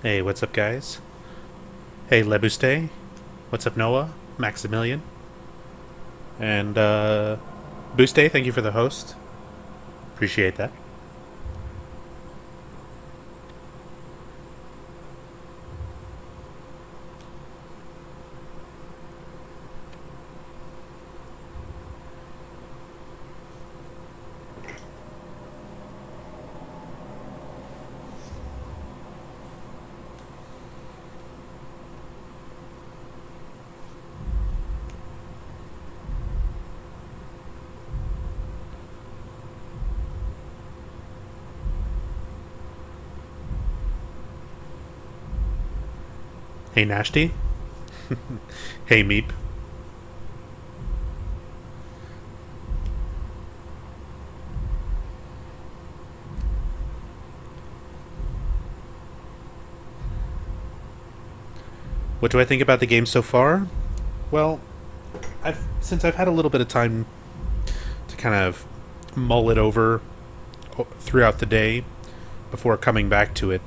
Hey, what's up, guys? Hey, Lebuste. What's up, Noah? Maximilian. And, Buste, thank you for the host. Appreciate that. Hey, Nashty. Hey, Meep. What do I think about the game so far? Well, since I've had a little bit of time to kind of mull it over throughout the day before coming back to it,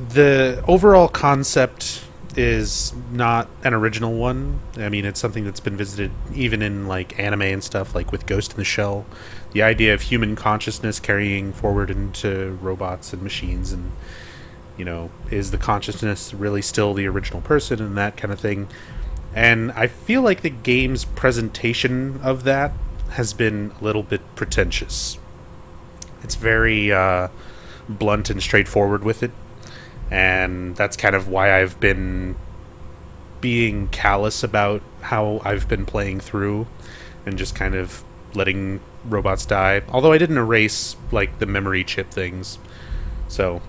the overall concept is not an original one. I mean, it's something that's been visited even in like anime and stuff, like with Ghost in the Shell. The idea of human consciousness carrying forward into robots and machines, and is the consciousness really still the original person and that kind of thing. And I feel like the game's presentation of that has been a little bit pretentious. It's very blunt and straightforward with it, and that's kind of why I've been being callous about how I've been playing through and just kind of letting robots die. Although I didn't erase like the memory chip things, so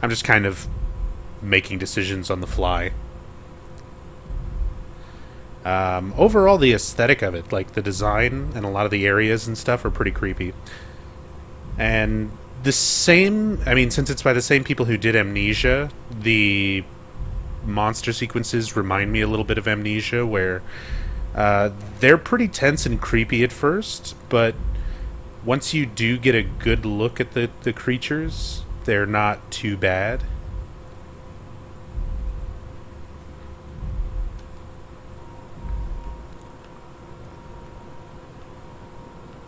I'm just kind of making decisions on the fly. Overall, the aesthetic of it, like the design and a lot of the areas and stuff, are pretty creepy. And since it's by the same people who did Amnesia, the monster sequences remind me a little bit of Amnesia, where they're pretty tense and creepy at first, but once you do get a good look at the creatures, they're not too bad.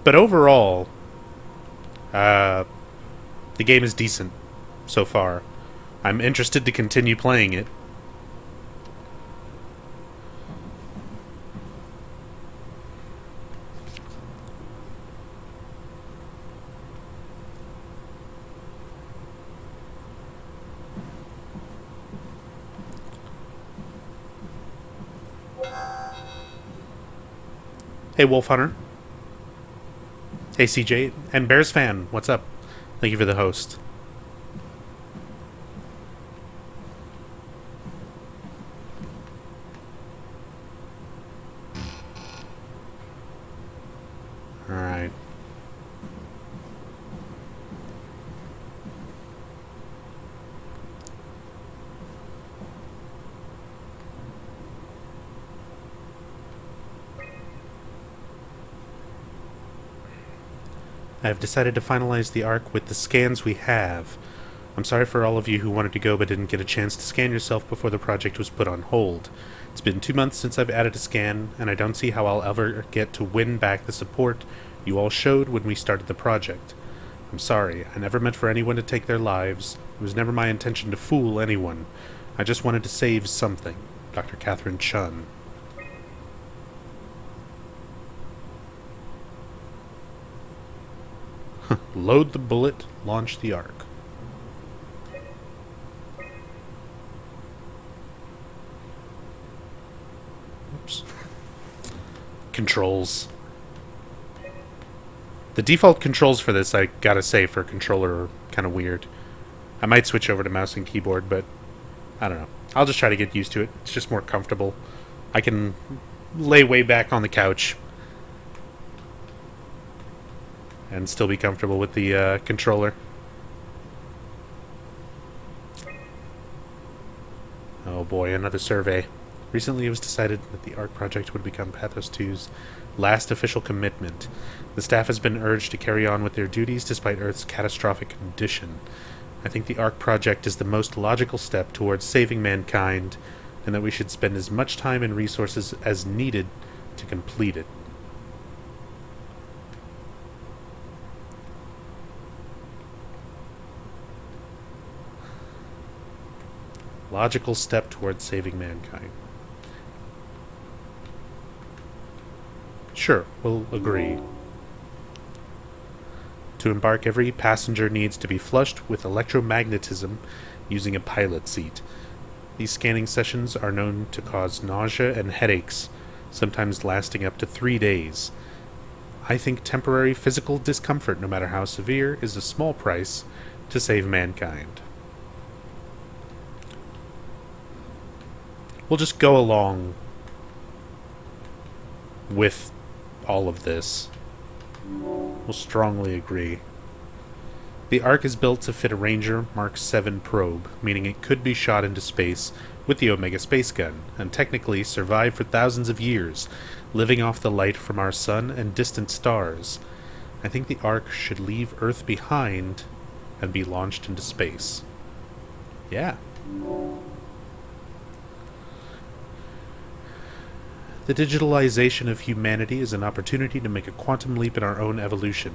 But overall, the game is decent so far. I'm interested to continue playing it. Hey, Wolf Hunter. Hey, CJ. And Bears Fan, what's up? Thank you for the host. Alright. I have decided to finalize the arc with the scans we have. I'm sorry for all of you who wanted to go but didn't get a chance to scan yourself before the project was put on hold. It's been 2 months since I've added a scan, and I don't see how I'll ever get to win back the support you all showed when we started the project. I'm sorry, I never meant for anyone to take their lives. It was never my intention to fool anyone. I just wanted to save something. Dr. Catherine Chun. Load the bullet, launch the arc. Oops. Controls. The default controls for this, I gotta say, for a controller are kind of weird. I might switch over to mouse and keyboard, but I don't know. I'll just try to get used to it. It's just more comfortable. I can lay way back on the couch and still be comfortable with the controller. Oh boy, another survey. Recently it was decided that the ARC project would become Pathos 2's last official commitment. The staff has been urged to carry on with their duties despite Earth's catastrophic condition. I think the ARC project is the most logical step towards saving mankind, and that we should spend as much time and resources as needed to complete it. Logical step towards saving mankind. Sure, we'll agree. To embark, every passenger needs to be flushed with electromagnetism using a pilot seat. These scanning sessions are known to cause nausea and headaches, sometimes lasting up to 3 days. I think temporary physical discomfort, no matter how severe, is a small price to save mankind. We'll just go along with all of this. We'll strongly agree. The Ark is built to fit a Ranger Mark 7 probe, meaning it could be shot into space with the Omega space gun, and technically survive for thousands of years, living off the light from our sun and distant stars. I think the Ark should leave Earth behind and be launched into space. Yeah. The digitalization of humanity is an opportunity to make a quantum leap in our own evolution.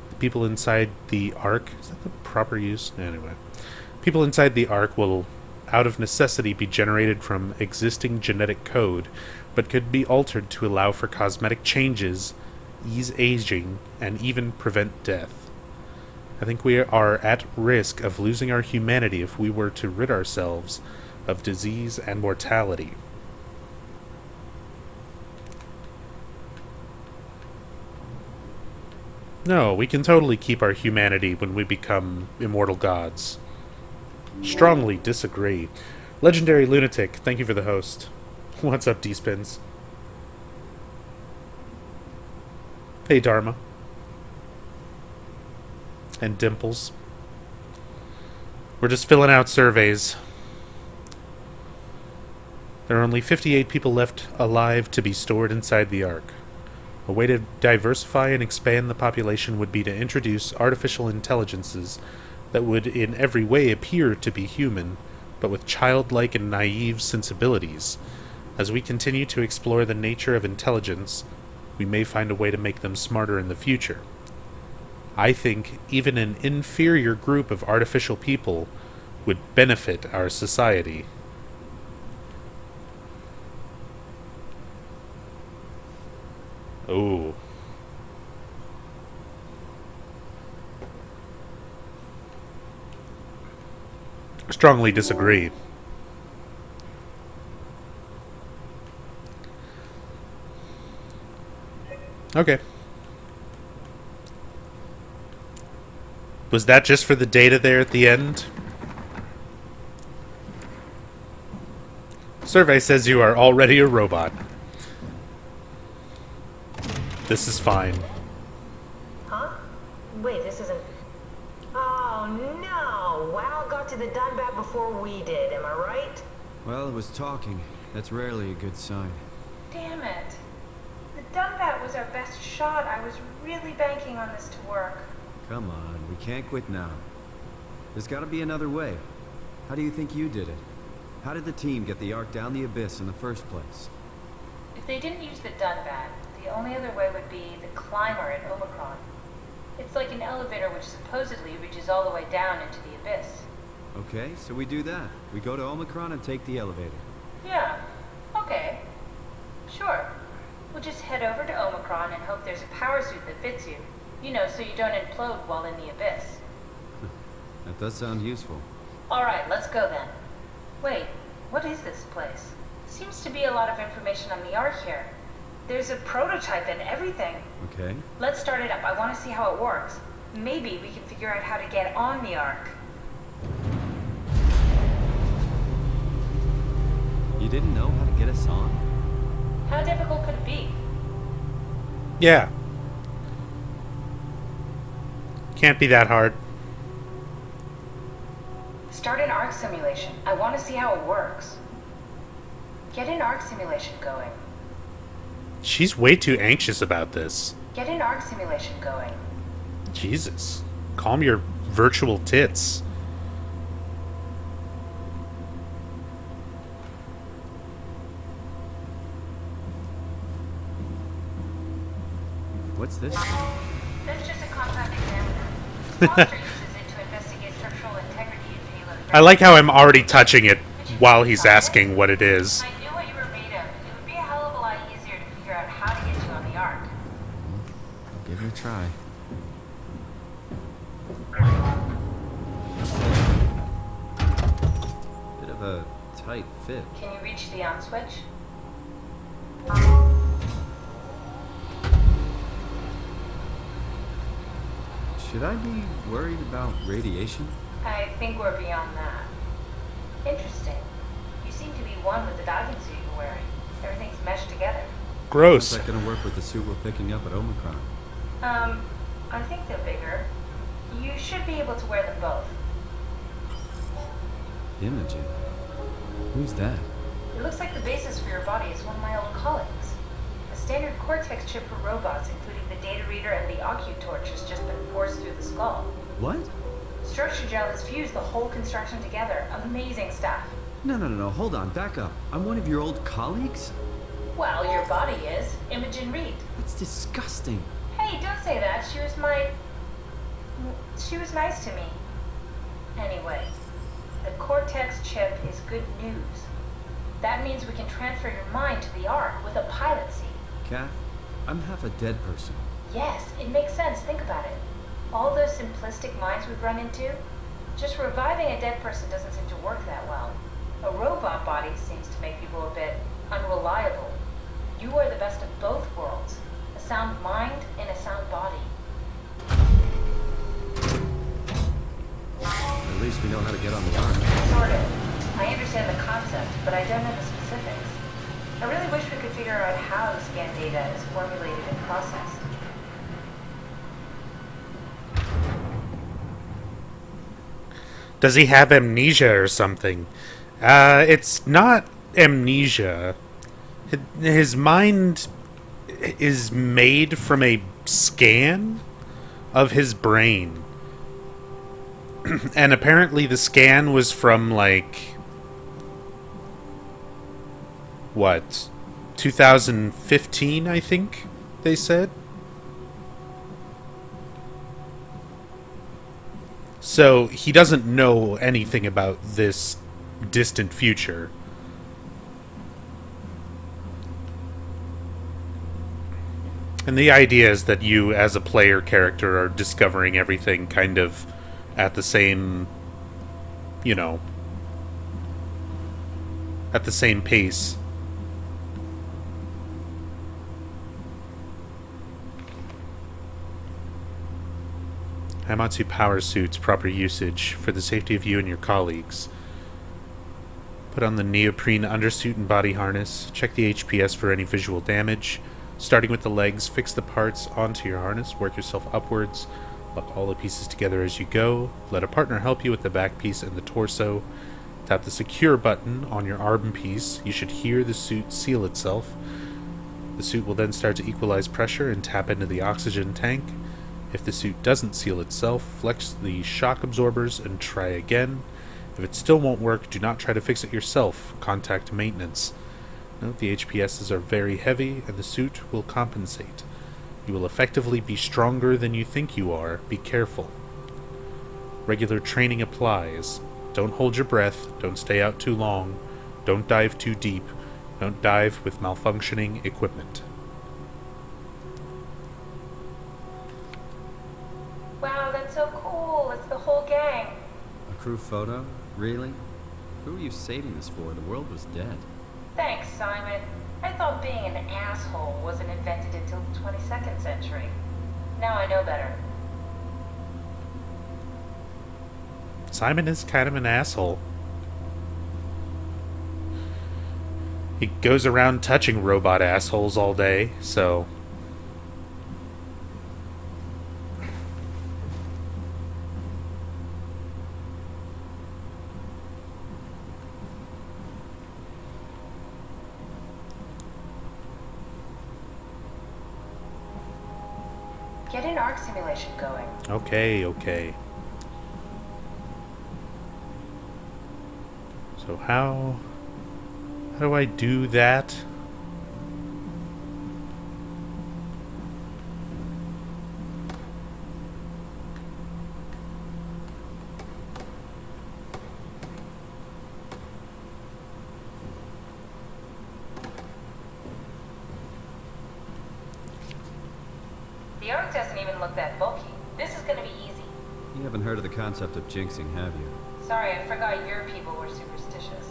The people inside the Ark... Is that the proper use? Anyway. People inside the Ark will, out of necessity, be generated from existing genetic code, but could be altered to allow for cosmetic changes, ease aging, and even prevent death. I think we are at risk of losing our humanity if we were to rid ourselves of disease and mortality. No, we can totally keep our humanity when we become immortal gods. Strongly disagree. Legendary Lunatic, thank you for the host. What's up, D-Spins? Hey, Dharma. And Dimples. We're just filling out surveys. There are only 58 people left alive to be stored inside the Ark. A way to diversify and expand the population would be to introduce artificial intelligences that would in every way appear to be human, but with childlike and naive sensibilities. As we continue to explore the nature of intelligence, we may find a way to make them smarter in the future. I think even an inferior group of artificial people would benefit our society. Oh. Strongly disagree. Okay. Was that just for the data there at the end? Survey says you are already a robot. This is fine. Huh? Wait, this isn't... Oh, no! WoW got to the Dunbat before we did, am I right? Well, it was talking. That's rarely a good sign. Damn it. The Dunbat was our best shot. I was really banking on this to work. Come on, we can't quit now. There's gotta be another way. How do you think you did it? How did the team get the Ark down the Abyss in the first place? If they didn't use the Dunbat, the only other way would be the climber at Omicron. It's like an elevator which supposedly reaches all the way down into the Abyss. Okay, so we do that. We go to Omicron and take the elevator. Yeah, okay. Sure. We'll just head over to Omicron and hope there's a power suit that fits you. You know, so you don't implode while in the Abyss. That does sound useful. Alright, let's go then. Wait, what is this place? Seems to be a lot of information on the Ark here. There's a prototype and everything. Okay. Let's start it up. I want to see how it works. Maybe we can figure out how to get on the Ark. You didn't know how to get us on? How difficult could it be? Yeah. Can't be that hard. Start an Ark simulation. I want to see how it works. Get an Ark simulation going. She's way too anxious about this. Get an Ark simulation going. Jesus. Calm your virtual tits. What's this? That's just a compact examiner. Monster uses it to investigate structural integrity in payload. I like how I'm already touching it while he's asking what it is. I knew what you were made of. It would be a hell of a lot easier to figure out how to get you on the Ark. I'll give it a try. Bit of a tight fit. Can you reach the on switch? Should I be worried about radiation? I think we're beyond that. Interesting. You seem to be one with the diving suit you're wearing. Everything's meshed together. Gross. How's that gonna work with the suit we're picking up at Omicron? I think they're bigger. You should be able to wear them both. Imogen? Who's that? It looks like the basis for your body is one of my old colleagues. A standard Cortex chip for robots, including the data reader and the OcuTorch, has just been forced through the skull. What? Structure gel has fused the whole construction together. Amazing stuff. No, hold on, back up. I'm one of your old colleagues? Well, your body is. Imogen Reed. That's disgusting. Hey, don't say that. She was nice to me. Anyway, the Cortex chip is good news. That means we can transfer your mind to the Ark with a pilot seat. Kath, I'm half a dead person. Yes, it makes sense. Think about it. All those simplistic minds we've run into, just reviving a dead person doesn't seem to work that well. A robot body seems to make people a bit unreliable. You are the best of both worlds. A sound mind and a sound body. At least we know how to get on the Ark. Sort of. I understand the concept, but I don't know the specifics. I really wish we could figure out how the scan data is formulated and processed. Does he have amnesia or something? It's not amnesia. His mind is made from a scan of his brain. And apparently the scan was from, like, what, 2015, I think? they said. So he doesn't know anything about this distant future. And the idea is that you, as a player character, are discovering everything kind of at the same, you know, at the same pace. Haimatsu power suits, proper usage for the safety of you and your colleagues. Put on the neoprene undersuit and body harness. Check the HPS for any visual damage. Starting with the legs, fix the parts onto your harness. Work yourself upwards. Lock all the pieces together as you go. Let a partner help you with the back piece and the torso. Tap the secure button on your arm piece. You should hear the suit seal itself. The suit will then start to equalize pressure and tap into the oxygen tank. If the suit doesn't seal itself, flex the shock absorbers and try again. If it still won't work, do not try to fix it yourself. Contact maintenance. Note the HPSs are very heavy and the suit will compensate. You will effectively be stronger than you think you are. Be careful. Regular training applies. Don't hold your breath. Don't stay out too long. Don't dive too deep. Don't dive with malfunctioning equipment. Wow, that's so cool. It's the whole gang. A crew photo? Really? Who are you saving this for? The world was dead. Thanks, Simon. I thought being an asshole wasn't invented until the 22nd century. Now I know better. Simon is kind of an asshole. He goes around touching robot assholes all day, so... Get an arc simulation going. Okay. So how do I do that? The arc doesn't even look that bulky. This is gonna be easy. You haven't heard of the concept of jinxing, have you? Sorry, I forgot your people were superstitious.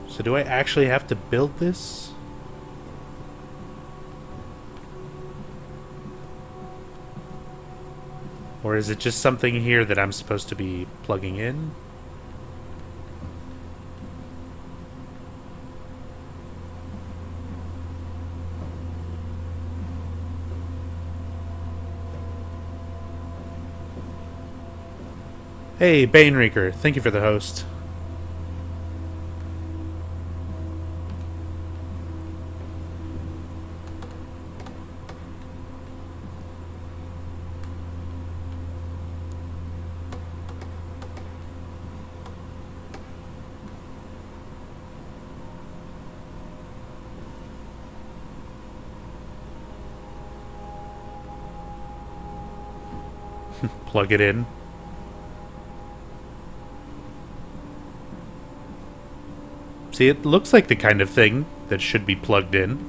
So do I actually have to build this? Or is it just something here that I'm supposed to be plugging in? Hey, Banereaker, thank you for the host. Plug it in. See, it looks like the kind of thing that should be plugged in.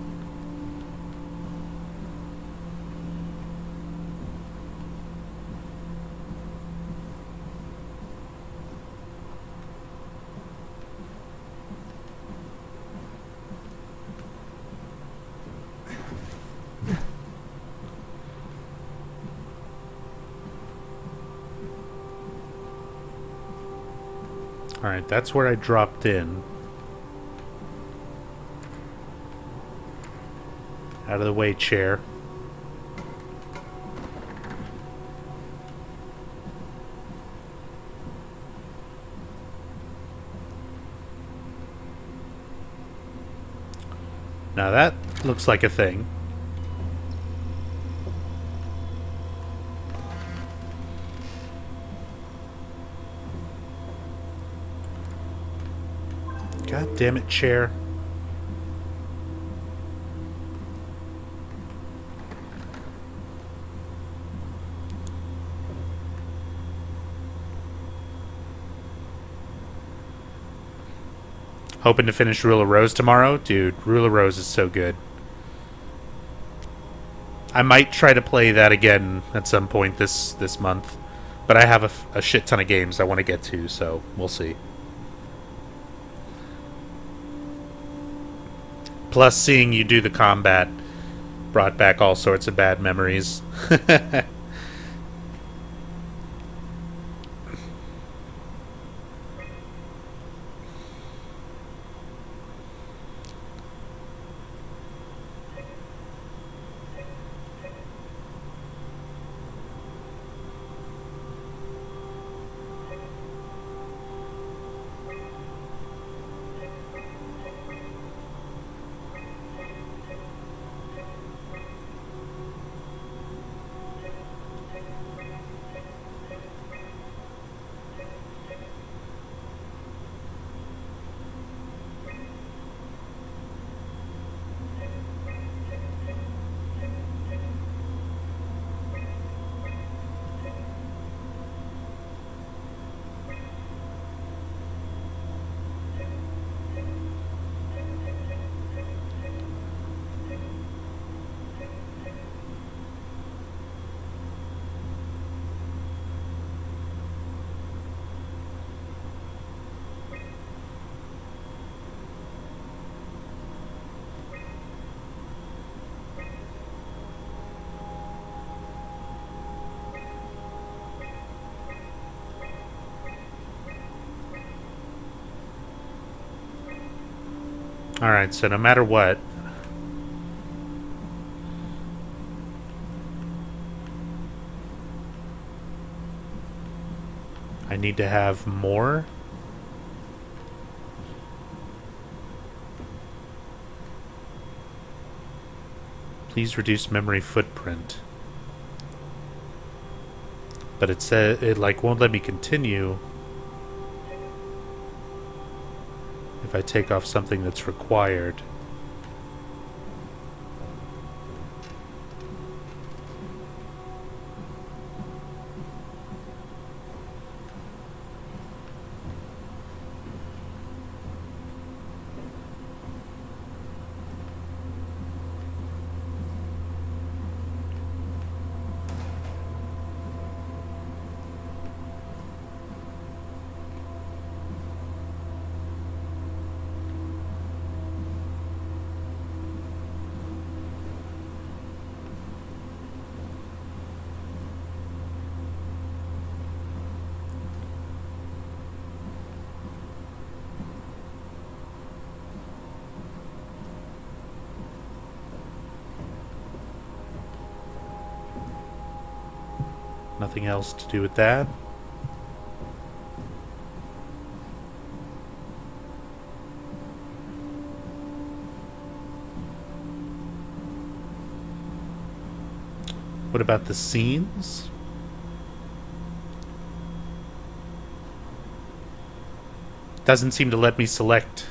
Alright, that's where I dropped in. Out of the way, chair. Now that looks like a thing. God damn it, chair. Hoping to finish Rule of Rose tomorrow. Dude, Rule of Rose is so good. I might try to play that again at some point this month. But I have a shit ton of games I want to get to, so we'll see. Plus, seeing you do the combat brought back all sorts of bad memories. Alright, so no matter what, I need to have more. Please reduce memory footprint. But it said it like won't let me continue if I take off something that's required. Nothing else to do with that. What about the scenes? Doesn't seem to let me select.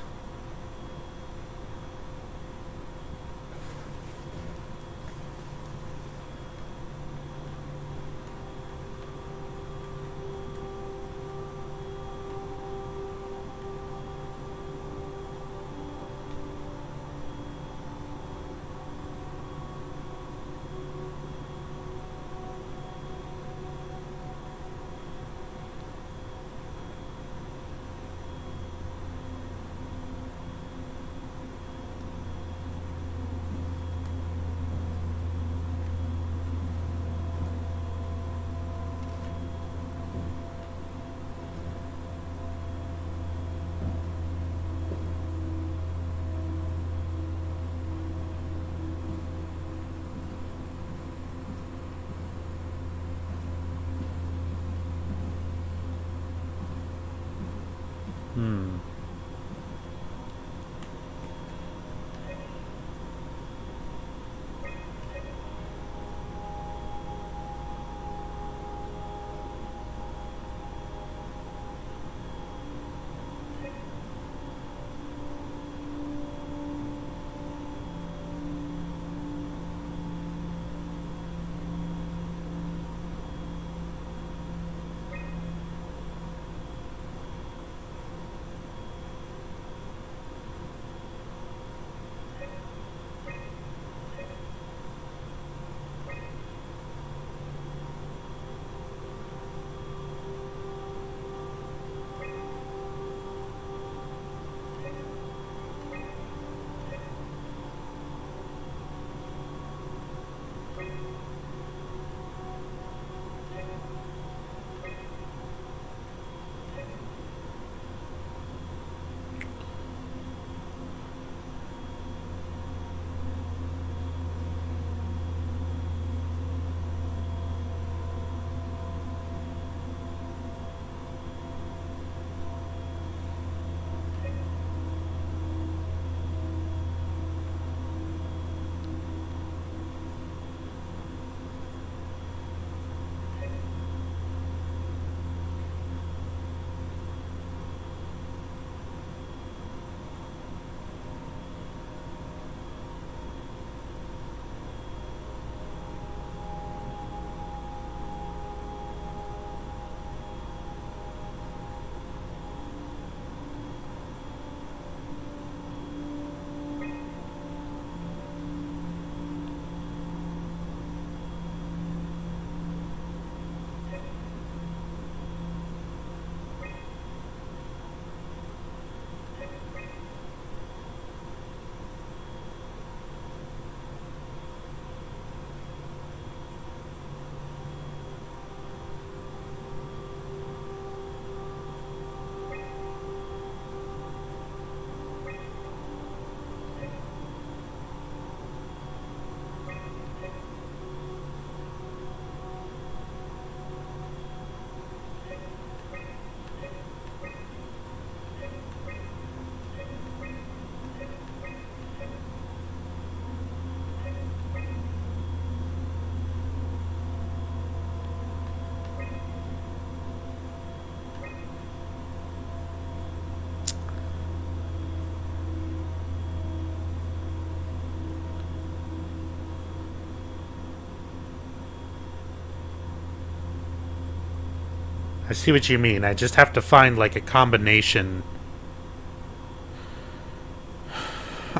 I see what you mean. I just have to find like a combination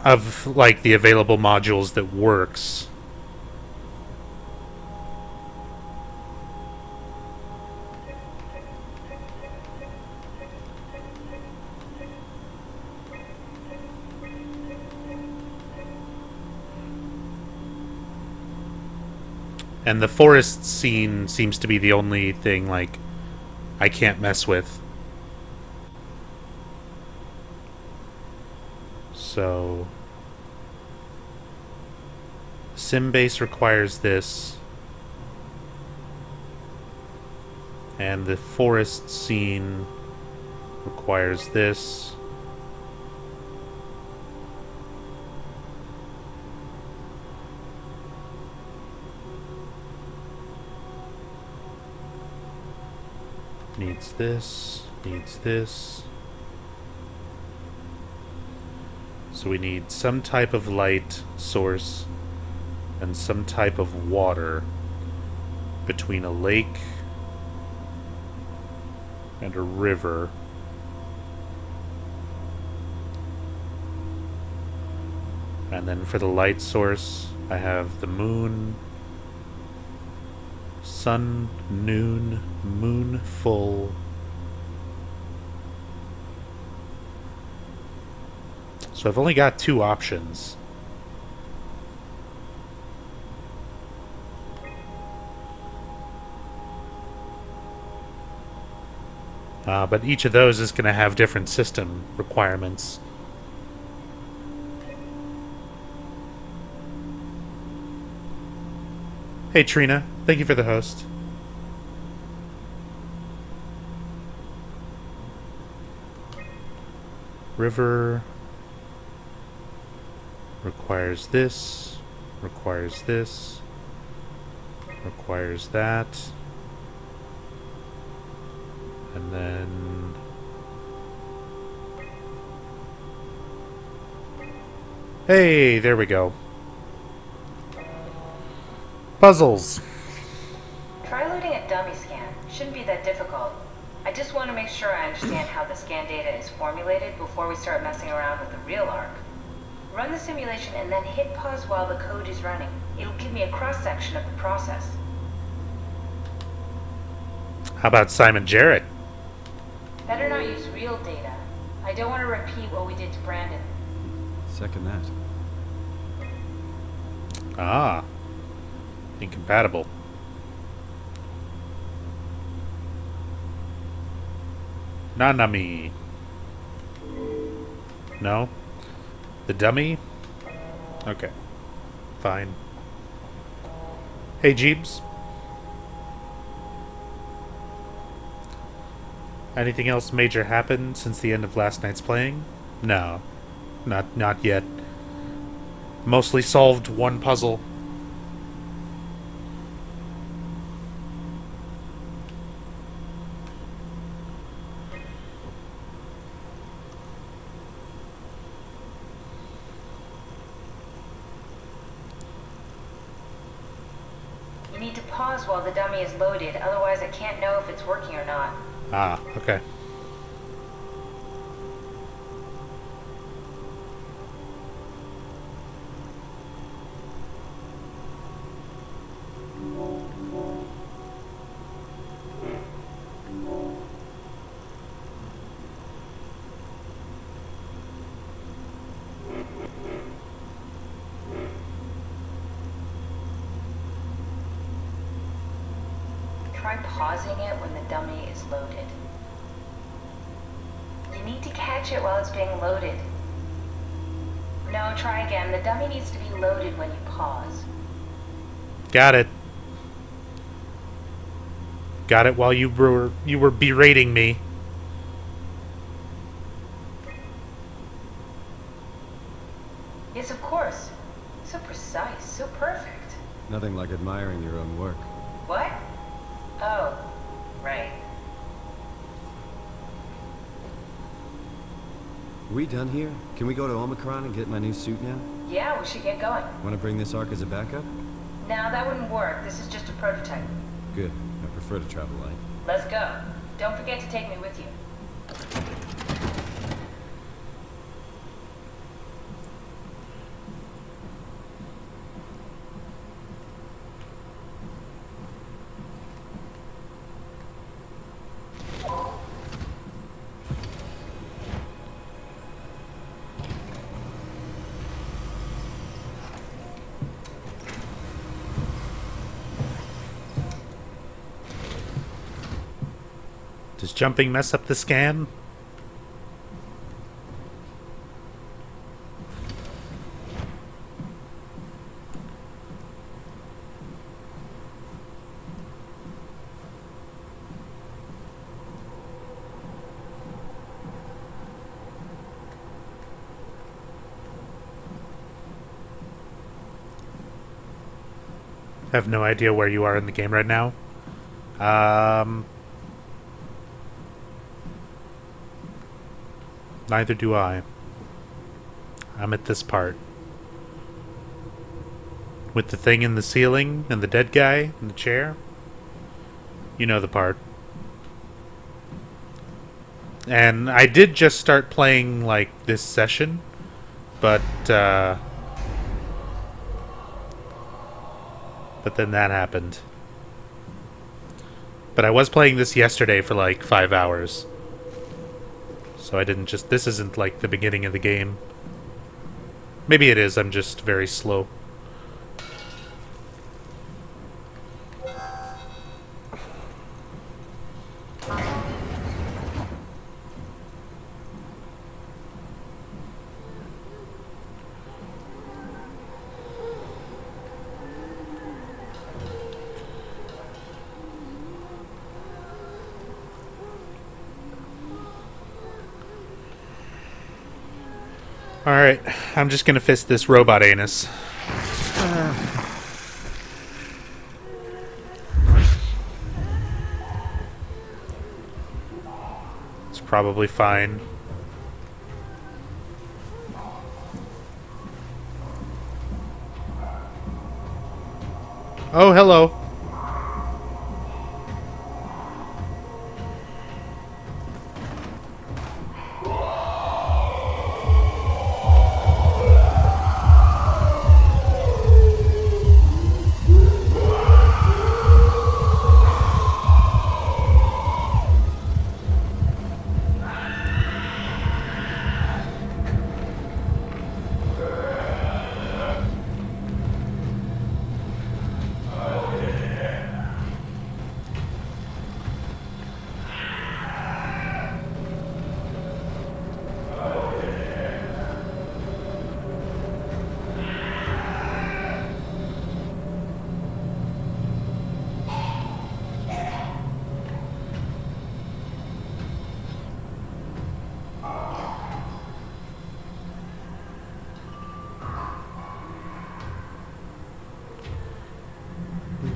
of like the available modules that works. And the forest scene seems to be the only thing, like, I can't mess with. So... Simbase requires this. And the forest scene requires this. Needs this, needs this. So we need some type of light source and some type of water between a lake and a river. And then for the light source, I have the moon, sun, noon, moon full. So I've only got 2 options. But each of those is going to have different system requirements. Hey Trina, thank you for the host. River requires this, requires this, requires that. And then hey, there we go. Puzzles. Try loading a dummy scan. Shouldn't be that difficult. I just want to make sure I understand how the scan data is formulated before we start messing around with the real arc. Run the simulation and then hit pause while the code is running. It'll give me a cross-section of the process. How about Simon Jarrett? Better not use real data. I don't want to repeat what we did to Brandon. Second that. Ah. Incompatible. Nanami. No? The dummy? Okay. Fine. Hey, Jeebs. Anything else major happened since the end of last night's playing? No. Not yet. Mostly solved one puzzle. You need to pause while the dummy is loaded, otherwise I can't know if it's working or not. Ah, okay. Try pausing it when the dummy is loaded. You need to catch it while it's being loaded. No, try again. The dummy needs to be loaded when you pause. Got it. Got it while you were berating me. Yes, of course. So precise, so perfect. Nothing like admiring your own work. What? Oh, right. We done here? Can we go to Omicron and get my new suit now? Yeah, we should get going. Want to bring this arc as a backup? No, that wouldn't work. This is just a prototype. Good. I prefer to travel light. Let's go. Don't forget to take me with you. Does jumping mess up the scan? I have no idea where you are in the game right now. Neither do I. I'm at this part. With the thing in the ceiling and the dead guy in the chair. You know the part. And I did just start playing, like, this session. But then that happened. But I was playing this yesterday for like 5 hours. So I didn't just... This isn't like the beginning of the game. Maybe it is, I'm just very slow. Alright, I'm just gonna fist this robot anus. It's probably fine. Oh, hello.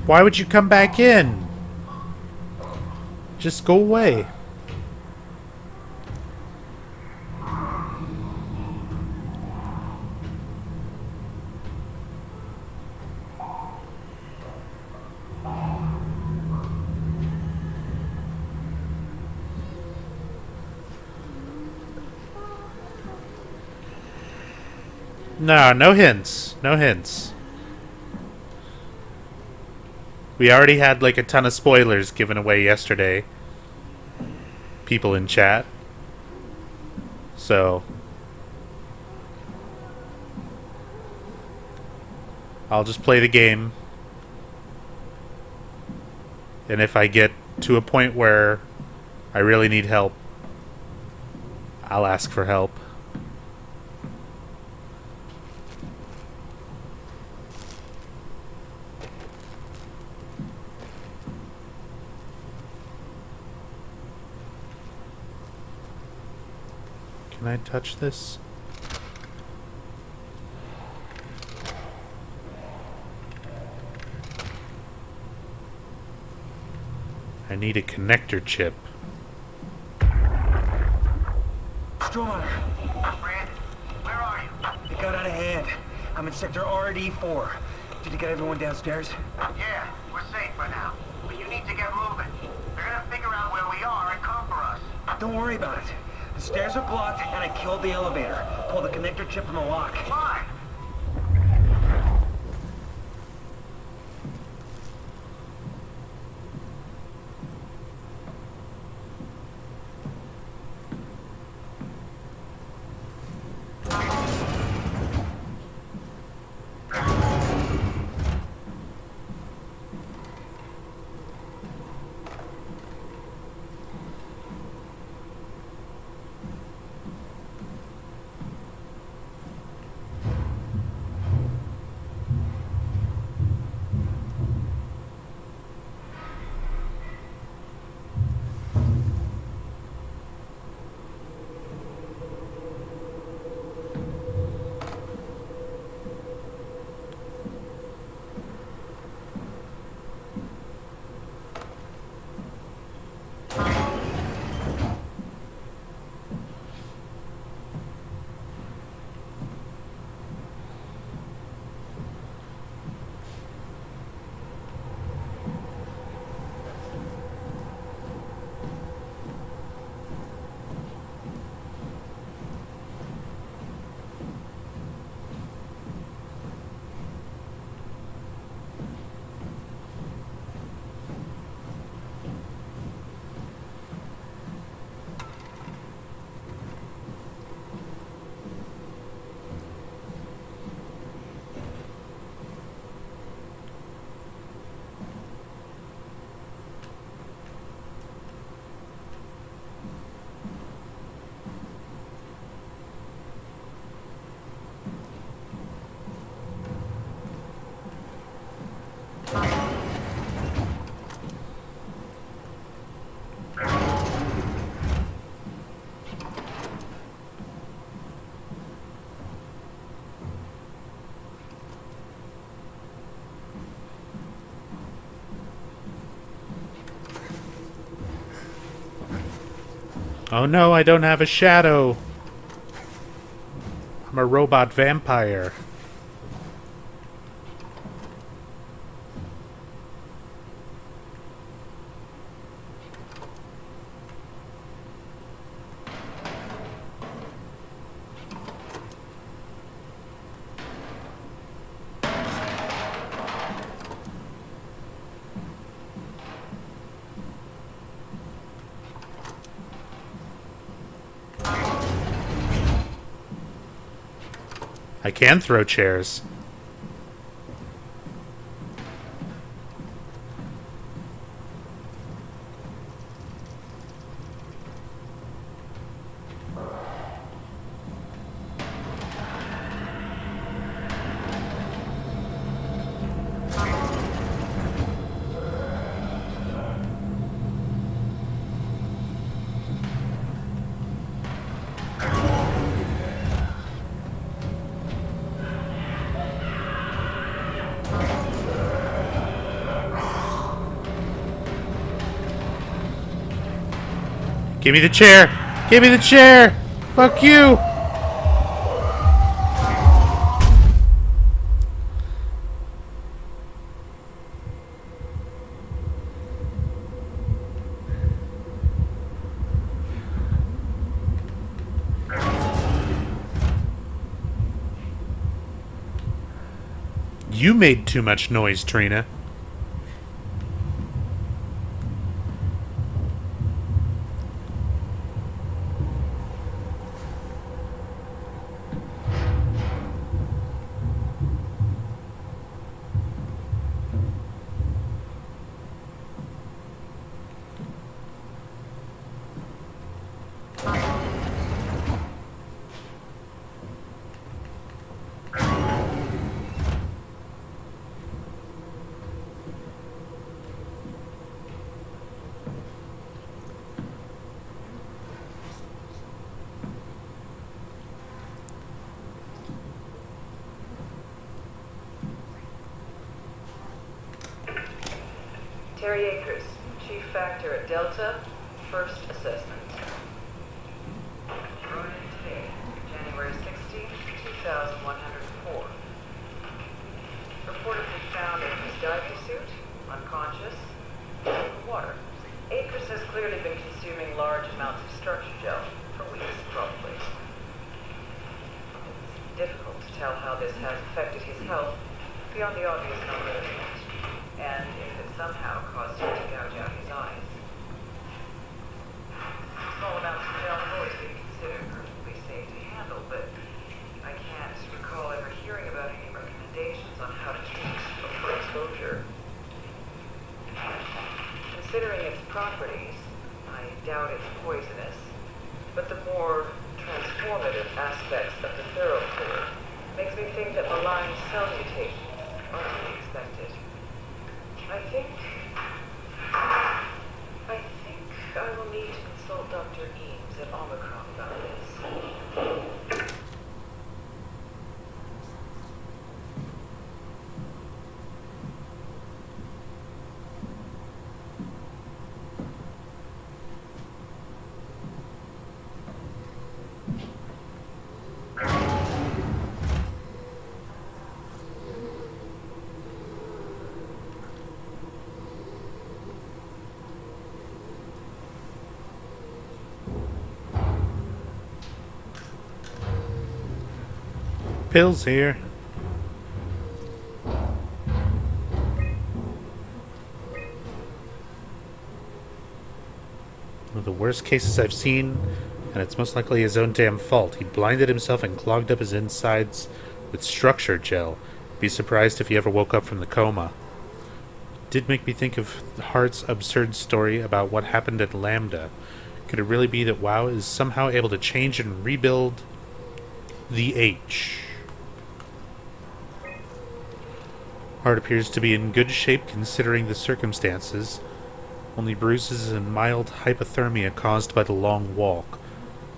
Why would you come back in? Just go away. No, no hints. No hints. We already had like a ton of spoilers given away yesterday. People in chat. So I'll just play the game. And if I get to a point where I really need help, I'll ask for help. Can I touch this? I need a connector chip. Strong. Brand, where are you? It got out of hand. I'm in sector RD4. Did you get everyone downstairs? Yeah, we're safe for now. But you need to get moving. They're gonna figure out where we are and Don't worry about it. The stairs are blocked, and I killed the elevator. Pull the connector chip from the lock. Fine. Oh no, I don't have a shadow. I'm a robot vampire. I can throw chairs. Give me the chair! Give me the chair! Fuck you! You made too much noise, Trina. Terry Akers, Chief Factor at Delta, First Assessment. Brought in today, January 16, 2104. Reportedly found in his diving suit, unconscious, in the water. Akers has clearly been consuming large amounts of structure. tell how this has affected his health beyond the obvious number of things, and if it somehow caused him to gouge out his eyes. Small amounts of gel have always been considered perfectly safe to handle, but I can't recall ever hearing about any recommendations on how to treat for exposure. Considering its properties, I doubt it's poisonous, but the more transformative aspects of the thoroughfluid makes me think that malign cell mutations are to be expected. I think I will need to consult Dr. Eames at Omicron about this. Pills here. One of the worst cases I've seen, and it's most likely his own damn fault. He blinded himself and clogged up his insides with structure gel. Be surprised if he ever woke up from the coma. Did make me think of Hart's absurd story about what happened at Lambda. Could it really be that WoW is somehow able to change and rebuild the H? Hart appears to be in good shape considering the circumstances. Only bruises and mild hypothermia caused by the long walk.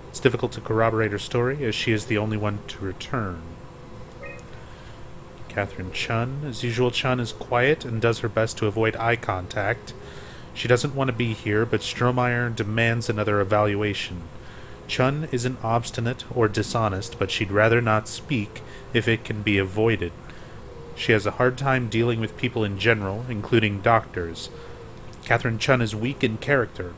It's difficult to corroborate her story, as she is the only one to return. Catherine Chun. As usual, Chun is quiet and does her best to avoid eye contact. She doesn't want to be here, but Strohmeyer demands another evaluation. Chun isn't obstinate or dishonest, but she'd rather not speak if it can be avoided. She has a hard time dealing with people in general, including doctors. Catherine Chun is weak in character,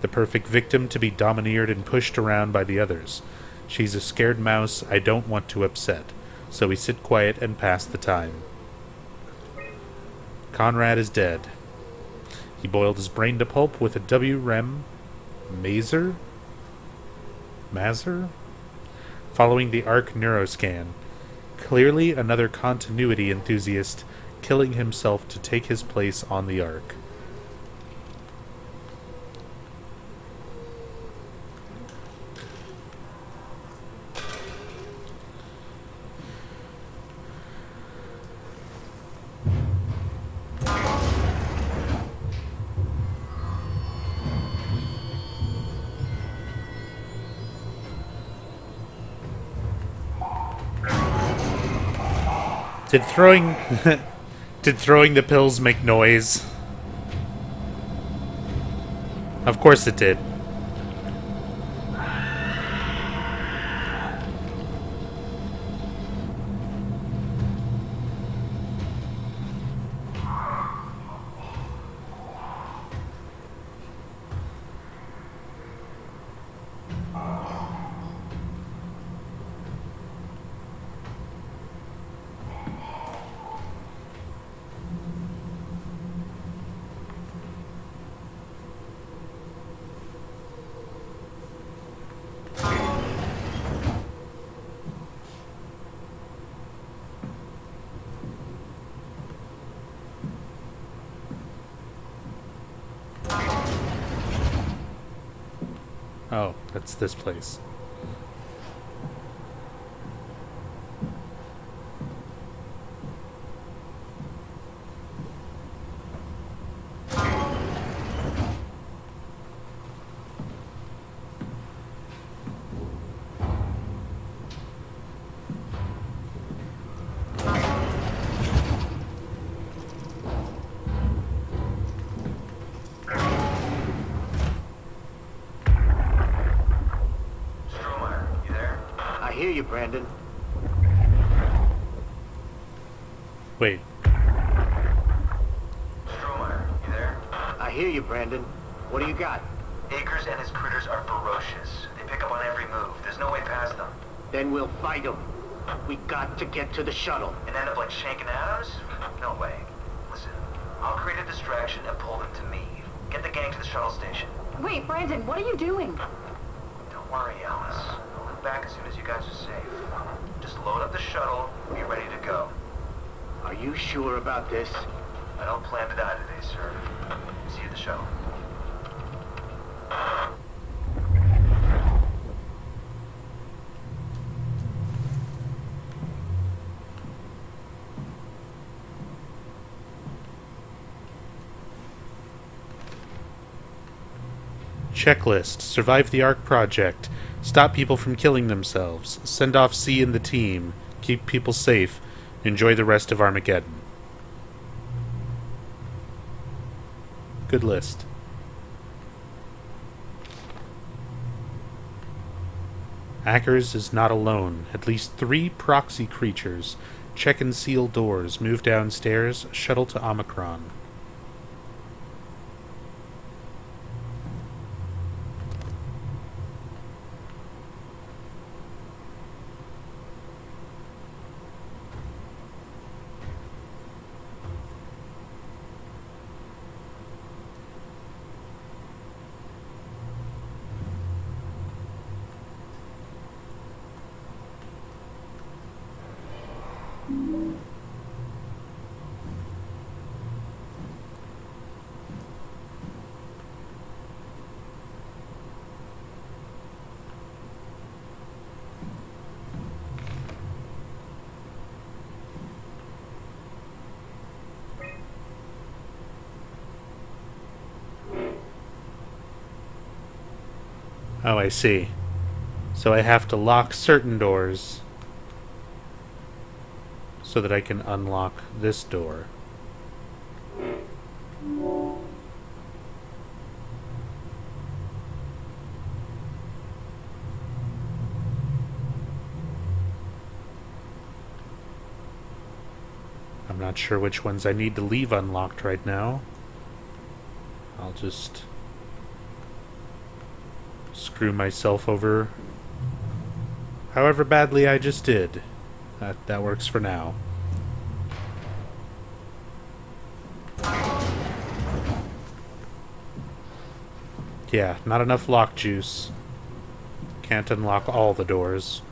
the perfect victim to be domineered and pushed around by the others. She's a scared mouse I don't want to upset, so we sit quiet and pass the time. Conrad is dead. He boiled his brain to pulp with a WREM Mazer? Following the ARC neuroscan. Clearly another continuity enthusiast killing himself to take his place on the ARC. Did throwing the pills make noise? Of course it did. Oh, that's this place. I hear you, Brandon. Wait. Strohmeyer, you there? I hear you, Brandon. What do you got? Akers and his critters are ferocious. They pick up on every move. There's no way past them. Then we'll fight them. We got to get to the shuttle. And end up like Shank and Adams? No way. Listen, I'll create a distraction and pull them to me. Get the gang to the shuttle station. Wait, Brandon, what are you doing? Don't worry, Alice. I'll be back as soon as you guys are safe. Just load up the shuttle and be ready to go. Are you sure about this? I don't plan to die today, sir. See you at the shuttle. Checklist. Survive the Ark project. Stop people from killing themselves. Send off C and the team. Keep people safe. Enjoy the rest of Armageddon. Good list. Ackers is not alone. At least 3 proxy creatures. Check and seal doors. Move downstairs. Shuttle to Omicron. Oh, I see. So I have to lock certain doors so that I can unlock this door. I'm not sure which ones I need to leave unlocked right now. I'll just screw myself over however badly I just did. That works for now. Yeah, not enough lock juice. Can't unlock all the doors.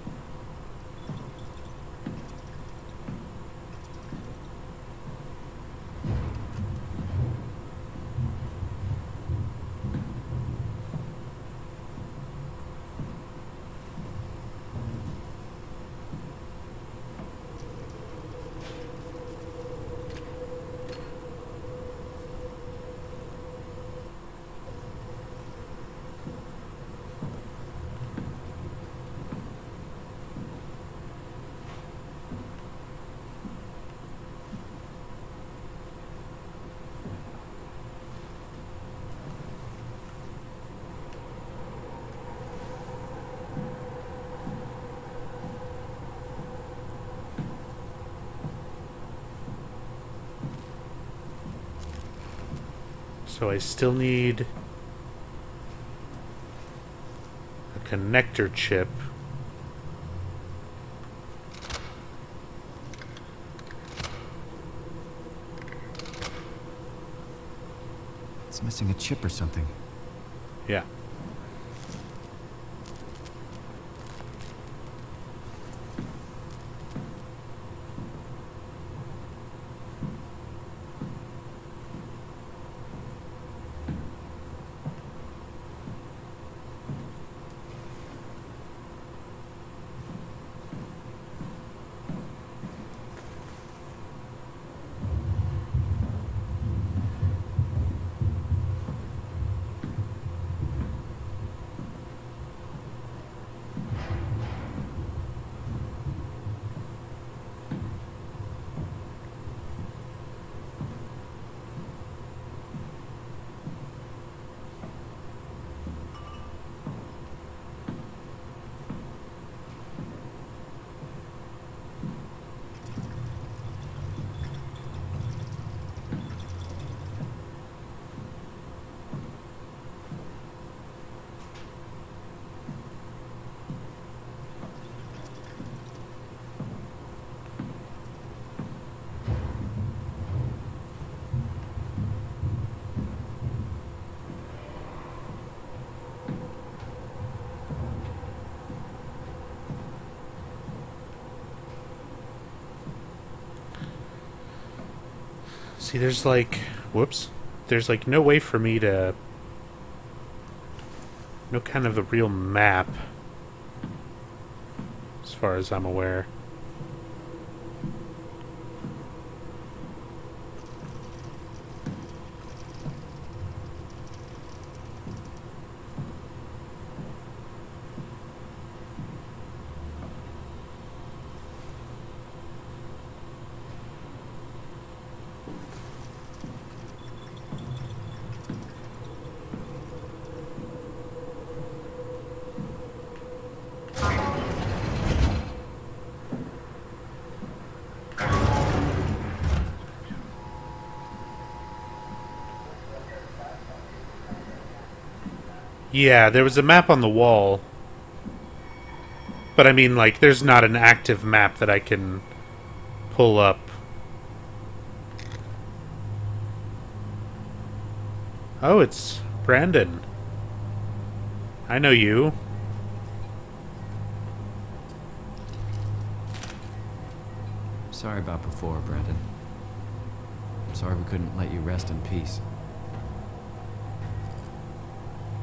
So I still need a connector chip. It's missing a chip or something. Yeah. See, there's like... Whoops. There's like no way for me to... No kind of a real map. As far as I'm aware. Yeah, there was a map on the wall. But I mean, like, there's not an active map that I can pull up. Oh, it's Brandon. I know you. Sorry about before, Brandon. I'm sorry we couldn't let you rest in peace.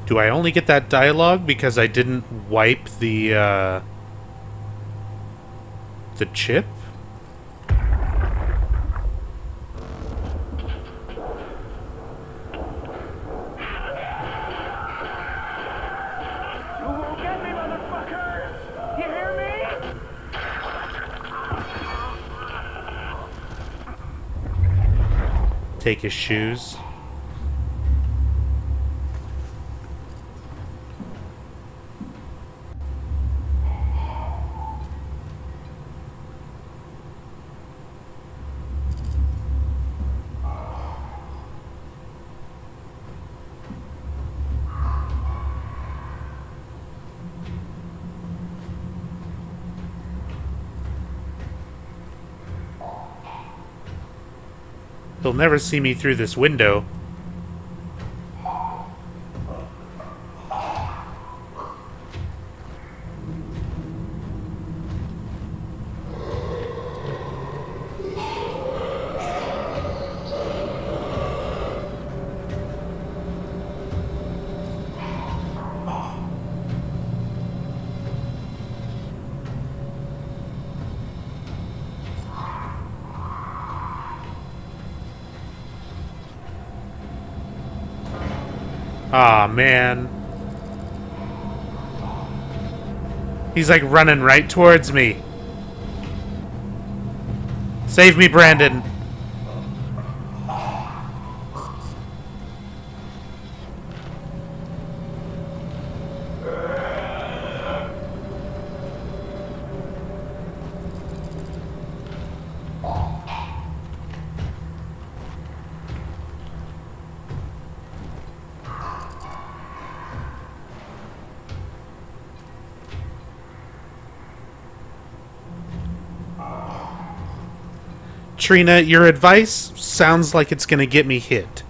Do I only get that dialogue because I didn't wipe the chip? You won't get me, motherfuckers! You hear me? Take his shoes. He'll never see me through this window. Aw, man. He's like running right towards me. Save me, Brandon. Trina, your advice sounds like it's gonna get me hit.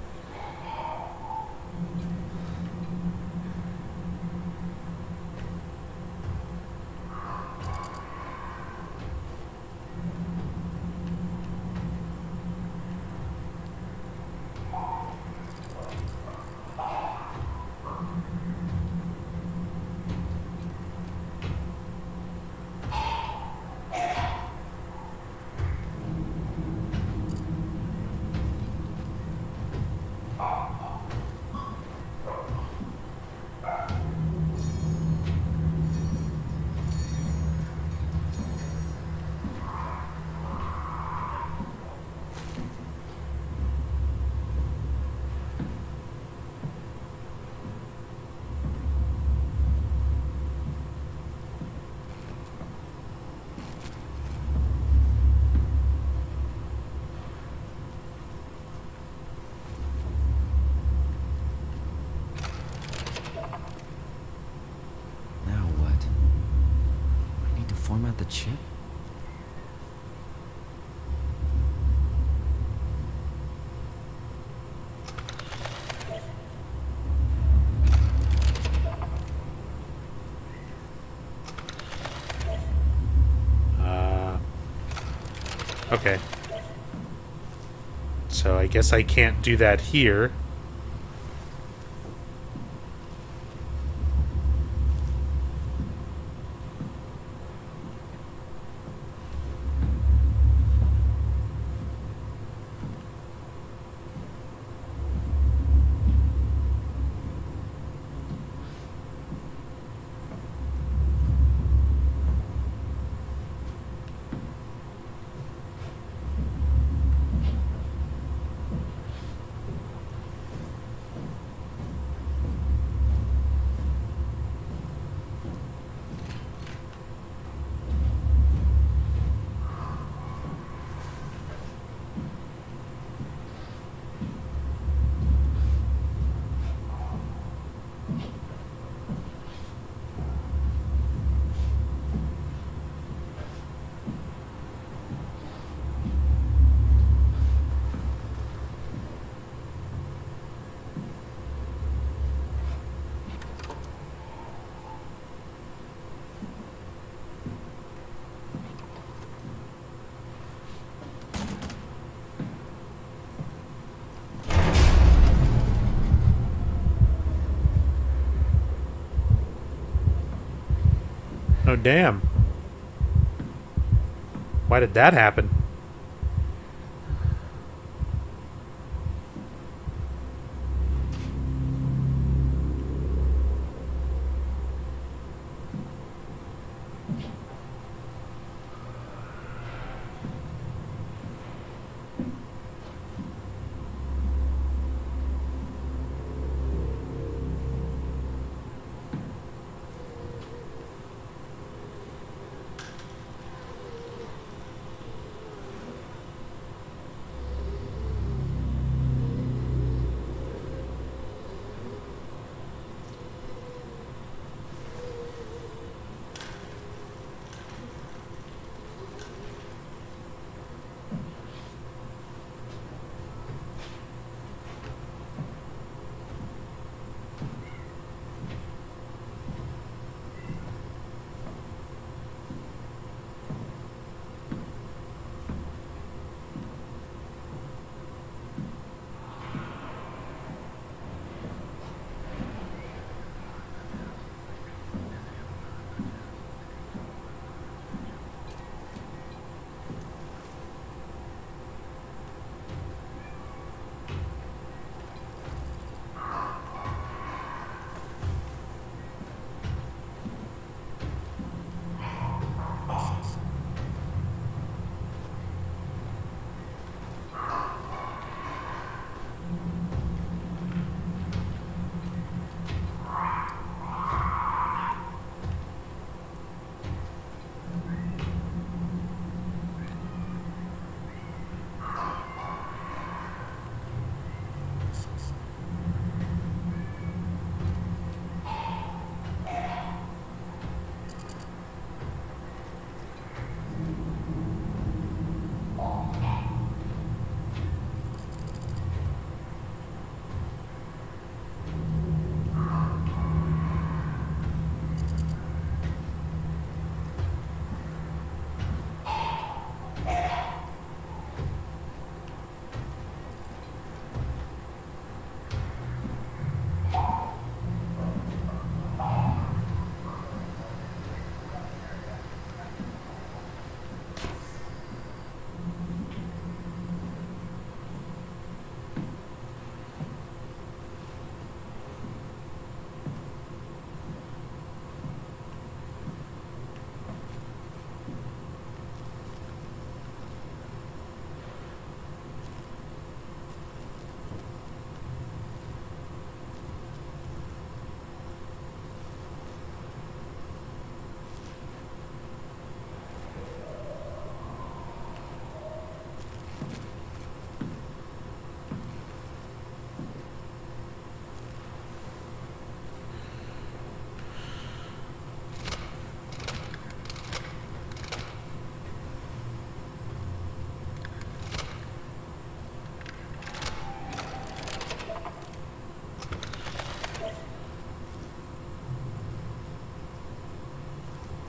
Format the chip? Okay. So I guess I can't do that here. Oh, damn. Why did that happen?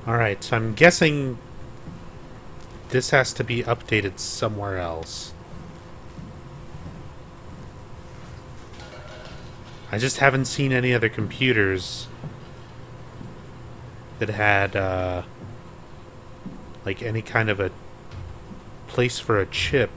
Alright, so I'm guessing this has to be updated somewhere else. I just haven't seen any other computers that had, like, any kind of a place for a chip.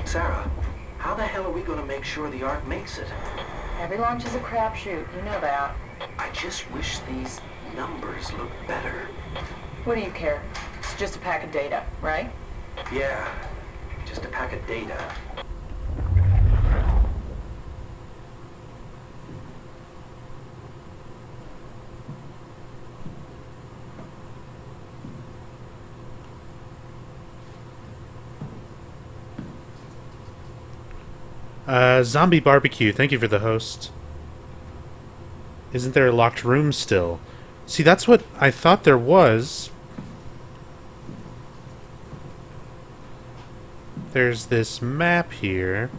Sarah, how the hell are we gonna make sure the Ark makes it? Every launch is a crapshoot. You know that. I just wish these numbers looked better. What do you care? It's just a pack of data, right? Yeah, just a pack of data. Zombie Barbecue, thank you for the host. Isn't there a locked room still? See, that's what I thought there was. There's this map here.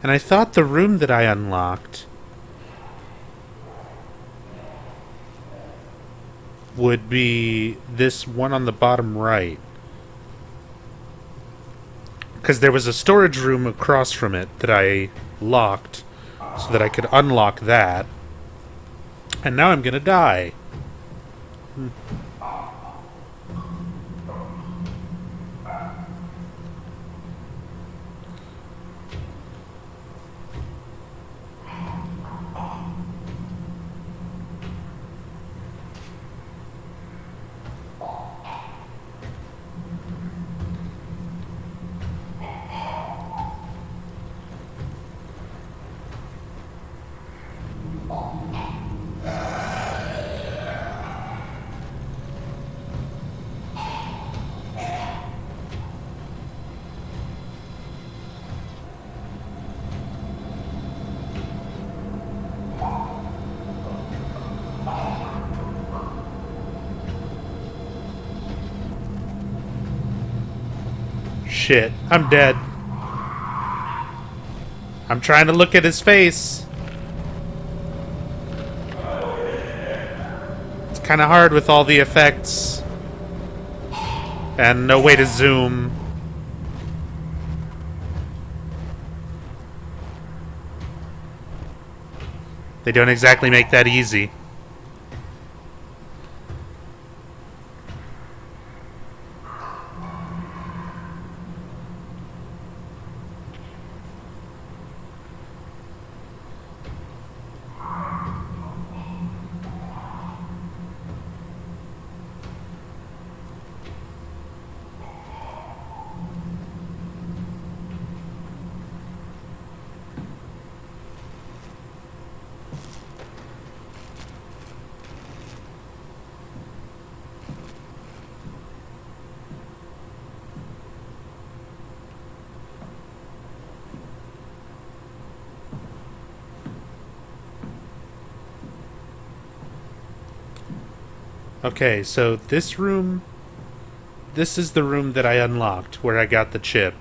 And I thought the room that I unlocked would be this one on the bottom right. Because there was a storage room across from it that I locked so that I could unlock that. And now I'm gonna die. Shit, I'm dead. I'm trying to look at his face. It's kind of hard with all the effects. And no way to zoom. They don't exactly make that easy. Okay, so this room... This is the room that I unlocked, where I got the chip.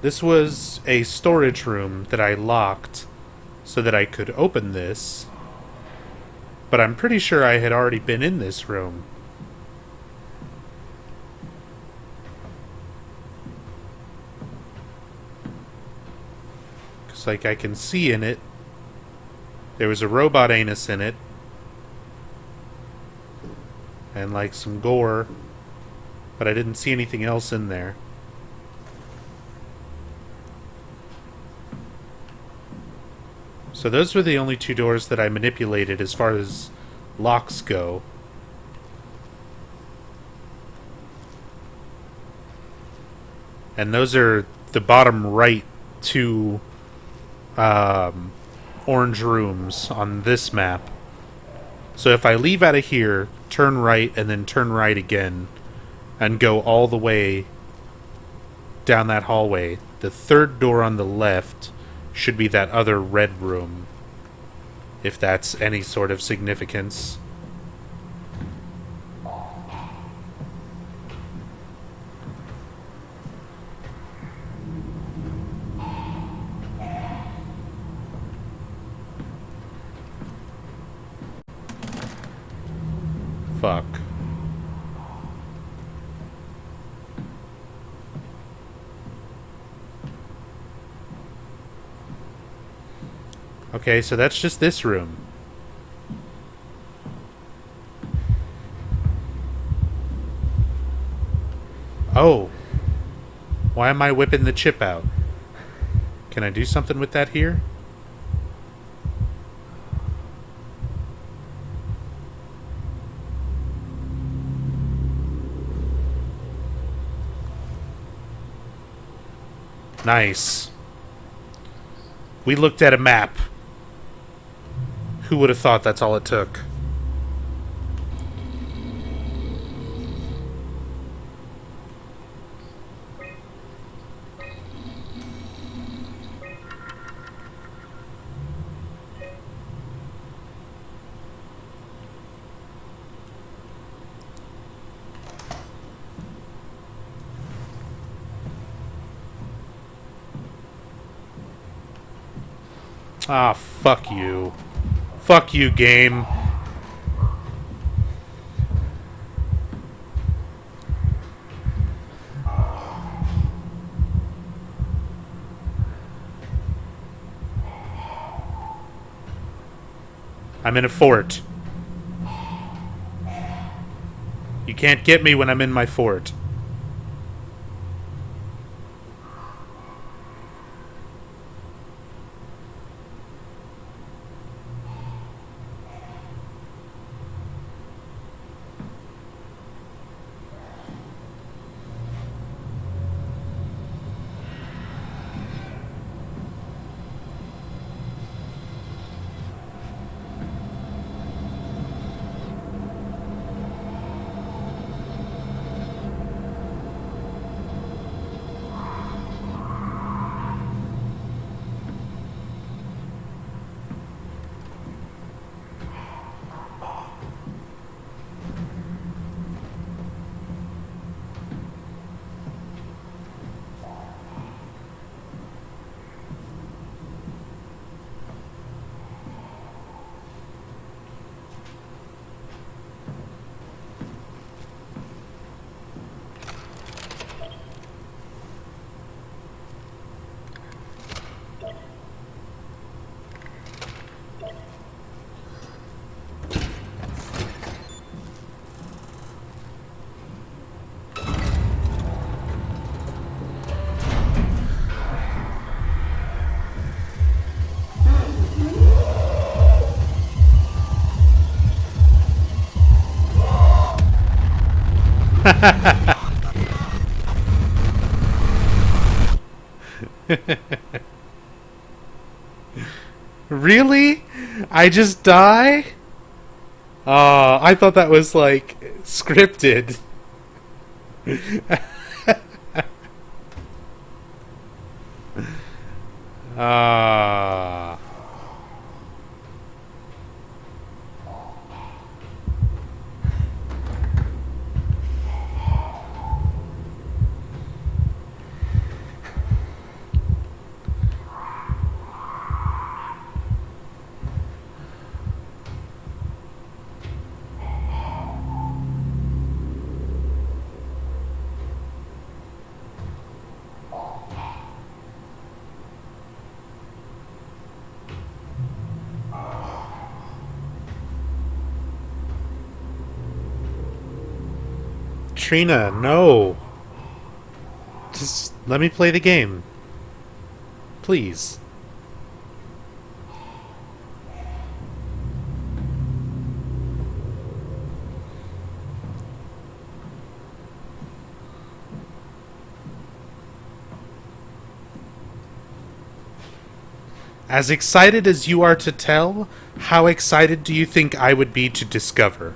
This was a storage room that I locked so that I could open this. But I'm pretty sure I had already been in this room. Because, like, I can see in it, there was a robot anus in it. And, like, some gore. But I didn't see anything else in there. So those were the only two doors that I manipulated as far as locks go. And those are the bottom right two orange rooms on this map. So if I leave out of here, turn right, and then turn right again, and go all the way down that hallway, the third door on the left should be that other red room, if that's any sort of significance. Fuck. Okay, so that's just this room. Oh. Why am I whipping the chip out? Can I do something with that here? Nice. We looked at a map. Who would have thought that's all it took? Ah, fuck you. Fuck you, game. I'm in a fort. You can't get me when I'm in my fort. Really? I just die? I thought that was, like, scripted. Ah. Trina, no. Just let me play the game. Please. As excited as you are to tell, how excited do you think I would be to discover?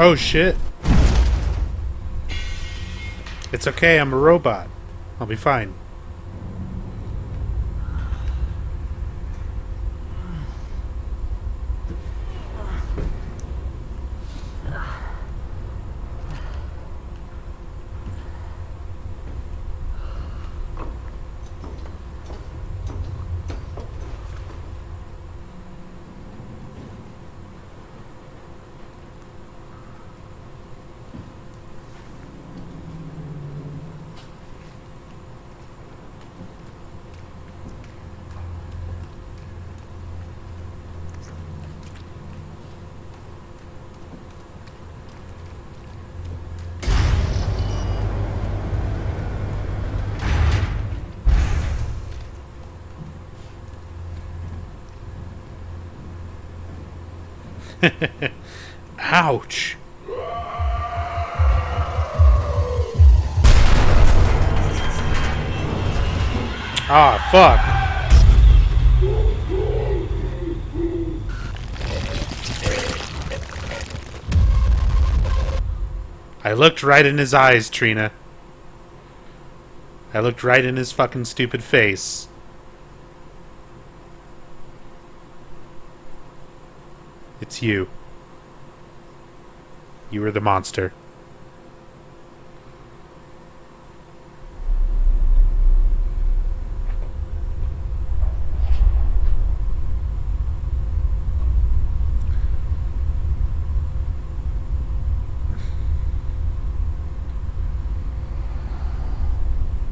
Oh shit. It's okay, I'm a robot. I'll be fine. Ouch. Ah, fuck. I looked right in his eyes, Trina. I looked right in his fucking stupid face. It's you. You were the monster.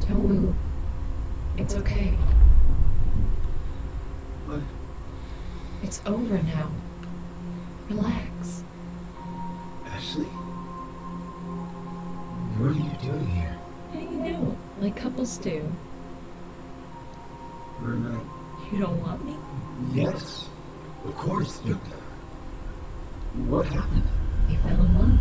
Don't move. It's okay. What? It's over now. Relax. Ashley? What are you doing here? Hanging out, like couples do. We're not... You don't want me? Yes, of course. But what happened? We fell in love.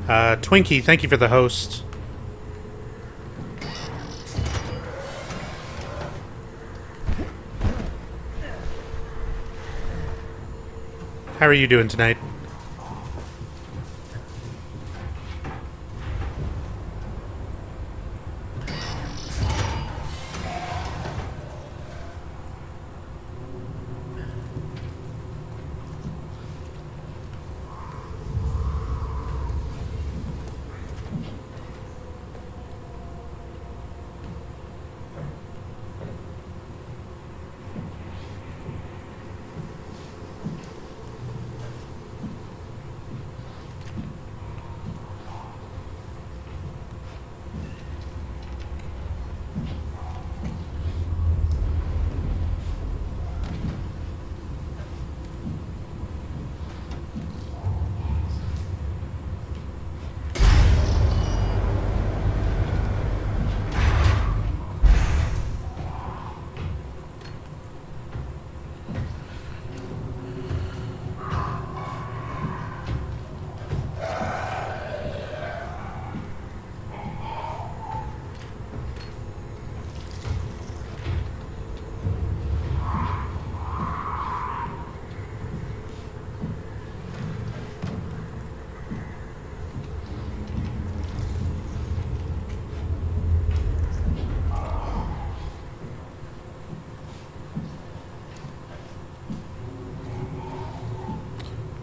Twinkie, thank you for the host. How are you doing tonight?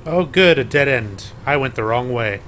Oh good, a dead end. I went the wrong way.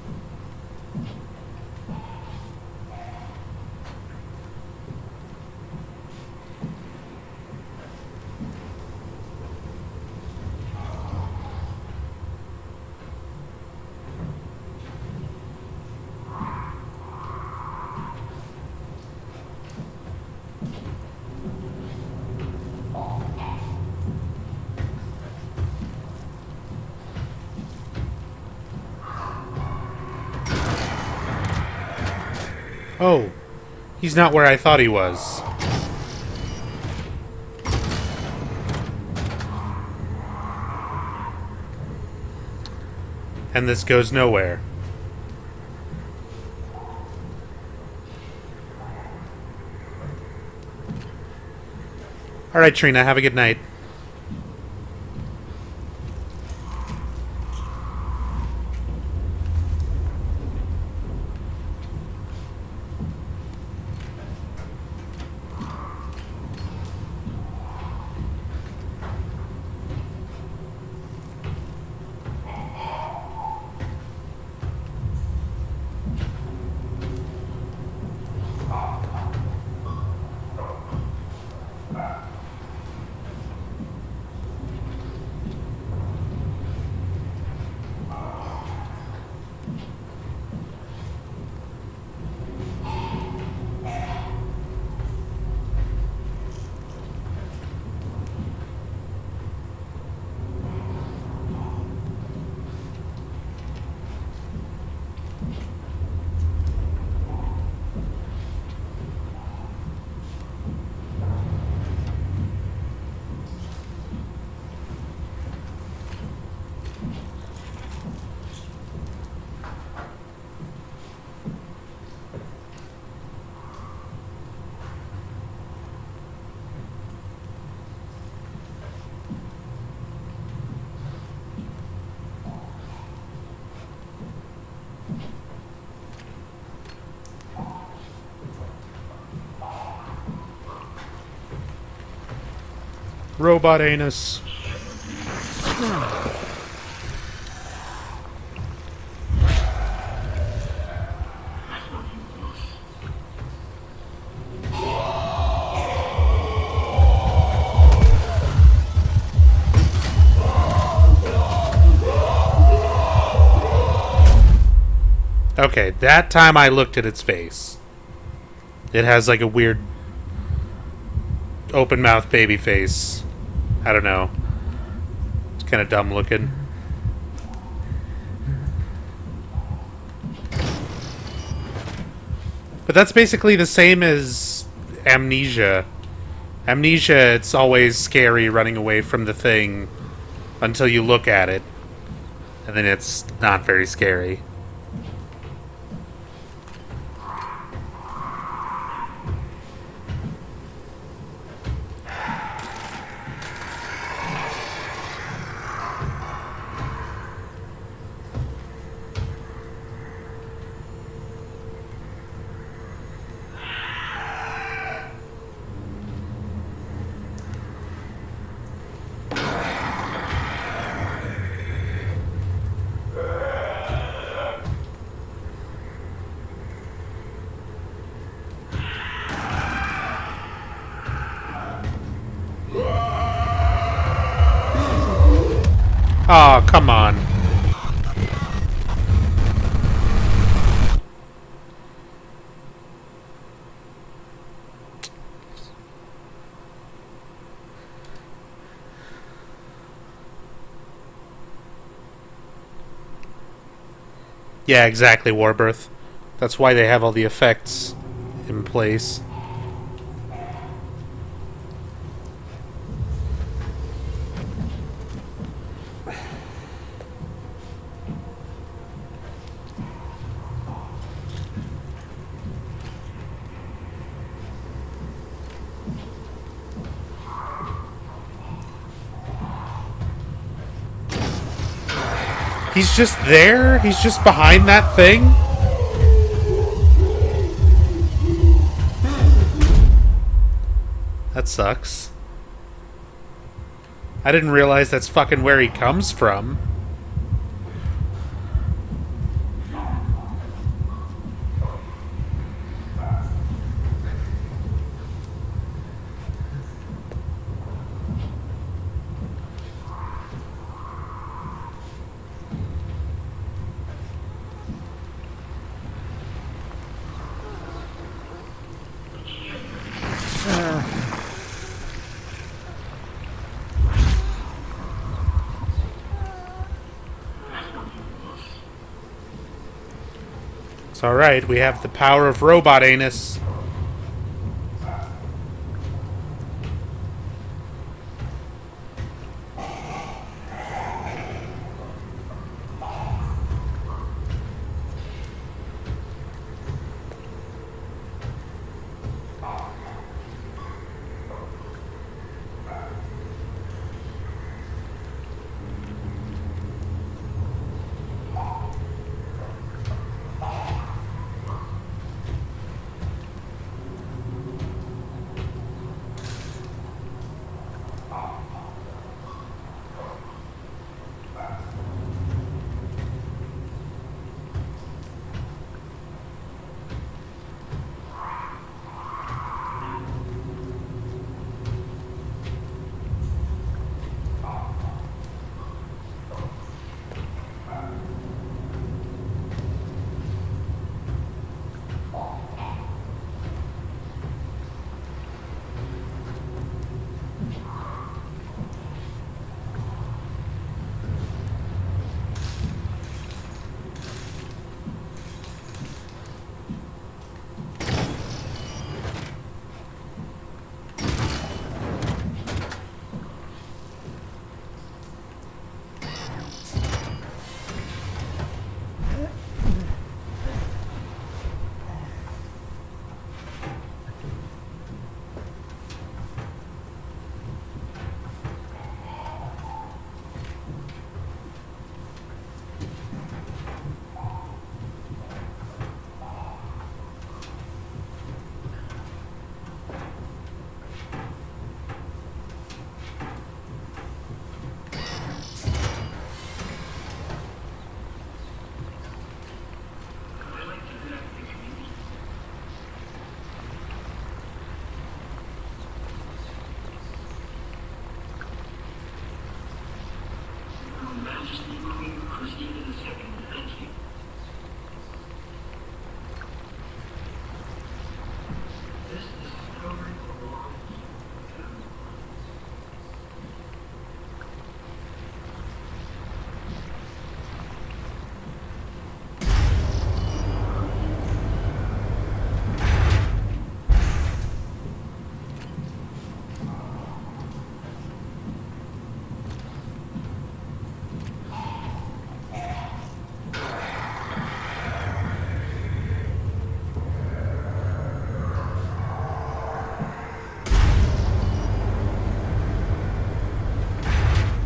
Oh, he's not where I thought he was. And this goes nowhere. Alright, Trina, have a good night. Robot anus. Okay, that time I looked at its face. It has like a weird open mouth baby face. I don't know. It's kind of dumb looking. But that's basically the same as Amnesia. Amnesia, it's always scary running away from the thing until you look at it. And then it's not very scary. Oh, come on. Yeah, exactly, Warbirth. That's why they have all the effects in place. He's just there? He's just behind that thing? That sucks. I didn't realize that's fucking where he comes from. It's alright, we have the power of robot anus.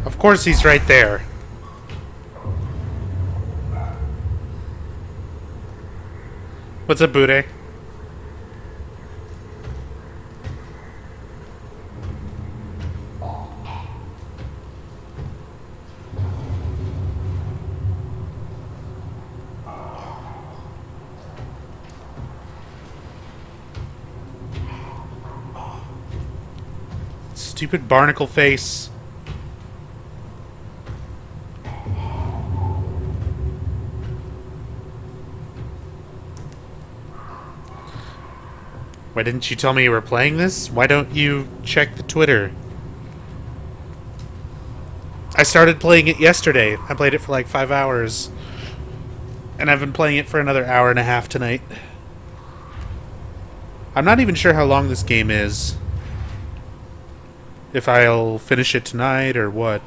Of course he's right there. What's up, Bude? Stupid barnacle face. Why didn't you tell me you were playing this? Why don't you check the Twitter? I started playing it yesterday. I played it for like 5 hours. And I've been playing it for another hour and a half tonight. I'm not even sure how long this game is. If I'll finish it tonight or what.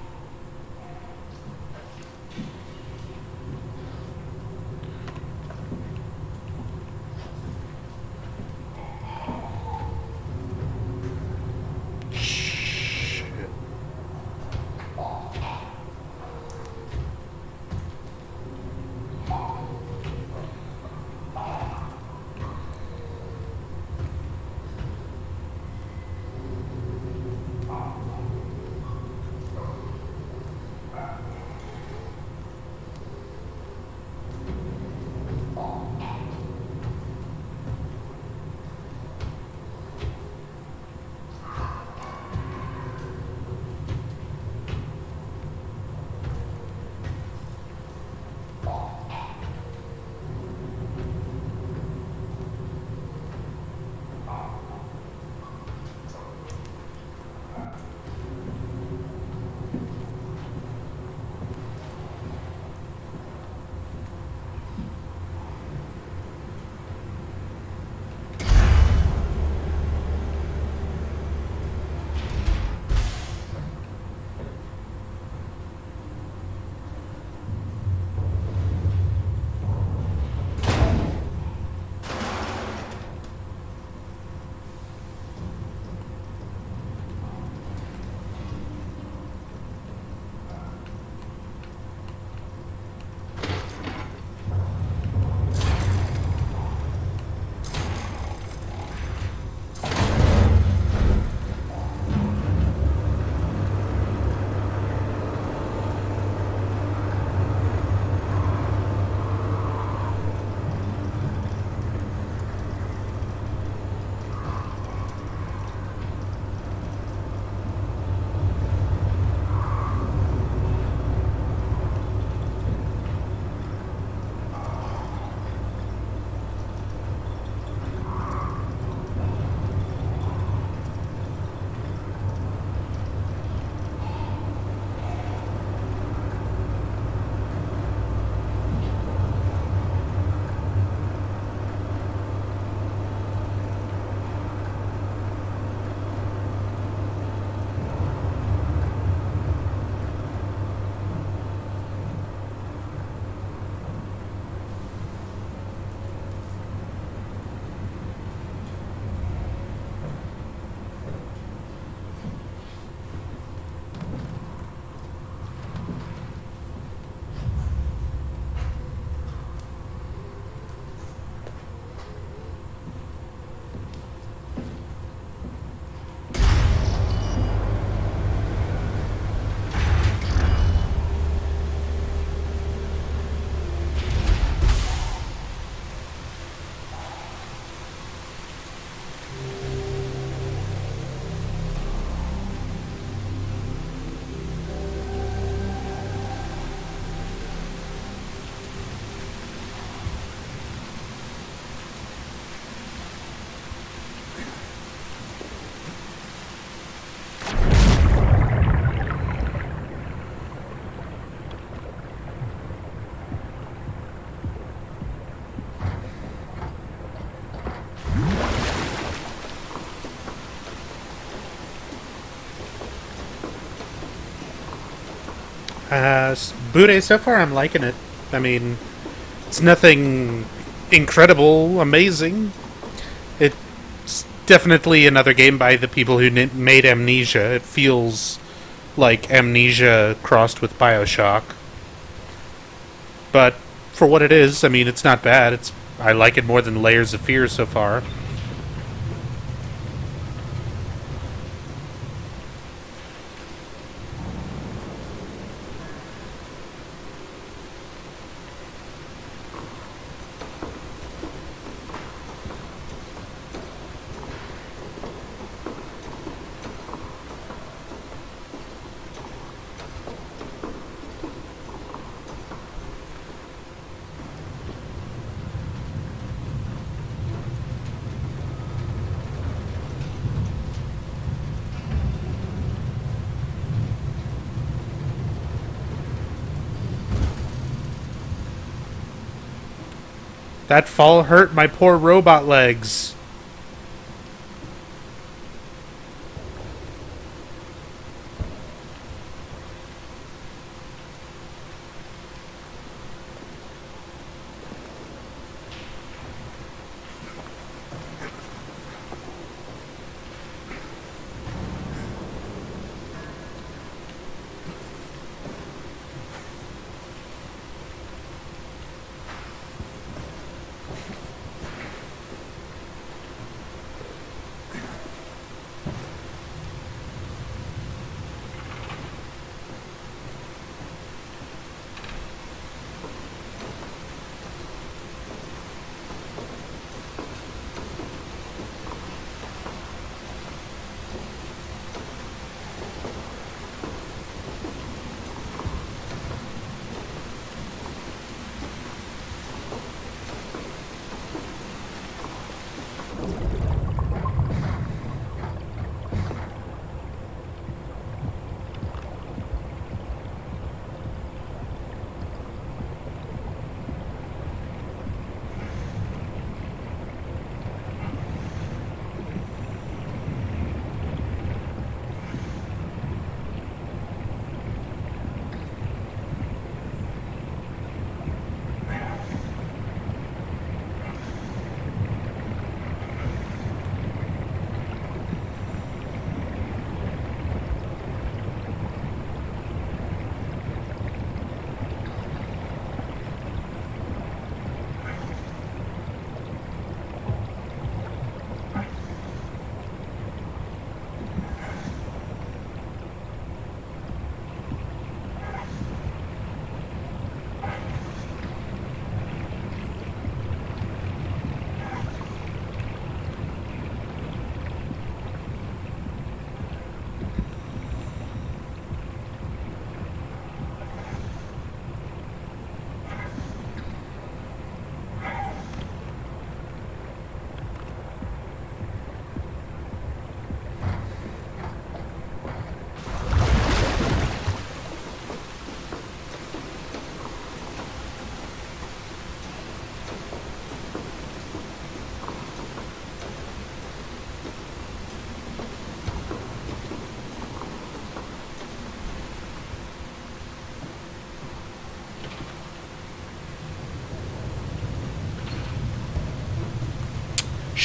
Bude, so far I'm liking it. I mean, it's nothing incredible, amazing. It's definitely another game by the people who made Amnesia. It feels like Amnesia crossed with Bioshock. But for what it is, I mean, it's not bad. I like it more than Layers of Fear so far. That fall hurt my poor robot legs.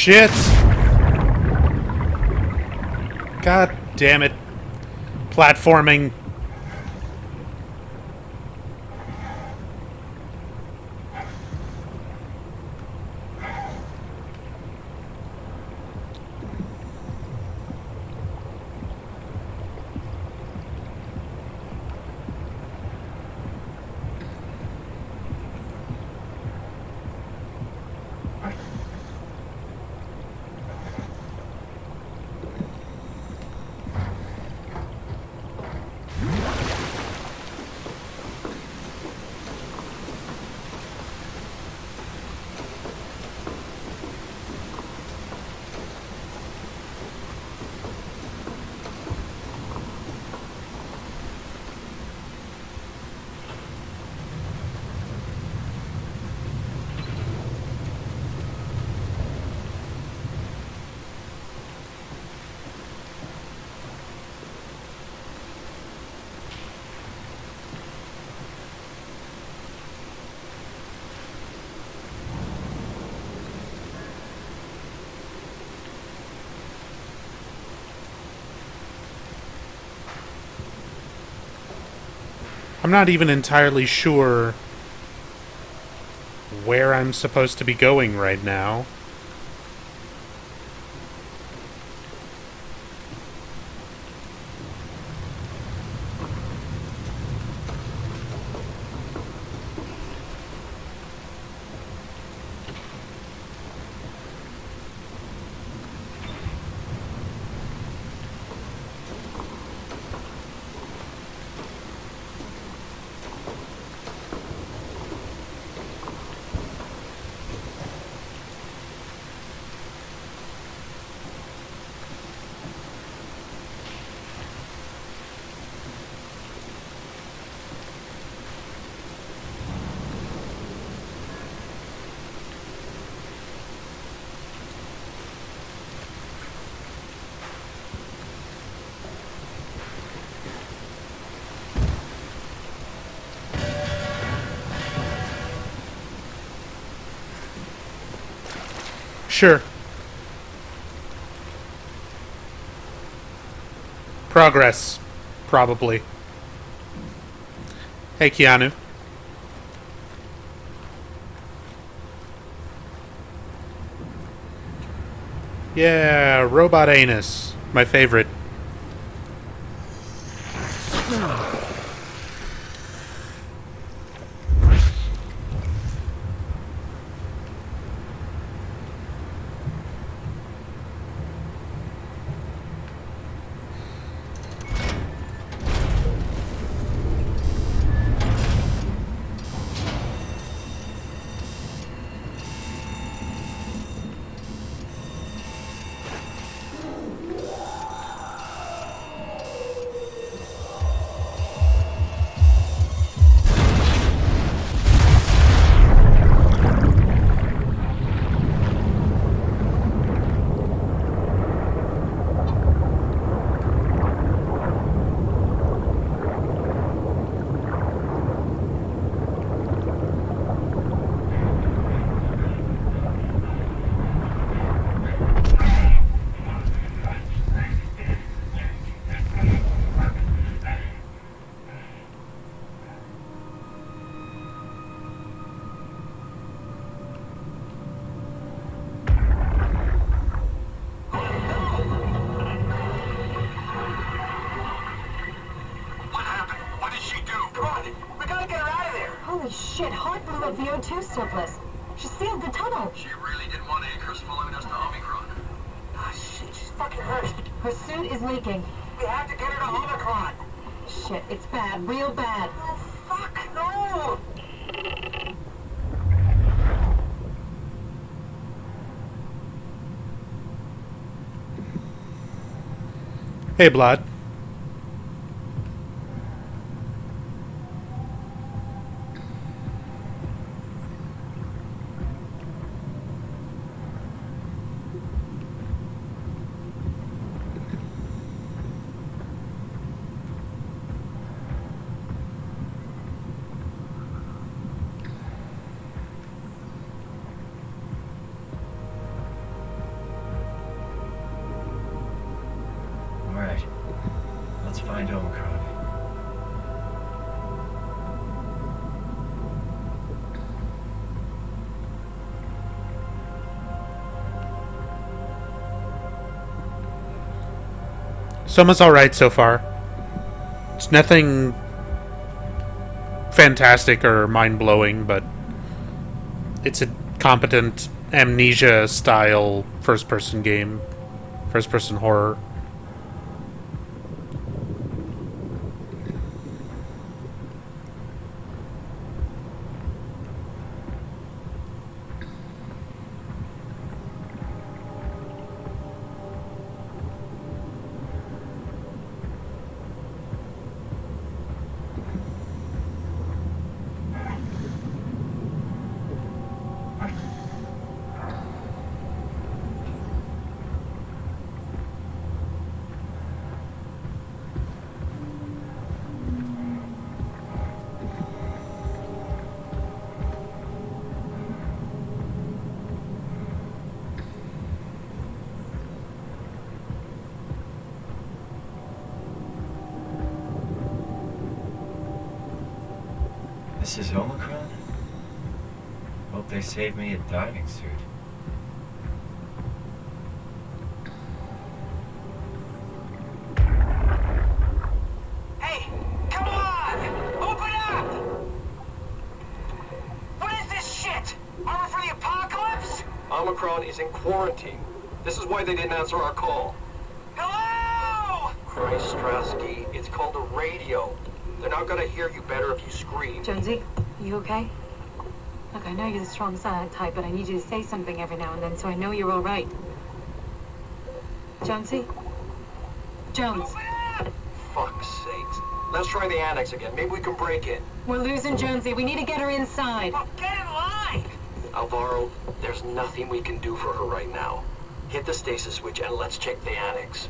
Shit! God damn it. Platforming. I'm not even entirely sure where I'm supposed to be going right now. Sure. Progress. Probably. Hey, Keanu. Yeah, robot anus. My favorite. Holy shit, Hart blew up the O2 surplus. She sealed the tunnel. She really didn't want Icarus following us to Omicron. Ah, shit, she's fucking hurt. Her suit is leaking. We have to get her to Omicron. Shit, it's bad, real bad. Oh, fuck, no! Hey, Blood. Alright. Let's find Omicron. Soma's alright so far. It's nothing fantastic or mind-blowing, but it's a competent Amnesia-style first-person game. First-person horror. This is Omicron? Hope they saved me a diving suit. Hey, come on! Open up! What is this shit? Armor for the apocalypse? Omicron is in quarantine. This is why they didn't answer our call. Hello! Christ, Strasky, it's called a radio. They're not gonna hear you better if you scream. Jonesy, you okay? Look, I know you're the strong silent type, but I need you to say something every now and then so I know you're all right. Jonesy? Jones. Fuck's sakes. Let's try the annex again. Maybe we can break in. We're losing Jonesy. We need to get her inside. Well, get in line! Alvaro, there's nothing we can do for her right now. Hit the stasis switch and let's check the annex.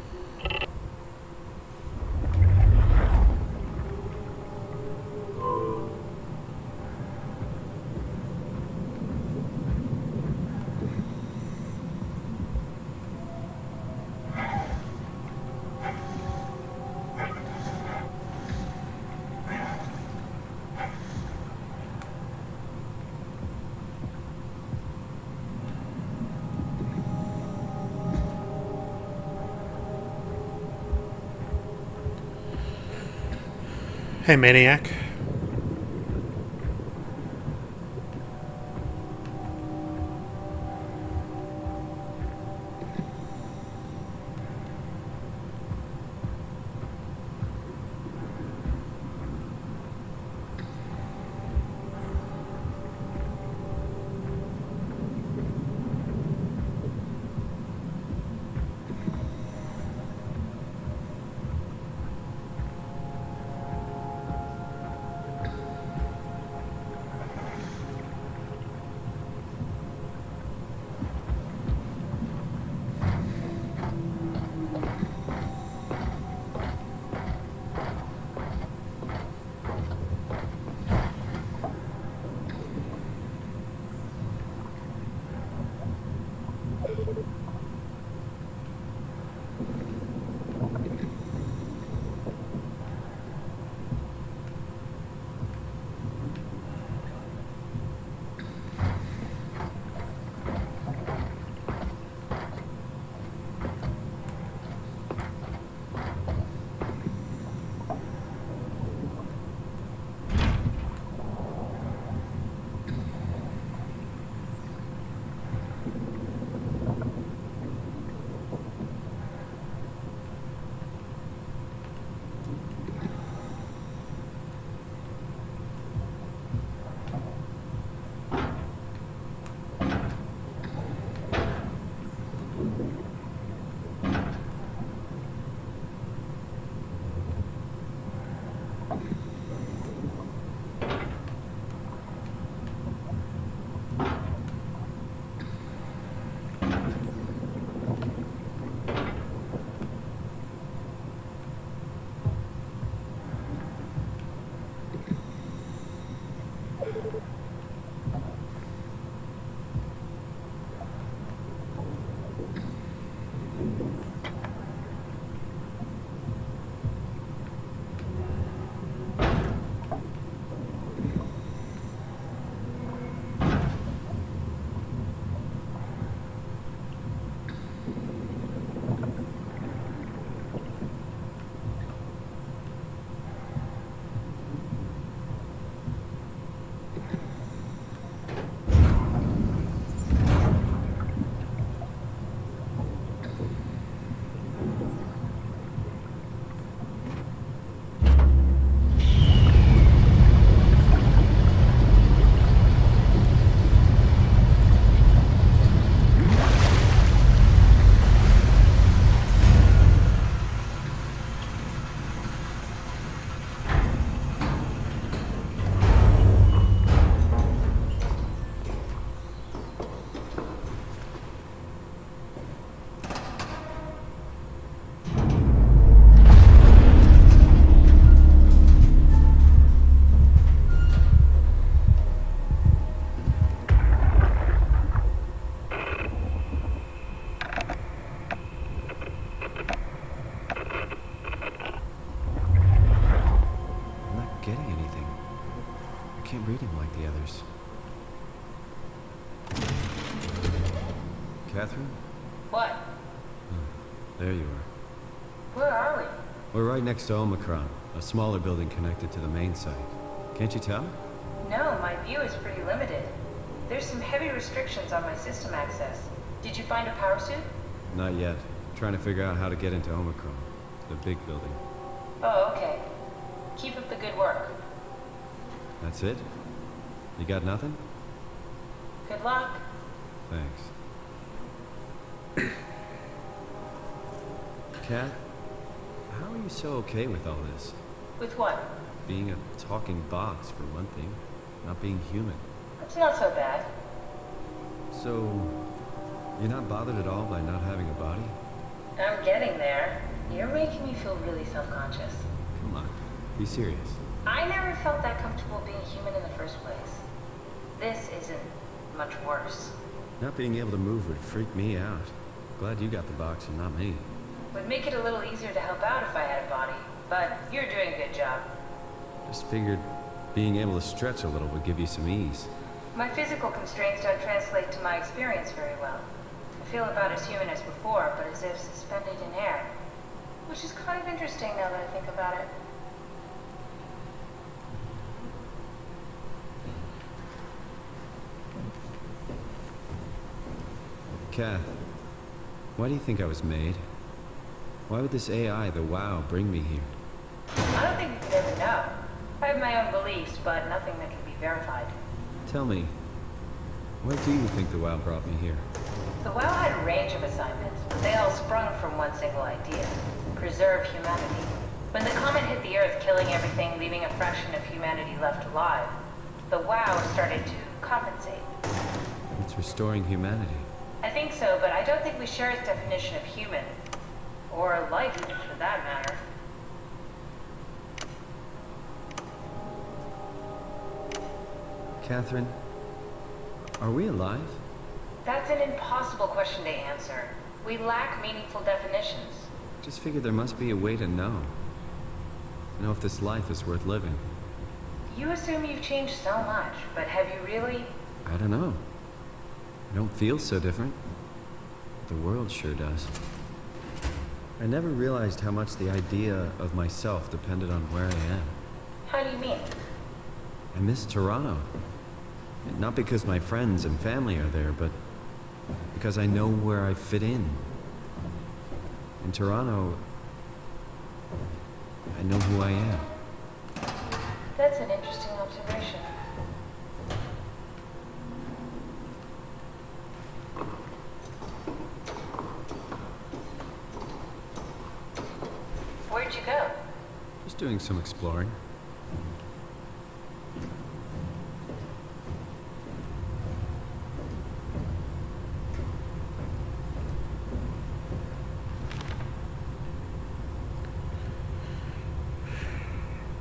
Hey, Maniac. can't read him like the others. Catherine? What? Oh, there you are. Where are we? We're right next to Omicron, a smaller building connected to the main site. Can't you tell? No, my view is pretty limited. There's some heavy restrictions on my system access. Did you find a power suit? Not yet. Trying to figure out how to get into Omicron, the big building. Oh, okay. Keep up the good work. That's it? You got nothing? Good luck. Thanks. Kat, how are you so okay with all this? With what? Being a talking box, for one thing. Not being human. It's not so bad. So, you're not bothered at all by not having a body? I'm getting there. You're making me feel really self-conscious. Come on, be serious. I never felt that comfortable being human in the first place. This isn't much worse. Not being able to move would freak me out. Glad you got the box and not me. Would make it a little easier to help out if I had a body, but you're doing a good job. Just figured being able to stretch a little would give you some ease. My physical constraints don't translate to my experience very well. I feel about as human as before, but as if suspended in air. Which is kind of interesting now that I think about it. Kath, why do you think I was made? Why would this AI, the WoW, bring me here? I don't think we could ever know. I have my own beliefs, but nothing that can be verified. Tell me, why do you think the WoW brought me here? The WoW had a range of assignments, but they all sprung from one single idea: preserve humanity. When the comet hit the Earth, killing everything, leaving a fraction of humanity left alive, the WoW started to compensate. It's restoring humanity. I think so, but I don't think we share its definition of human. Or life, for that matter. Catherine, are we alive? That's an impossible question to answer. We lack meaningful definitions. Just figured there must be a way to know. Know if this life is worth living. You assume you've changed so much, but have you really? I don't know. I don't feel so different. The world sure does. I never realized how much the idea of myself depended on where I am. How do you mean? I miss Toronto. Not because my friends and family are there, but because I know where I fit in. In Toronto, I know who I am. That's an interesting observation. Where'd you go? Just doing some exploring.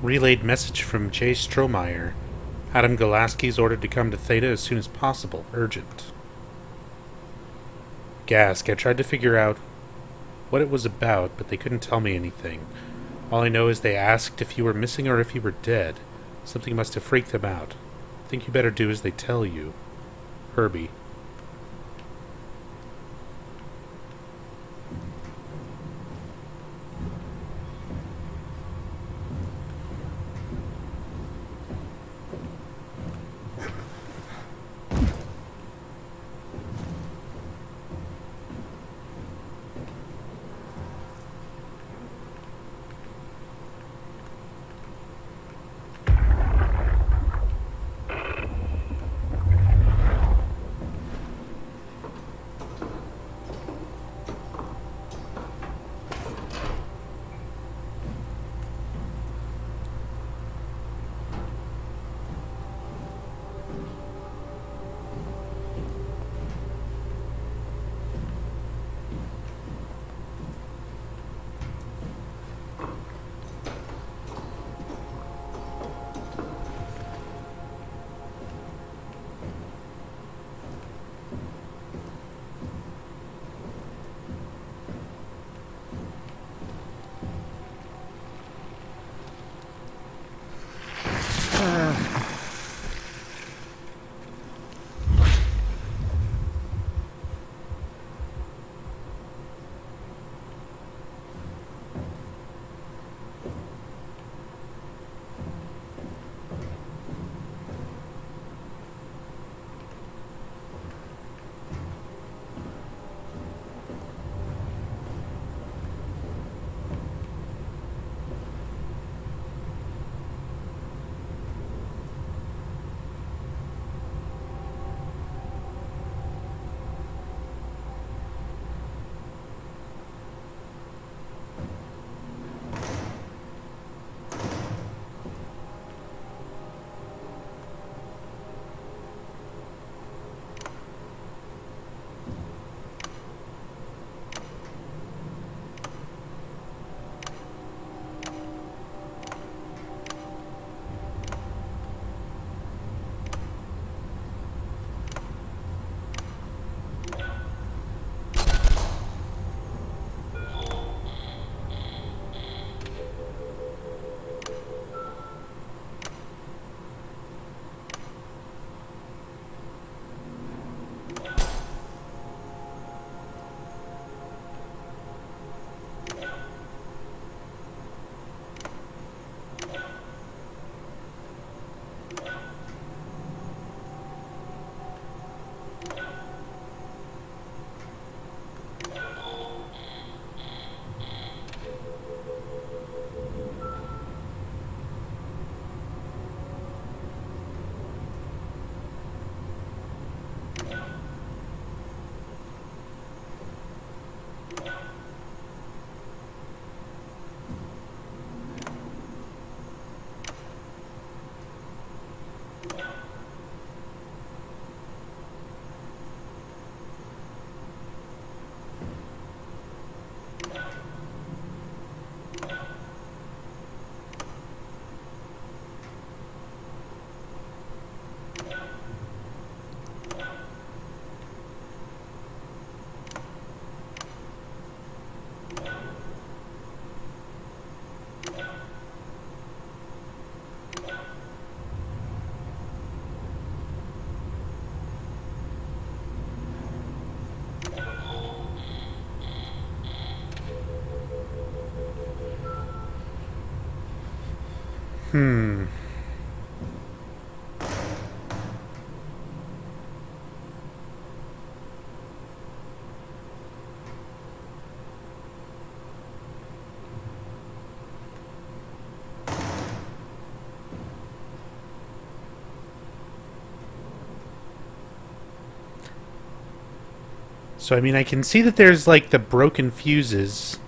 Relayed message from Jay Strohmeyer. Adam Golaski is ordered to come to Theta as soon as possible. Urgent. Gask. I tried to figure out what it was about, but they couldn't tell me anything. All I know is they asked if you were missing or if you were dead. Something must have freaked them out. I think you better do as they tell you. Herbie. Hmm. So, I mean, I can see that there's, like, the broken fuses.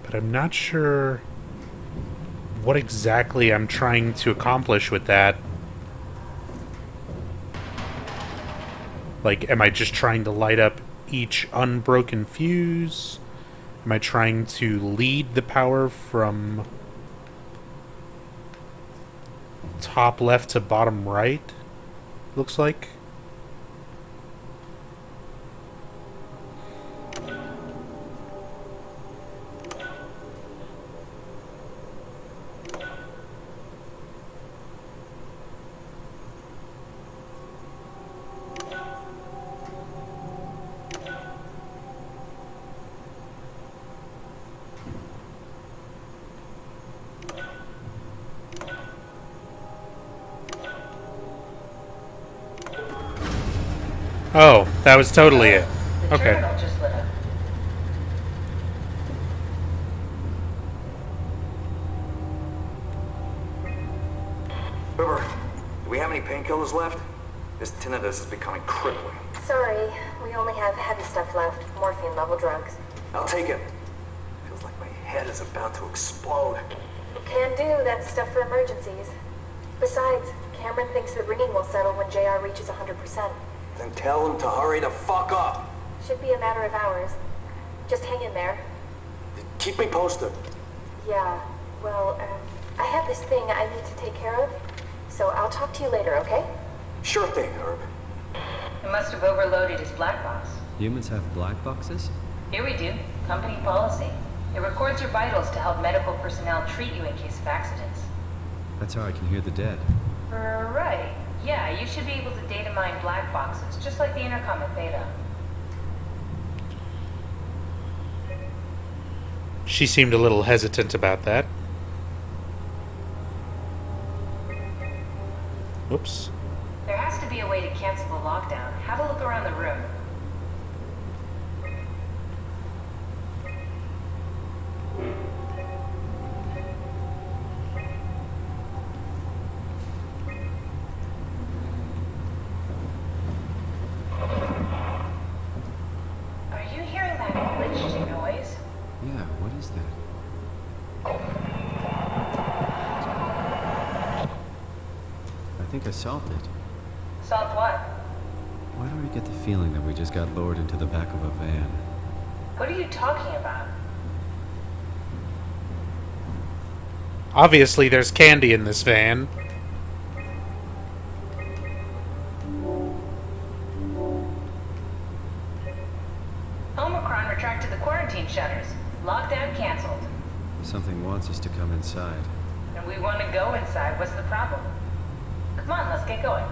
But I'm not sure what exactly I'm trying to accomplish with that. Like, am I just trying to light up each unbroken fuse? Am I trying to lead the power from top left to bottom right? Looks like. Oh, that was totally it. The Okay. terminal just lit up. River, do we have any painkillers left? This tinnitus is becoming crippling. Sorry, we only have heavy stuff left. Morphine level drugs. I'll take it. Feels like my head is about to explode. Can do, that's stuff for emergencies. Besides, Cameron thinks the ringing will settle when JR reaches 100%. Then tell him to hurry the fuck up. Should be a matter of hours. Just hang in there. Keep me posted. Yeah, well, I have this thing I need to take care of, so I'll talk to you later, okay? Sure thing, Herb. It must have overloaded his black box. Humans have black boxes? Here we do. Company policy. It records your vitals to help medical personnel treat you in case of accidents. That's how I can hear the dead. Right. Yeah, you should be able to data mine black boxes, just like the intercom at Theta. She seemed a little hesitant about that. Whoops. There has to be a way to cancel the lockdown. Have a look around the room. Are you hearing that glitched noise? Yeah, what is that? I think I solved it. Solved what? Why do I get the feeling that we just got lowered into the back of a van? What are you talking about? Obviously, there's candy in this van. Omicron retracted the quarantine shutters. Lockdown canceled. Something wants us to come inside. And we want to go inside. What's the problem? Come on, let's get going.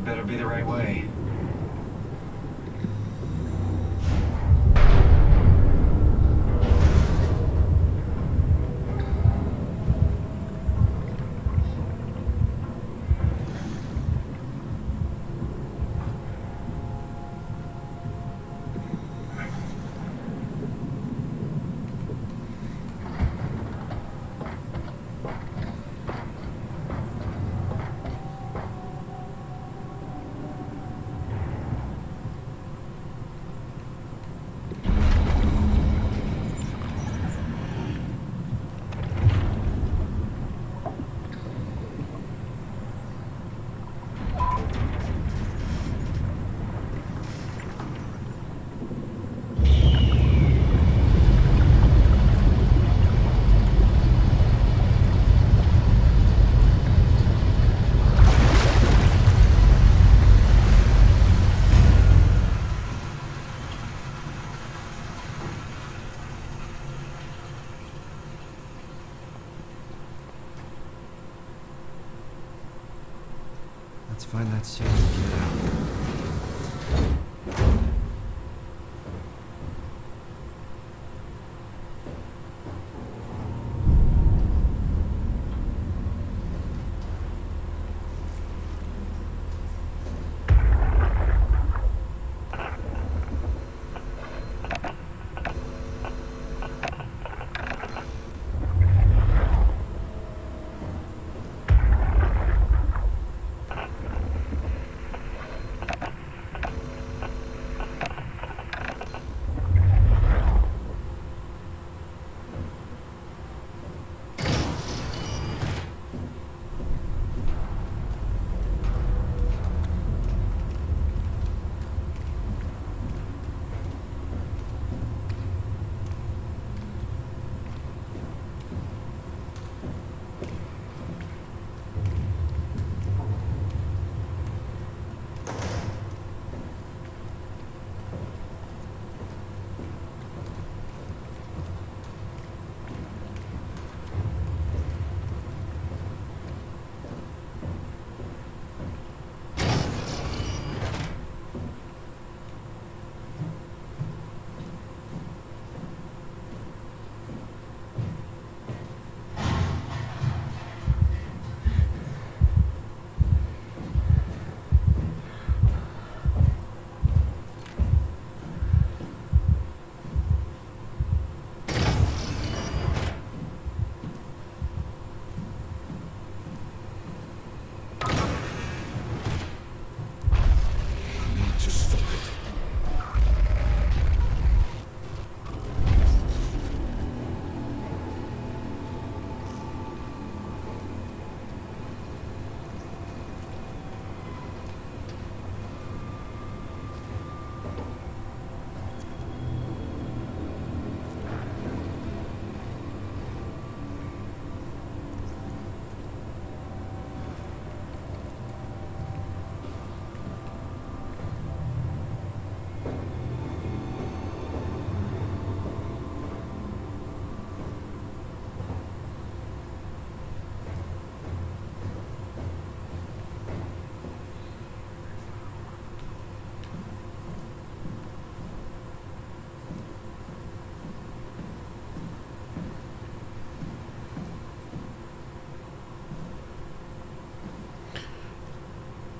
It better be the right way. Let's find that suit and get out.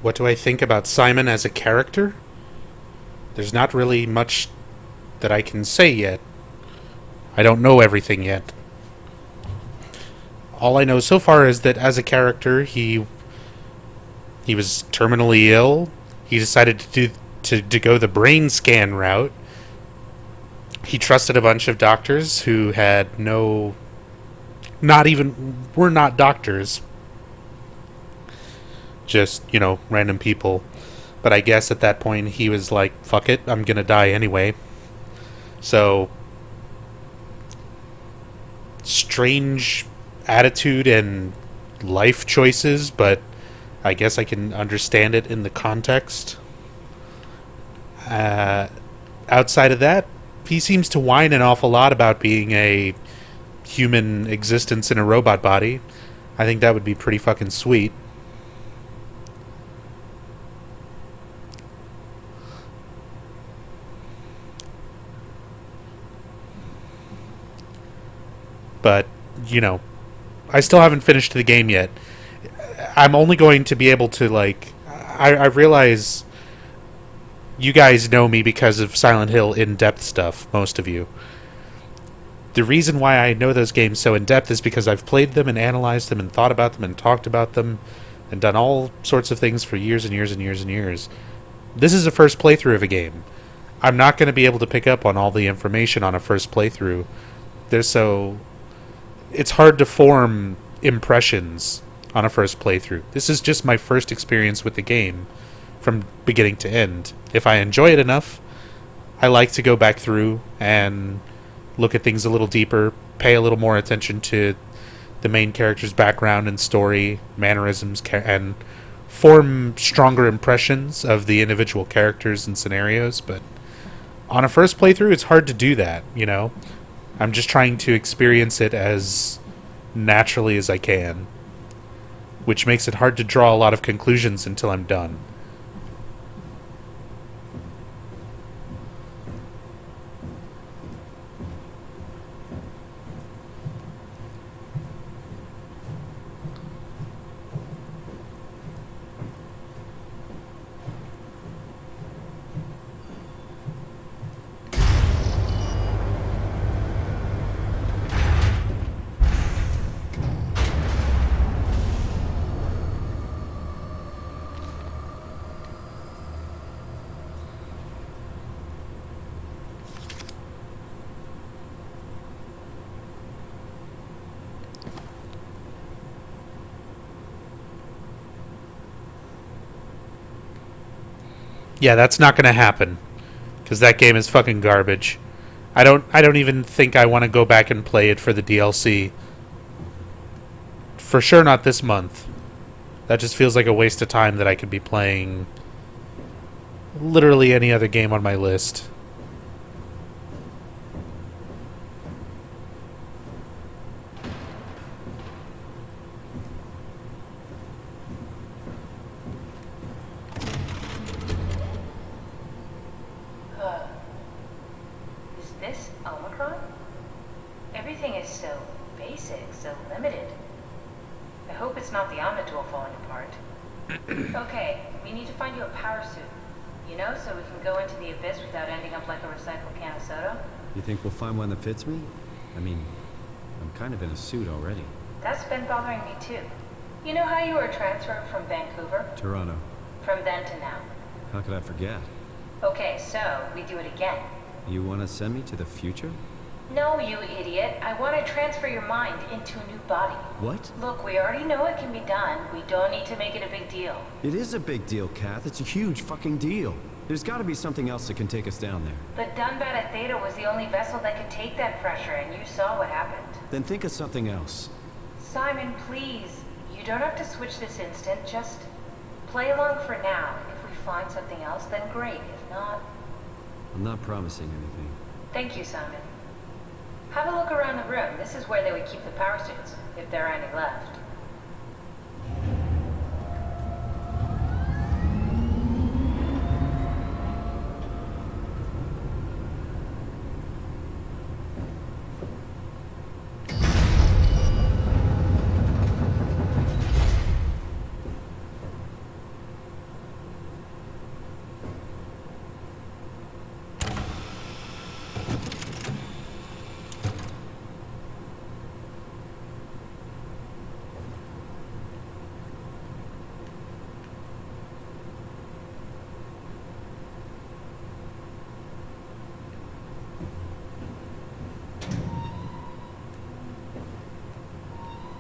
What do I think about Simon as a character? There's not really much that I can say yet. I don't know everything yet. All I know so far is that as a character, he was terminally ill. He decided to go the brain scan route. He trusted a bunch of doctors who had were not doctors. Just, random people. But I guess at that point he was like, fuck it, I'm gonna die anyway. So, strange attitude and life choices, but I guess I can understand it in the context. Outside of that, he seems to whine an awful lot about being a human existence in a robot body. I think that would be pretty fucking sweet. but, I still haven't finished the game yet. I'm only going to be able to, like... I realize you guys know me because of Silent Hill in-depth stuff, most of you. The reason why I know those games so in-depth is because I've played them and analyzed them and thought about them and talked about them and done all sorts of things for years and years and years and years. This is a first playthrough of a game. I'm not going to be able to pick up on all the information on a first playthrough. It's hard to form impressions on a first playthrough. This is just my first experience with the game from beginning to end. If I enjoy it enough, I like to go back through and look at things a little deeper, pay a little more attention to the main character's background and story, mannerisms, and form stronger impressions of the individual characters and scenarios. But on a first playthrough, it's hard to do that, I'm just trying to experience it as naturally as I can, which makes it hard to draw a lot of conclusions until I'm done. Yeah, that's not going to happen, because that game is fucking garbage. I don't even think I want to go back and play it for the DLC. For sure not this month. That just feels like a waste of time that I could be playing literally any other game on my list. Is this Omicron? Everything is so basic, so limited. I hope it's not the Omnitool falling apart. Okay, we need to find you a power suit. So we can go into the abyss without ending up like a recycled can of soda. You think we'll find one that fits me? I mean, I'm kind of in a suit already. That's been bothering me too. You know how you were transferred from Vancouver? Toronto. From then to now. How could I forget? Okay, so we do it again. You want to send me to the future? No, you idiot. I want to transfer your mind into a new body. What? Look, we already know it can be done. We don't need to make it a big deal. It is a big deal, Kath. It's a huge fucking deal. There's got to be something else that can take us down there. The Dunbat Theta was the only vessel that could take that pressure, and you saw what happened. Then think of something else. Simon, please. You don't have to switch this instant. Just play along for now. If we find something else, then great. If not... I'm not promising anything. Thank you, Simon. Have a look around the room. This is where they would keep the power suits, if there are any left.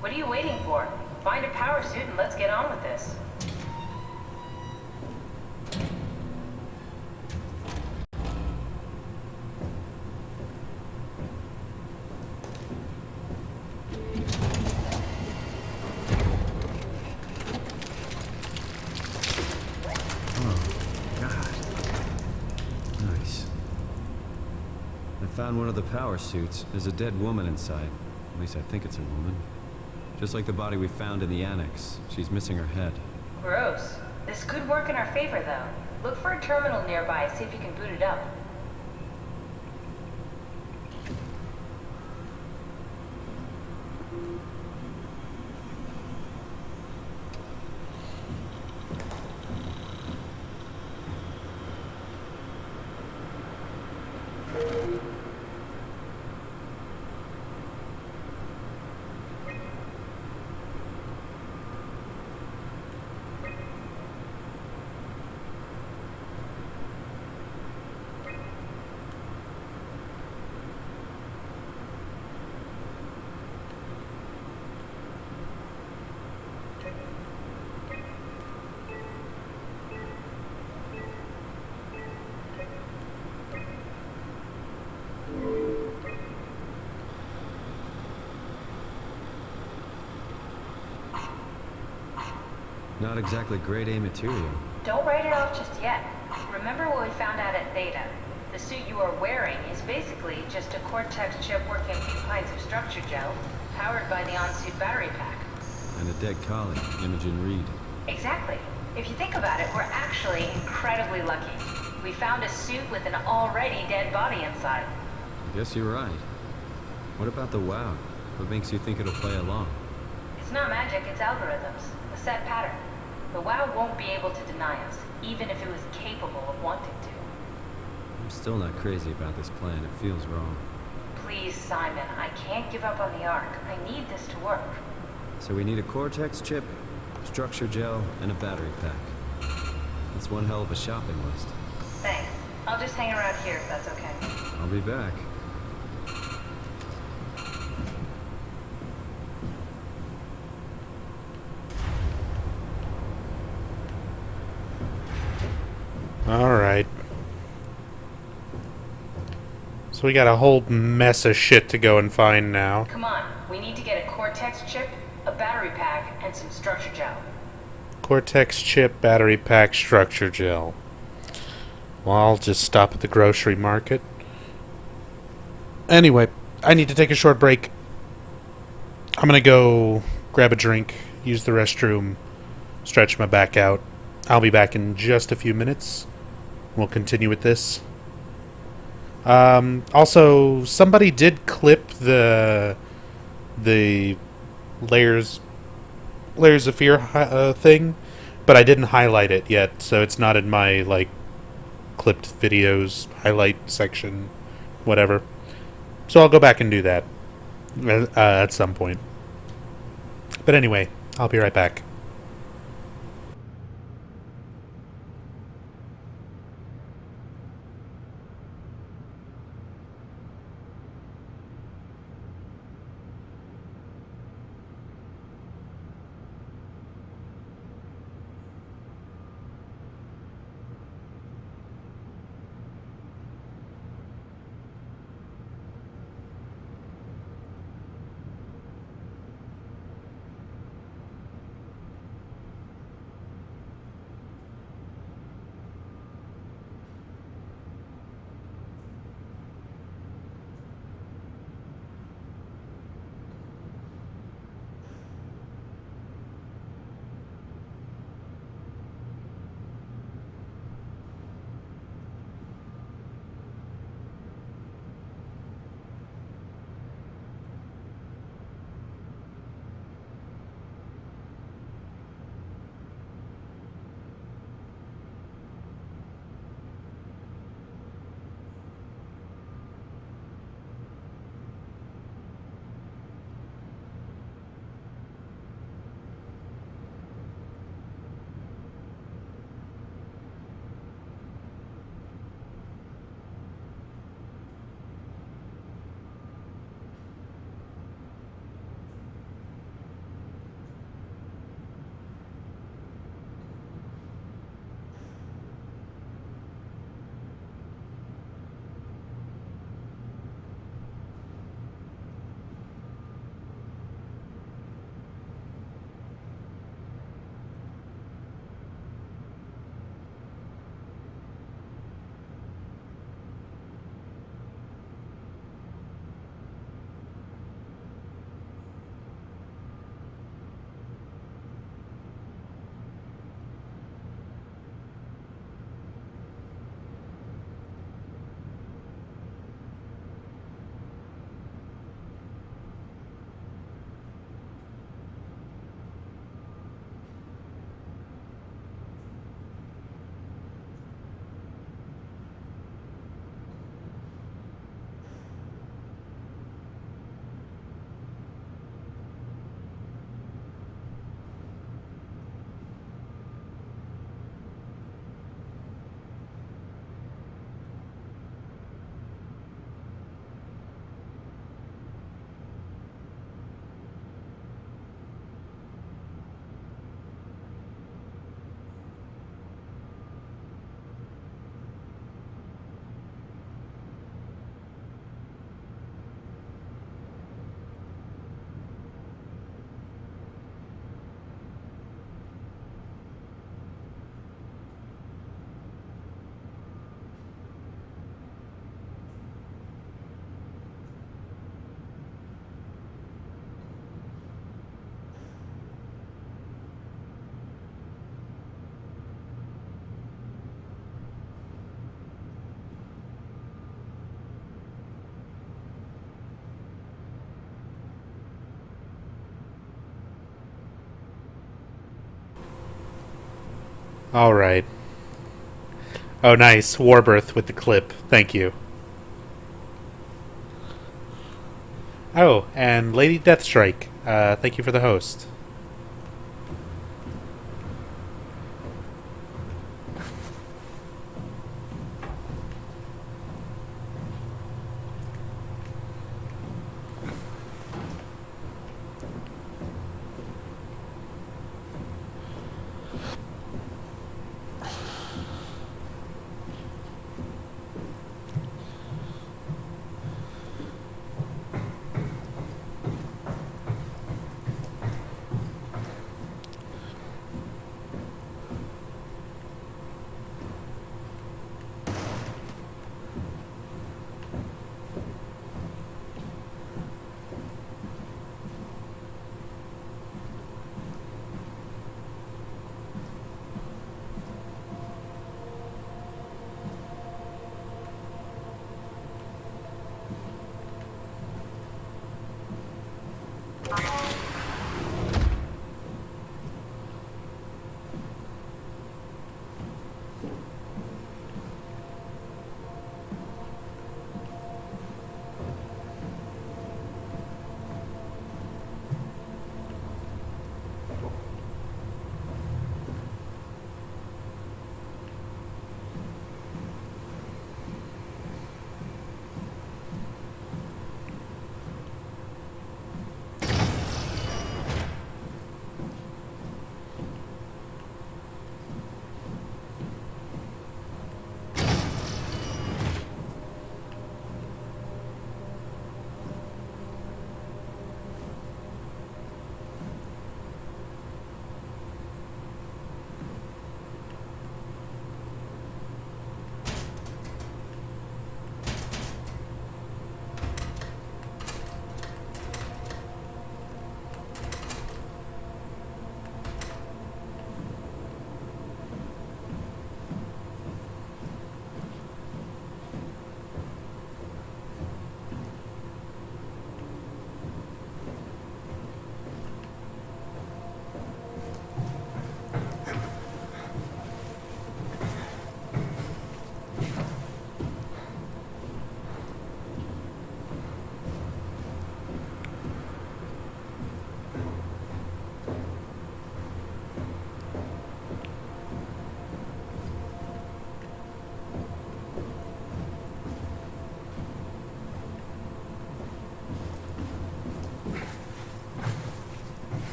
What are you waiting for? Find a power suit and let's get on with this. Found one of the power suits. There's a dead woman inside. At least I think it's a woman. Just like the body we found in the annex. She's missing her head. Gross. This could work in our favor, though. Look for a terminal nearby, see if you can boot it up. Not exactly grade A material. Don't write it off just yet. Remember what we found out at Theta? The suit you are wearing is basically just a Cortex chip working a few pints of structure gel, powered by the on-suit battery pack. And a dead colleague, Imogen Reed. Exactly. If you think about it, we're actually incredibly lucky. We found a suit with an already dead body inside. I guess you're right. What about the WoW? What makes you think it'll play along? It's not magic, it's algorithms. A set pattern. The WoW won't be able to deny us, even if it was capable of wanting to. I'm still not crazy about this plan. It feels wrong. Please, Simon, I can't give up on the Ark. I need this to work. So we need a Cortex chip, structure gel, and a battery pack. That's one hell of a shopping list. Thanks. I'll just hang around here if that's okay. I'll be back. Alright. So we got a whole mess of shit to go and find now. Come on, we need to get a Cortex chip, a battery pack, and some structure gel. Cortex chip, battery pack, structure gel. Well, I'll just stop at the grocery market. Anyway, I need to take a short break. I'm gonna go grab a drink, use the restroom, stretch my back out. I'll be back in just a few minutes. We'll continue with this. Also, somebody did clip the layers of fear thing, but I didn't highlight it yet, so it's not in my like clipped videos highlight section, whatever. So I'll go back and do that at some point. But anyway, I'll be right back. All right. Oh, nice. Warbirth with the clip. Thank you. Oh, and Lady Deathstrike. Thank you for the host.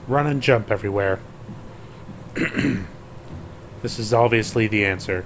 Run and jump everywhere. This is obviously the answer.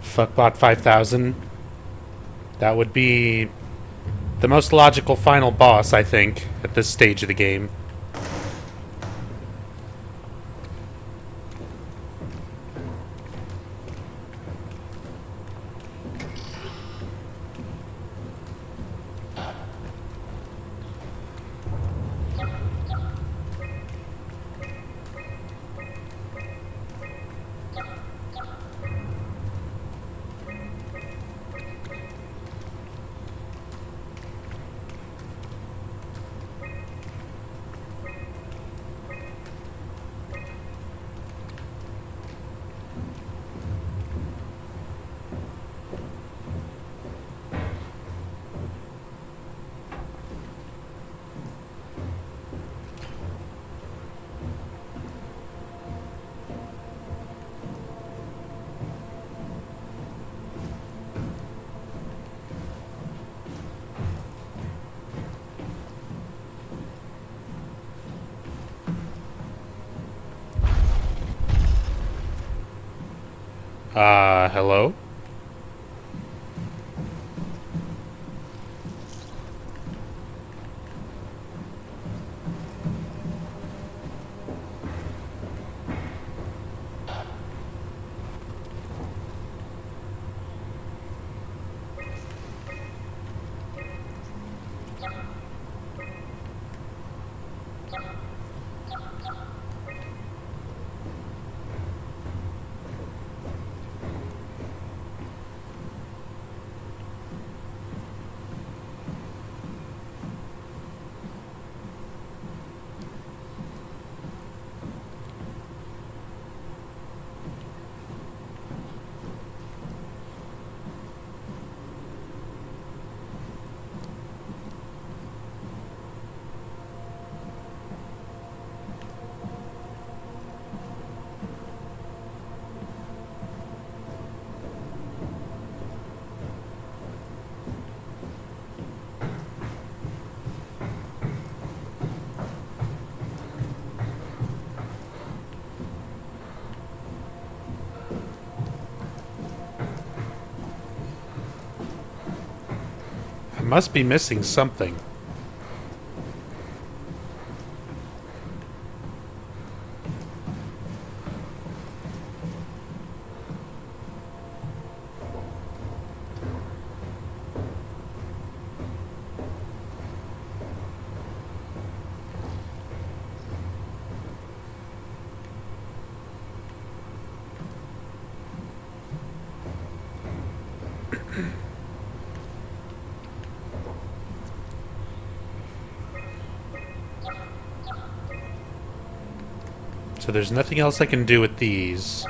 Fuckbot 5000. That would be the most logical final boss, I think, at this stage of the game. Hello? I must be missing something. So there's nothing else I can do with these.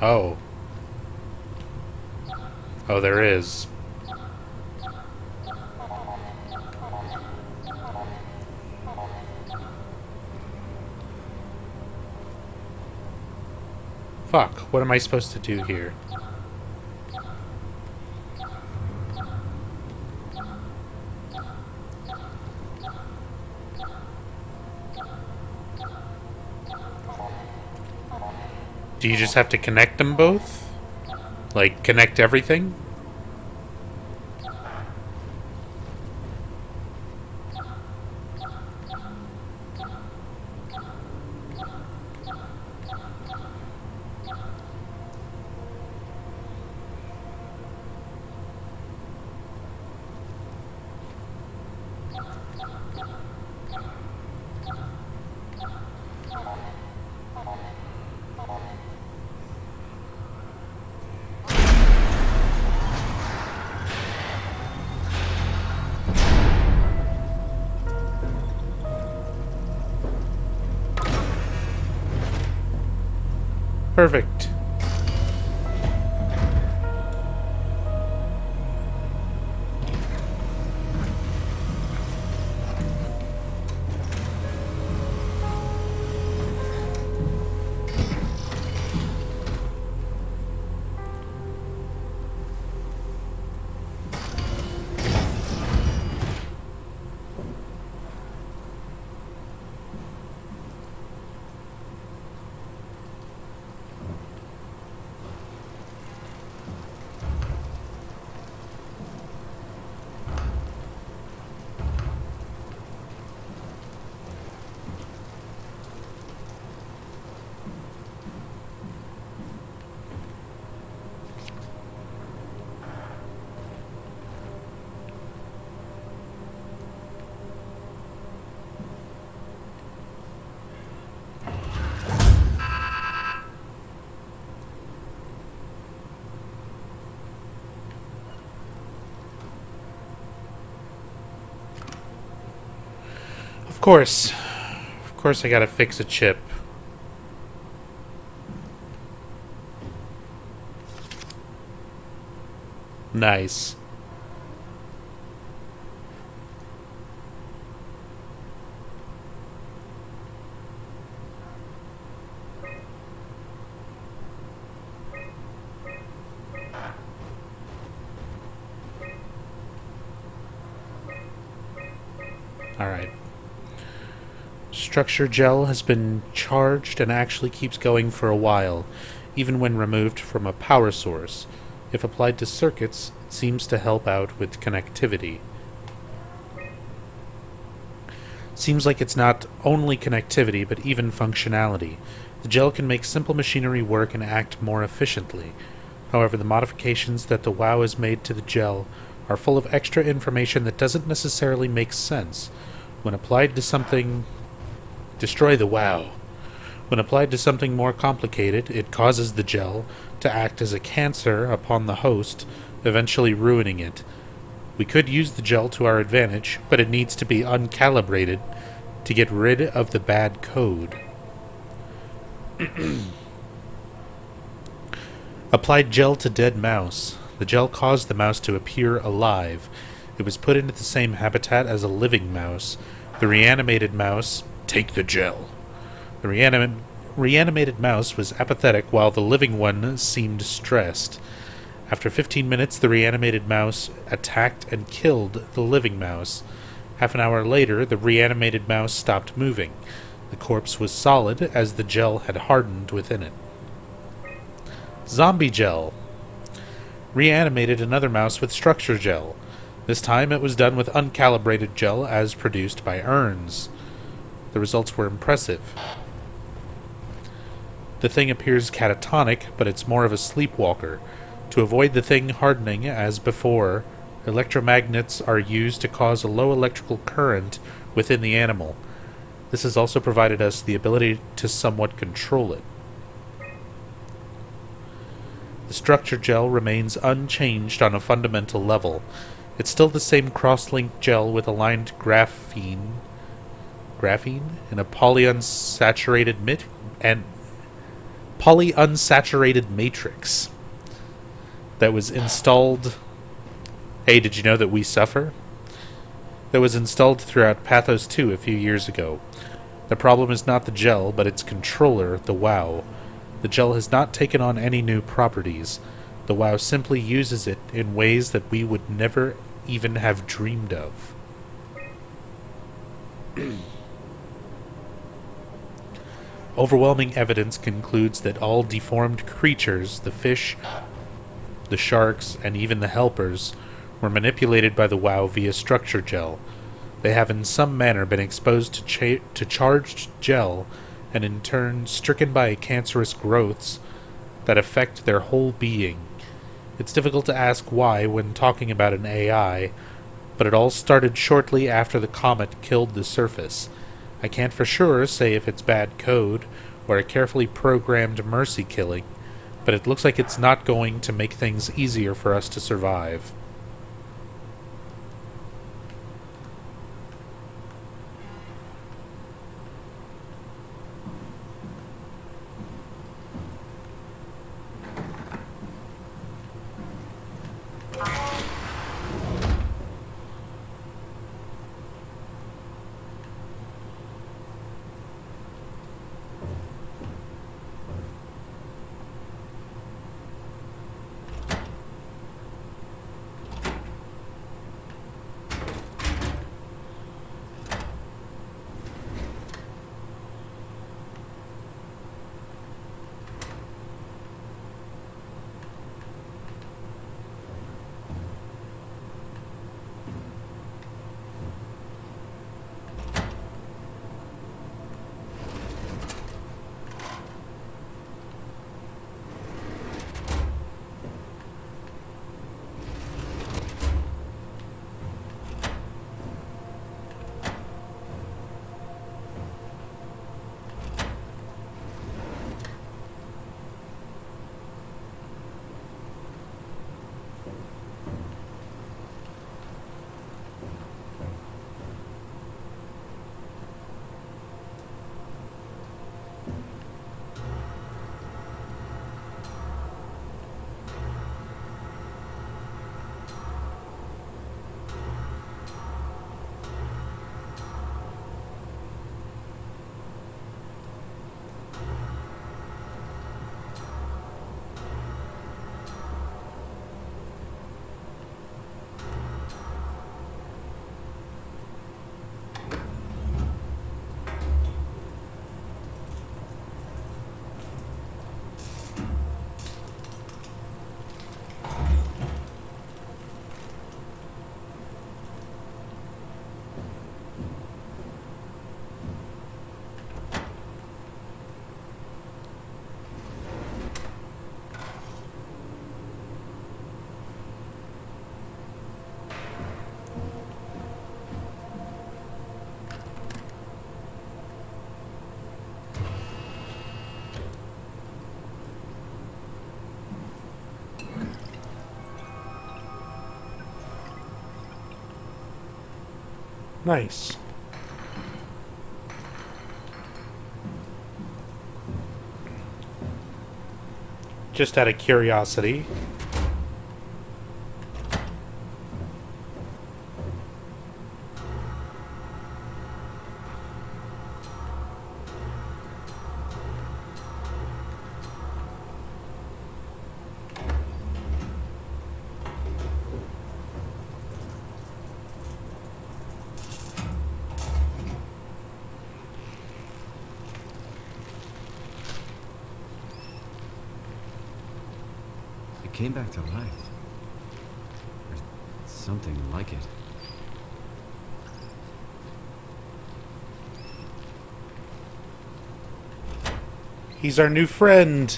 Oh. Oh, there is. Fuck, what am I supposed to do here? Do you just have to connect them both? Like, connect everything? Perfect. course. Of course I gotta fix a chip. Nice. Alright. Structure gel has been charged and actually keeps going for a while, even when removed from a power source. If applied to circuits, it seems to help out with connectivity. Seems like it's not only connectivity, but even functionality. The gel can make simple machinery work and act more efficiently. However, the modifications that the WoW has made to the gel are full of extra information that doesn't necessarily make sense. When applied to something... Destroy the WoW. When applied to something more complicated, it causes the gel to act as a cancer upon the host, eventually ruining it. We could use the gel to our advantage, but it needs to be uncalibrated to get rid of the bad code. Applied gel to dead mouse. The gel caused the mouse to appear alive. It was put into the same habitat as a living mouse. The reanimated mouse... Take the gel. The reanimated mouse was apathetic while the living one seemed stressed. After 15 minutes, the reanimated mouse attacked and killed the living mouse. Half an hour later, the reanimated mouse stopped moving. The corpse was solid as the gel had hardened within it. Zombie gel. Reanimated another mouse with structure gel. This time it was done with uncalibrated gel as produced by urns. The results were impressive. The thing appears catatonic, but it's more of a sleepwalker. To avoid the thing hardening as before, electromagnets are used to cause a low electrical current within the animal. This has also provided us the ability to somewhat control it. The structure gel remains unchanged on a fundamental level. It's still the same cross-linked gel with aligned graphene in a polyunsaturated matrix that was installed. Hey, did you know that we suffer? That was installed throughout Pathos 2 a few years ago. The problem is not the gel, but its controller, the WoW. The gel has not taken on any new properties. The WoW simply uses it in ways that we would never even have dreamed of. Overwhelming evidence concludes that all deformed creatures, the fish, the sharks, and even the helpers, were manipulated by the WoW via structure gel. They have in some manner been exposed to charged gel, and in turn stricken by cancerous growths that affect their whole being. It's difficult to ask why when talking about an AI, but it all started shortly after the comet killed the surface. I can't for sure say if it's bad code or a carefully programmed mercy killing, but it looks like it's not going to make things easier for us to survive. Nice. Just out of curiosity, It came back to life. Or something like it. he's our new friend.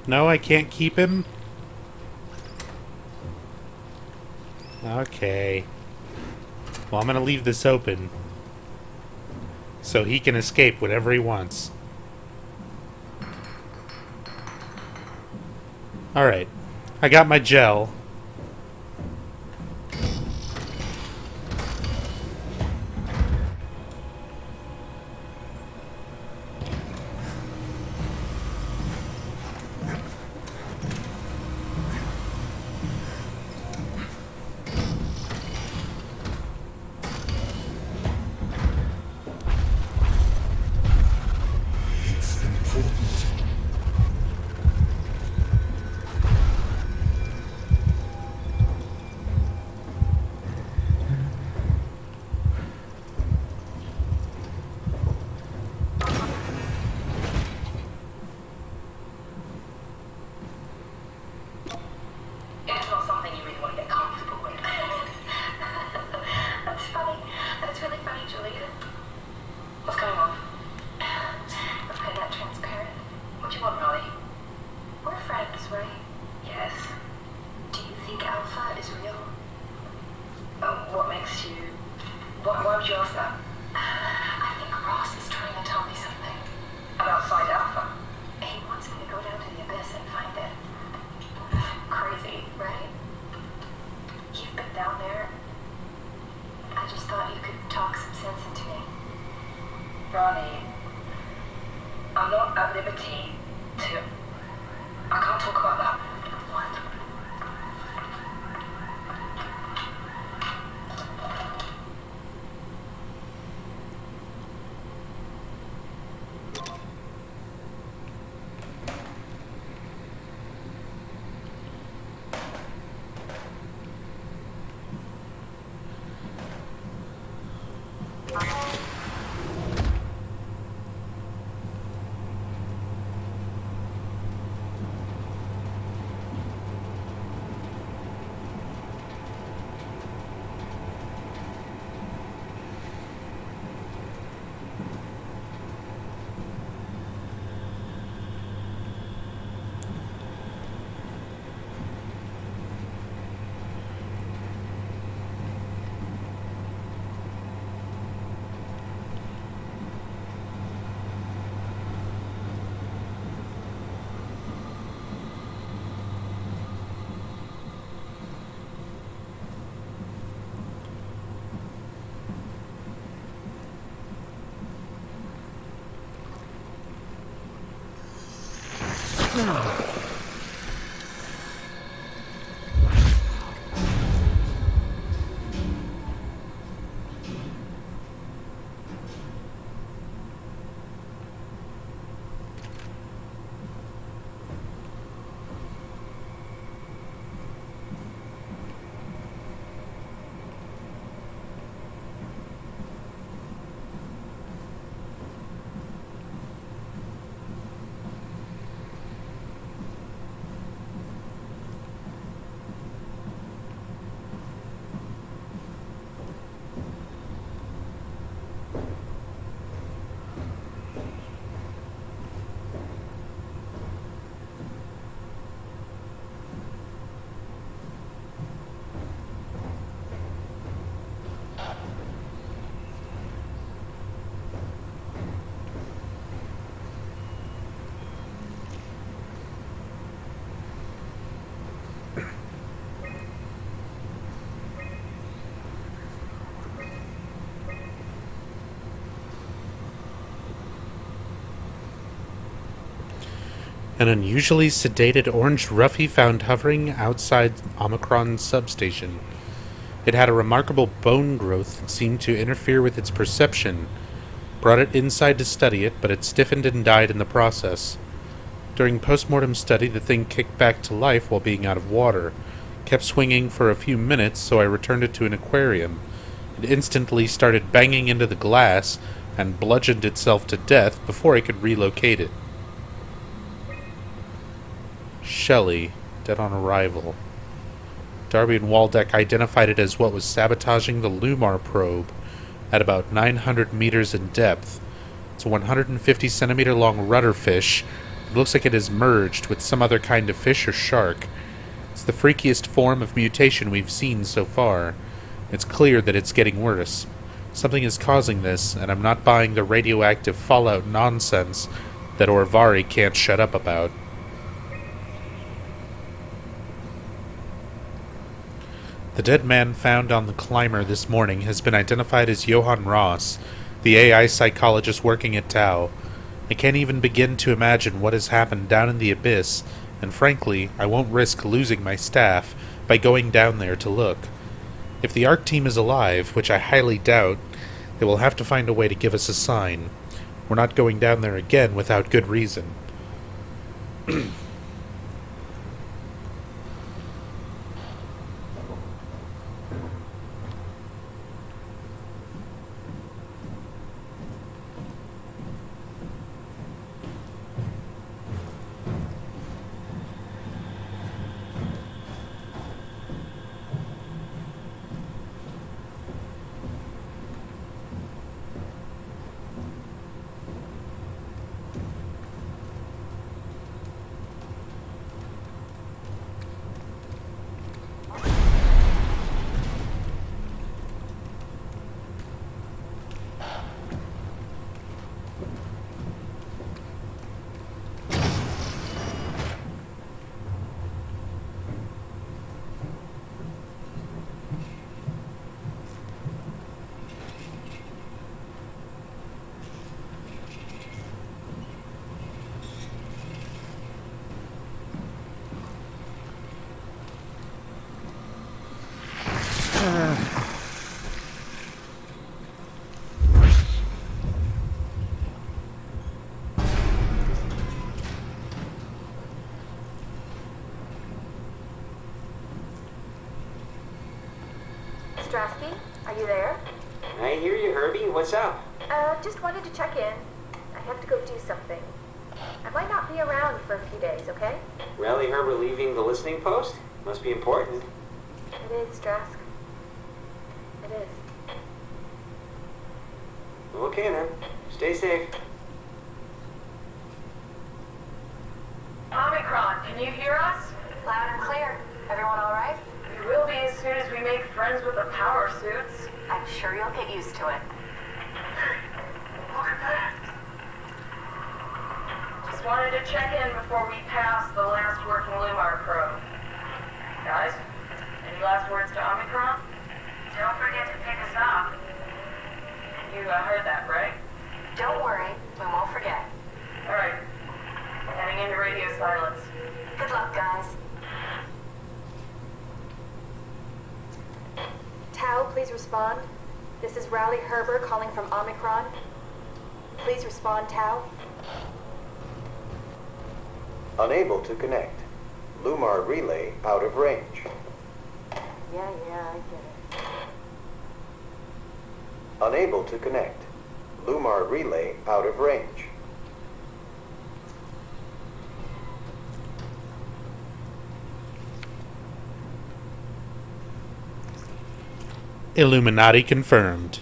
No, I can't keep him? Okay. Well, I'm gonna leave this open so he can escape whenever he wants. Alright. I got my gel. It's not something you really want to get comfortable with. That's funny. That's really funny, Julia. What's going on? Okay, that transparent. What do you want, Molly? We're friends, right? Yes. Do you think Alpha is real? What makes you... Why would you ask that? I think Ross is trying to tell me something. About Side Alpha? He wants me to go down to the abyss and find it. Crazy, right? You've been down there. I just thought you could talk some sense into me. Ronnie, I'm not at liberty to... I can't talk about that. What? An unusually sedated orange roughie found hovering outside Omicron's substation. It had a remarkable bone growth that seemed to interfere with its perception. Brought it inside to study it, but it stiffened and died in the process. During post-mortem study, the thing kicked back to life while being out of water. Kept swinging for a few minutes, so I returned it to an aquarium. It instantly started banging into the glass and bludgeoned itself to death before I could relocate it. Shelley, dead on arrival. Darby and Waldeck identified it as what was sabotaging the Lumar probe at about 900 meters in depth. It's a 150 centimeter long rudder fish. It looks like it has merged with some other kind of fish or shark. It's the freakiest form of mutation we've seen so far. It's clear that it's getting worse. Something is causing this, and I'm not buying the radioactive fallout nonsense that Orvari can't shut up about. The dead man found on the climber this morning has been identified as Johann Ross, the AI psychologist working at Tau. I can't even begin to imagine what has happened down in the abyss, and frankly, I won't risk losing my staff by going down there to look. If the ARC team is alive, which I highly doubt, they will have to find a way to give us a sign. We're not going down there again without good reason. Strasky, are you there? I hear you, Herbie. What's up? Just wanted to check in. I have to go do something. I might not be around for a few days, okay? Rally Herbert leaving the listening post? Must be important. It is, Strask. It is. Okay then. Stay safe. Omicron, can you hear us? Loud and clear. Everyone all right? We will be as soon as we make friends with the power suits. I'm sure you'll get used to it. Look at that. Just wanted to check in before we pass the last working Lumar probe. Guys, any last words to Omicron? Don't forget to pick us up. You heard that, right? Don't worry, we won't forget. Alright. Heading into radio silence. Good luck, guys. Tau, please respond. This is Rally Herber calling from Omicron. Please respond, Tau. Unable to connect. Lumar relay out of range. Yeah, I get it. Unable to connect. Lumar relay out of range. Illuminati confirmed.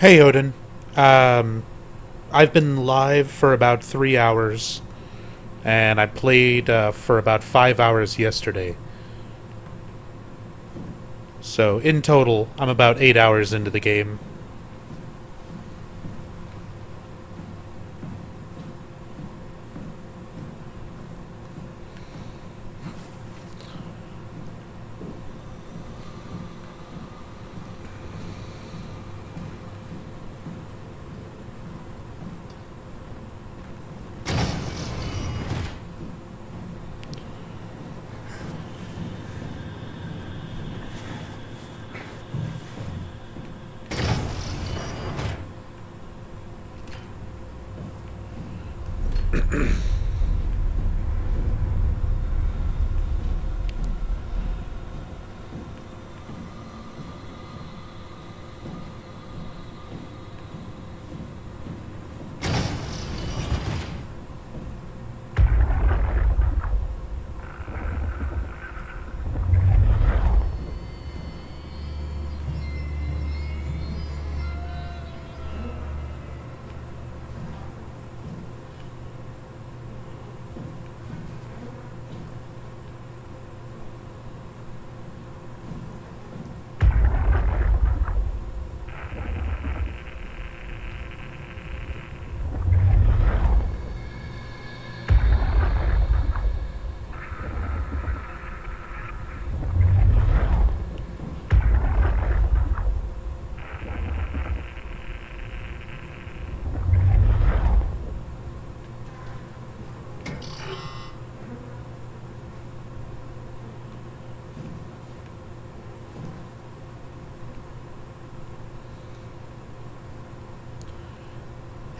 Hey, Odin. I've been live for about 3 hours, and I played for about 5 hours yesterday. So, in total, I'm about 8 hours into the game.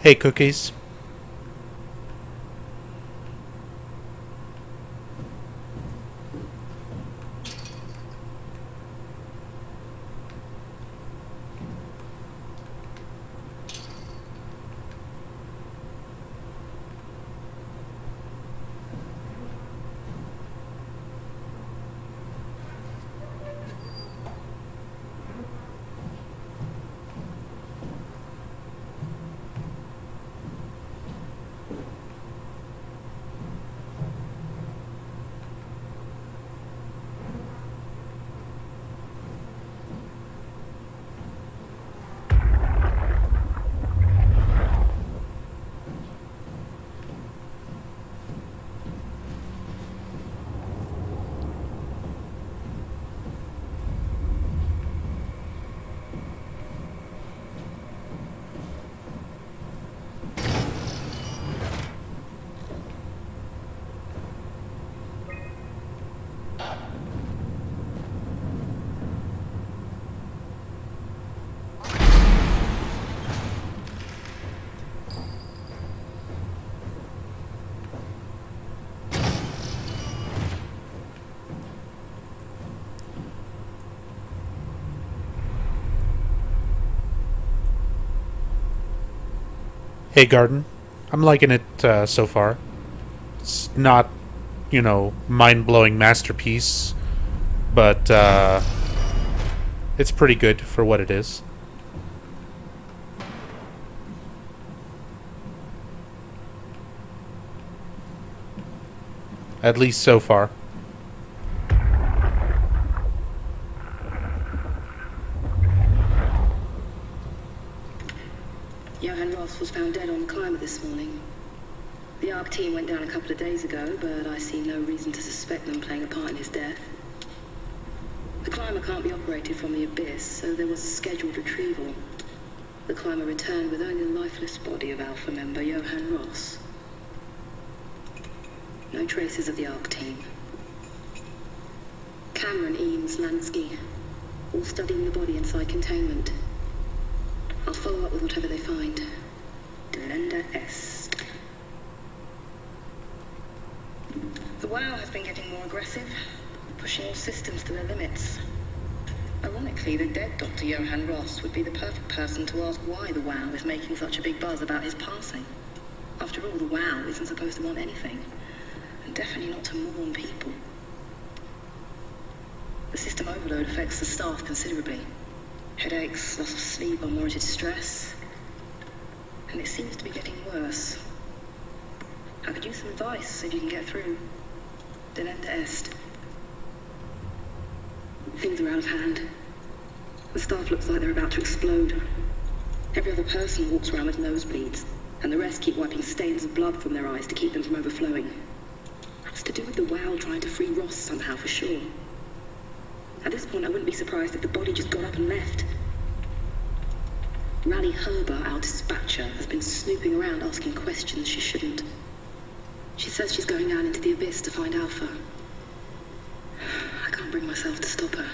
Hey, Cookies. Hey, Garden. I'm liking it so far. It's not, mind-blowing masterpiece, but it's pretty good for what it is. At least so far. Johann Ross was found dead on the climber this morning. The ARC team went down a couple of days ago, but I see no reason to suspect them playing a part in his death. The climber can't be operated from the abyss, so there was a scheduled retrieval. The climber returned with only the lifeless body of Alpha member Johann Ross. No traces of the ARC team. Cameron, Eames, Lansky, all studying the body inside containment. I'll follow up with whatever they find. Delenda Est. The WoW has been getting more aggressive, pushing all systems to their limits. Ironically, the dead Dr. Johann Ross would be the perfect person to ask why the WoW is making such a big buzz about his passing. After all, the WoW isn't supposed to want anything, and definitely not to mourn people. The system overload affects the staff considerably. Headaches, loss of sleep, unwarranted stress. And it seems to be getting worse. I could use some advice if you can get through. Delenda est. Things are out of hand. The staff looks like they're about to explode. Every other person walks around with nosebleeds, and the rest keep wiping stains of blood from their eyes to keep them from overflowing. That's to do with the WOW trying to free Ross somehow, for sure. At this point, I wouldn't be surprised if the body just got up and left. Rally Herber, our dispatcher, has been snooping around asking questions she shouldn't. She says she's going down into the abyss to find Alpha. I can't bring myself to stop her.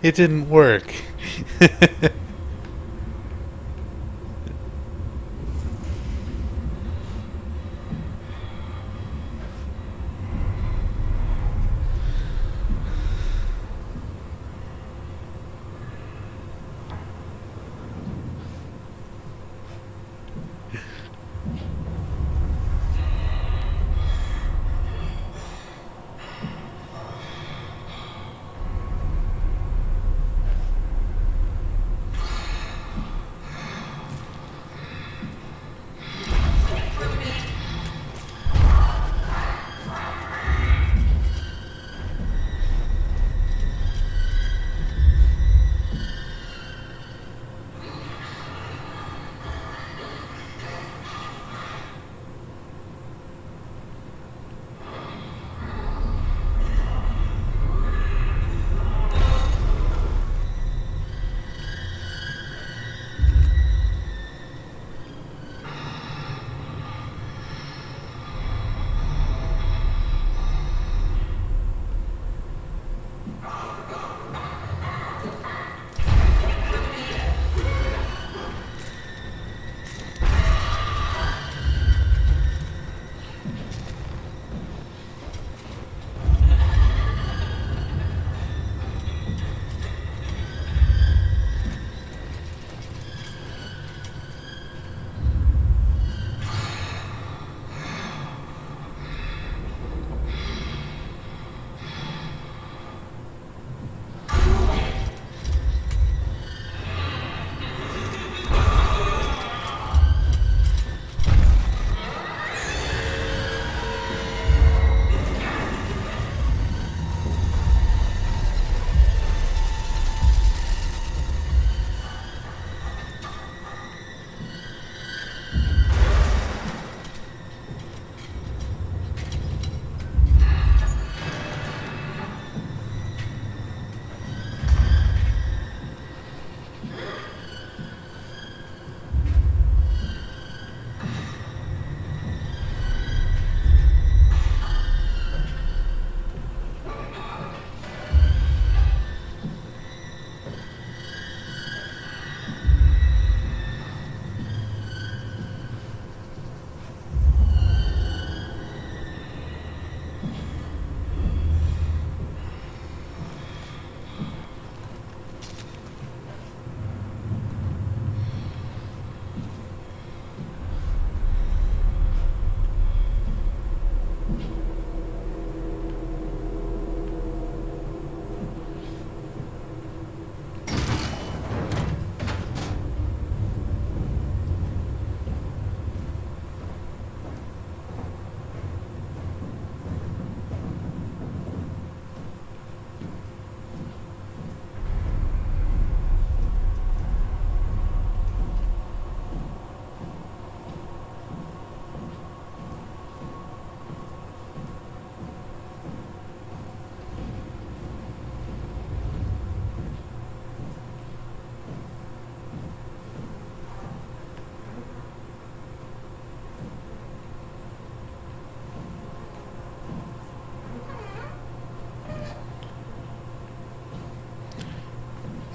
it didn't work.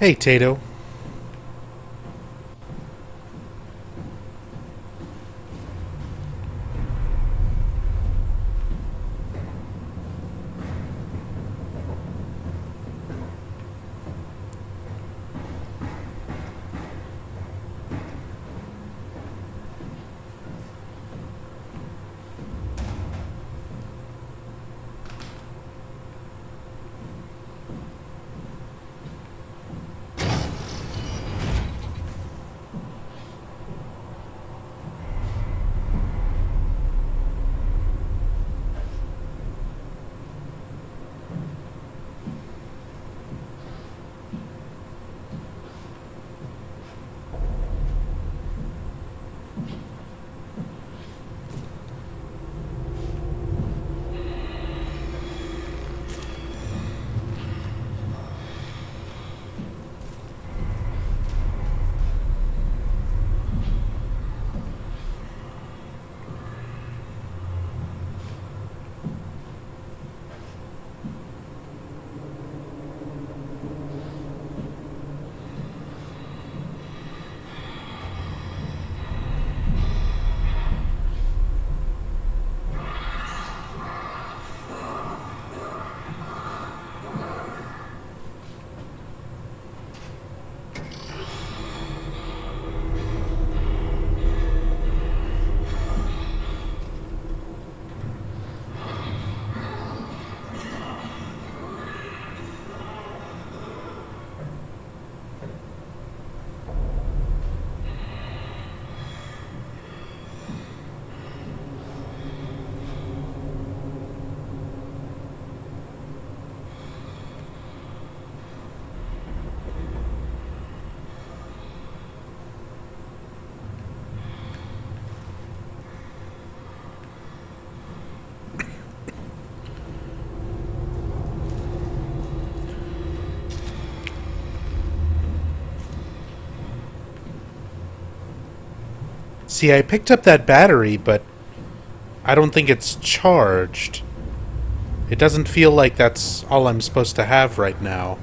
Hey, Tato. See, I picked up that battery, but I don't think it's charged. It doesn't feel like that's all I'm supposed to have right now.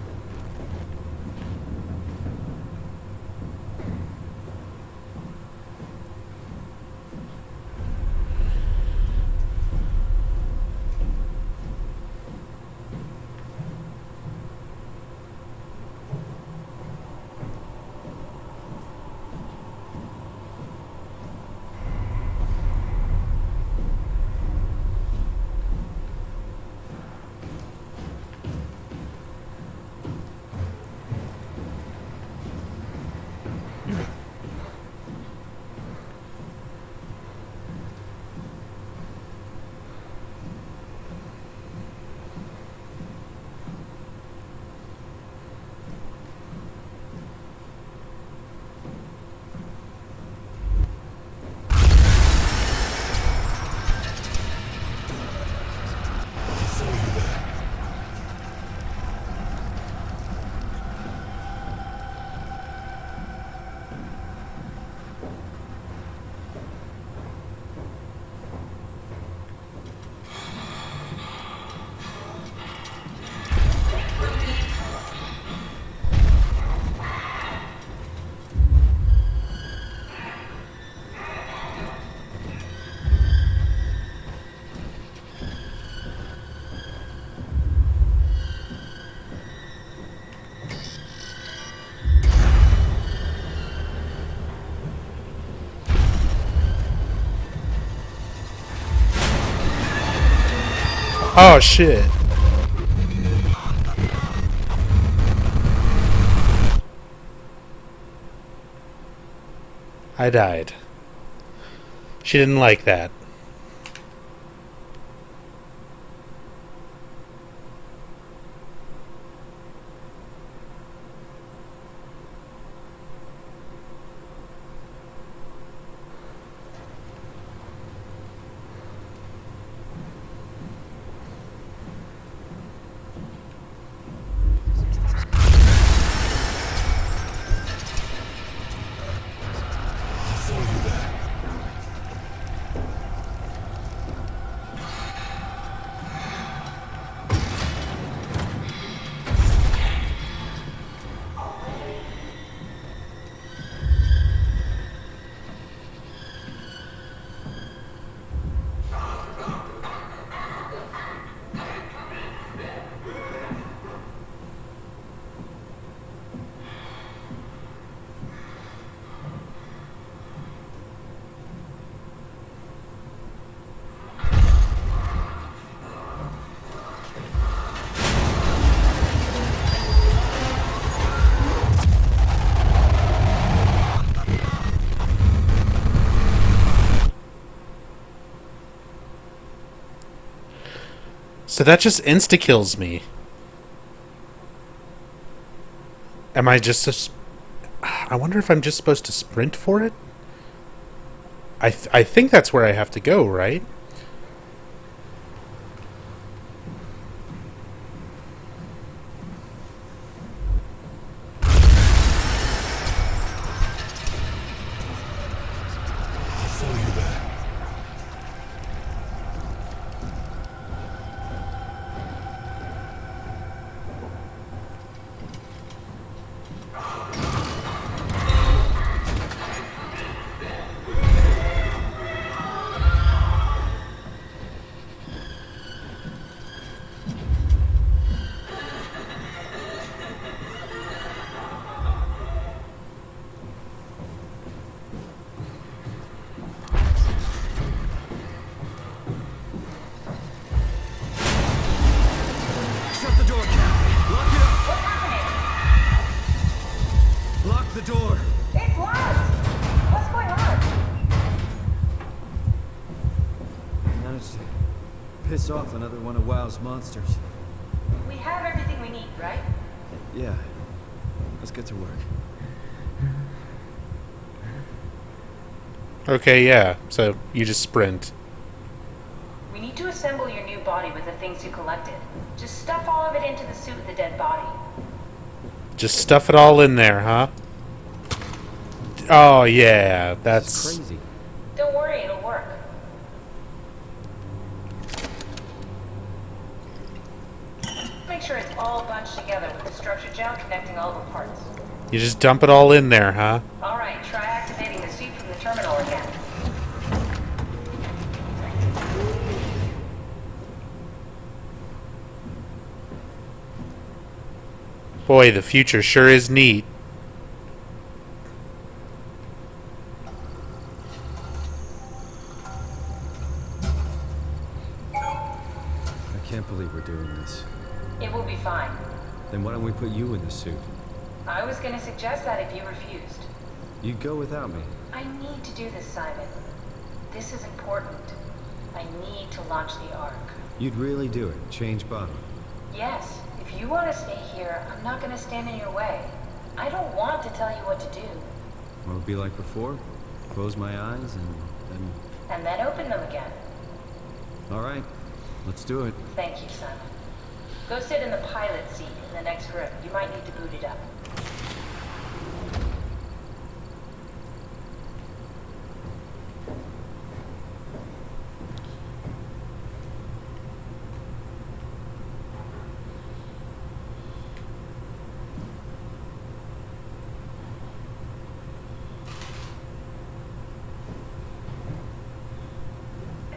Oh, shit. I died. She didn't like that. So that just insta-kills me. Am I just... I wonder if I'm just supposed to sprint for it? I think that's where I have to go, right? Shut the door, Cap. Lock it up. What's happening? Lock the door. It's locked! What's going on? Managed to piss off another one of WoW's monsters. We have everything we need, right? Yeah. Let's get to work. Okay, yeah. So you just sprint. We need to assemble your new body with the things you collected. Just stuff all of it into the suit with the dead body. Just stuff it all in there, huh? Oh, yeah. That's crazy. all bunched together with the structure gel connecting all the parts. You just dump it all in there, huh? Alright, try activating the suit from the terminal again. Boy, the future sure is neat. I can't believe we're doing this. It will be fine. Then why don't we put you in the suit? I was gonna suggest that if you refused. You'd go without me. I need to do this, Simon. This is important. I need to launch the Ark. You'd really do it? Change body? Yes. If you want to stay here, I'm not gonna stand in your way. I don't want to tell you what to do. What would it be like before? Close my eyes and then... And then open them again. All right. Let's do it. Thank you, Simon. Go sit in the pilot seat in the next room. You might need to boot it up.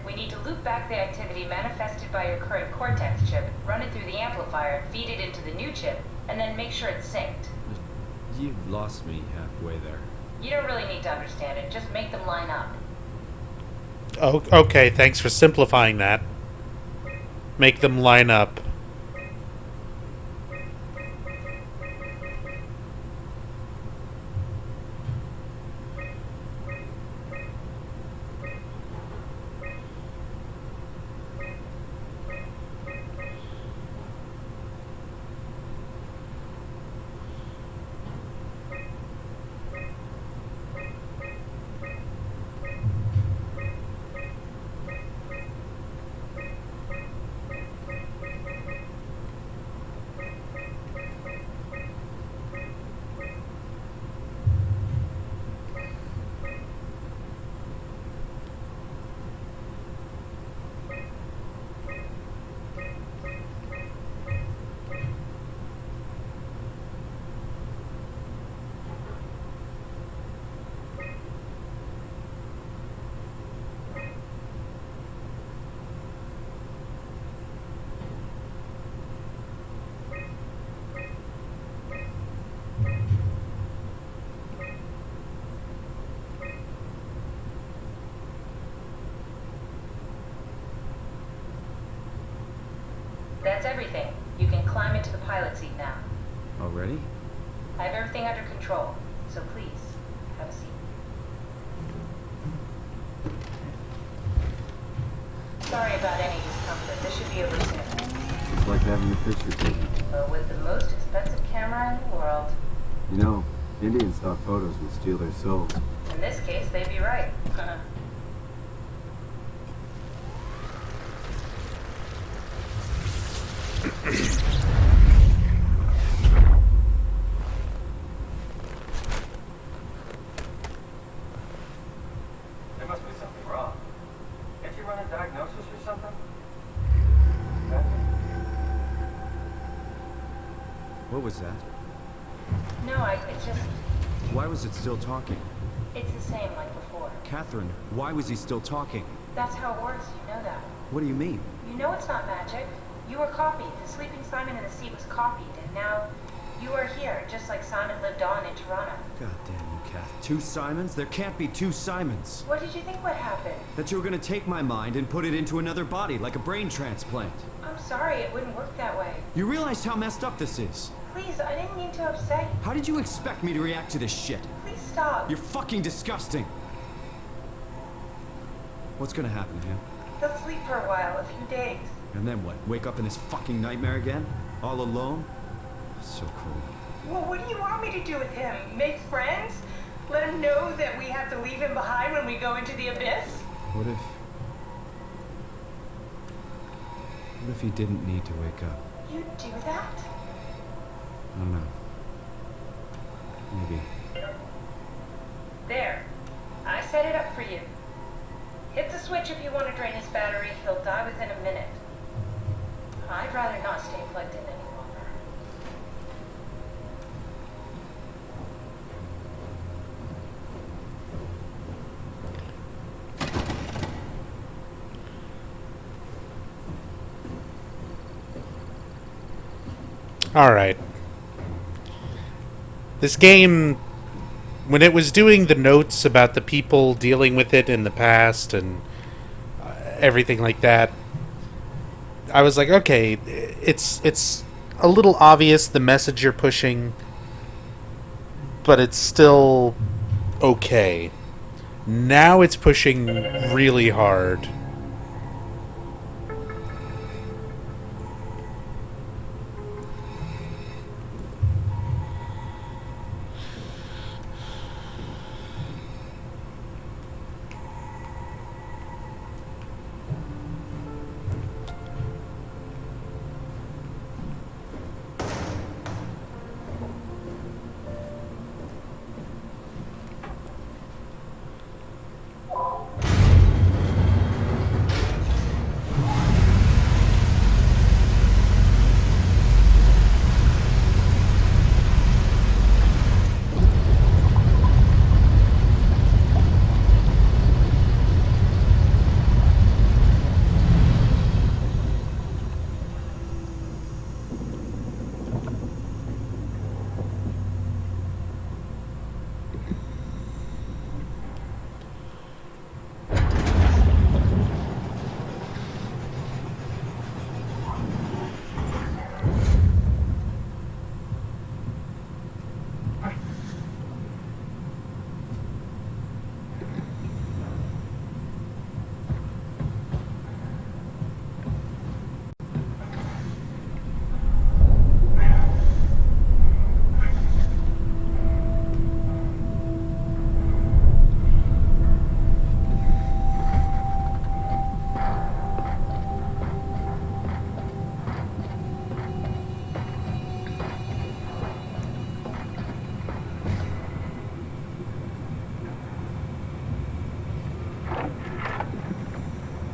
We need to loop back the activity manifested by your current Cortex chip, run it through the amplifier, feed it into the new chip, and then make sure it's synced. You lost me halfway there. You don't really need to understand it, just make them line up. Oh, okay, thanks for simplifying that. Make them line up. That's everything. You can climb into the pilot seat now. Already? I have everything under control, so please, have a seat. Sorry about any discomfort. This should be over soon. It's like having a picture taken. But with the most expensive camera in the world. You know, Indian stock photos would steal their souls. In this case, they'd be right. There must be something wrong. Can't you run a diagnosis or something? What was that? No, it's just, Why was it still talking? it's the same like before. Catherine, why was he still talking? That's how it works, you know that. What do you mean? You know it's not magic. You were copied. The sleeping Simon in the seat was copied, and now you are here, just like Simon lived on in Toronto. God damn you, Kath. 2 Simons? There can't be 2 Simons. What did you think would happen? That you were gonna take my mind and put it into another body, like a brain transplant. I'm sorry, it wouldn't work that way. You realize how messed up this is? Please, I didn't mean to upset you. How did you expect me to react to this shit? Please stop. You're fucking disgusting. What's gonna happen to him? He'll sleep for a while, a few days. And then what? Wake up in this fucking nightmare again? All alone? So cool. Well, what do you want me to do with him? Make friends? Let him know that we have to leave him behind when we go into the abyss? What if he didn't need to wake up? You do that? I don't know. Maybe. There. I set it up for you. Hit the switch if you want to drain his battery. He'll die within a minute. I'd rather not stay plugged in any longer. Alright. This game, when it was doing the notes about the people dealing with it in the past and everything like that, I was like, okay, it's a little obvious the message you're pushing, but it's still okay. Now it's pushing really hard.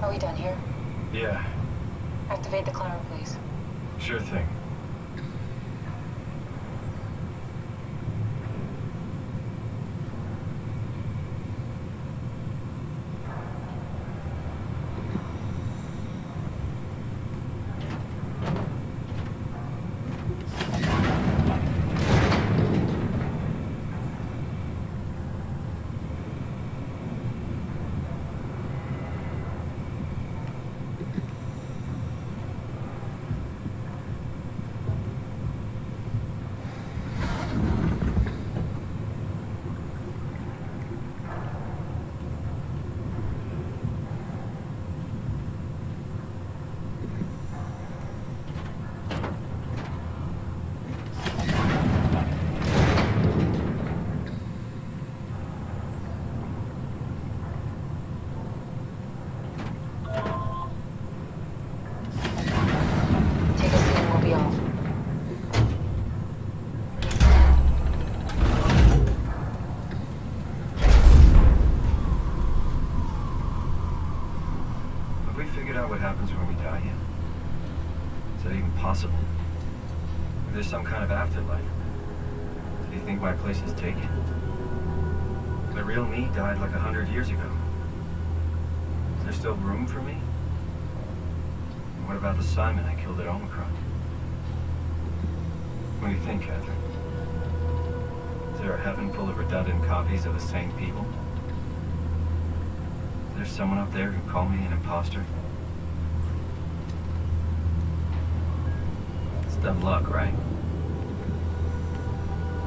Are we done here? Yeah, Activate the climber, please. sure thing. Take a seat and we'll be off. Have we figured out what happens when we die yet? Is that even possible? Is there some kind of afterlife? Do you think my place is taken? The real me died like 100 years ago. Is there still room for me? And what about the Simon I killed at Omicron? What do you think, Catherine? Is there a heaven full of redundant copies of the same people? Is there someone up there who called me an imposter? It's dumb luck, right?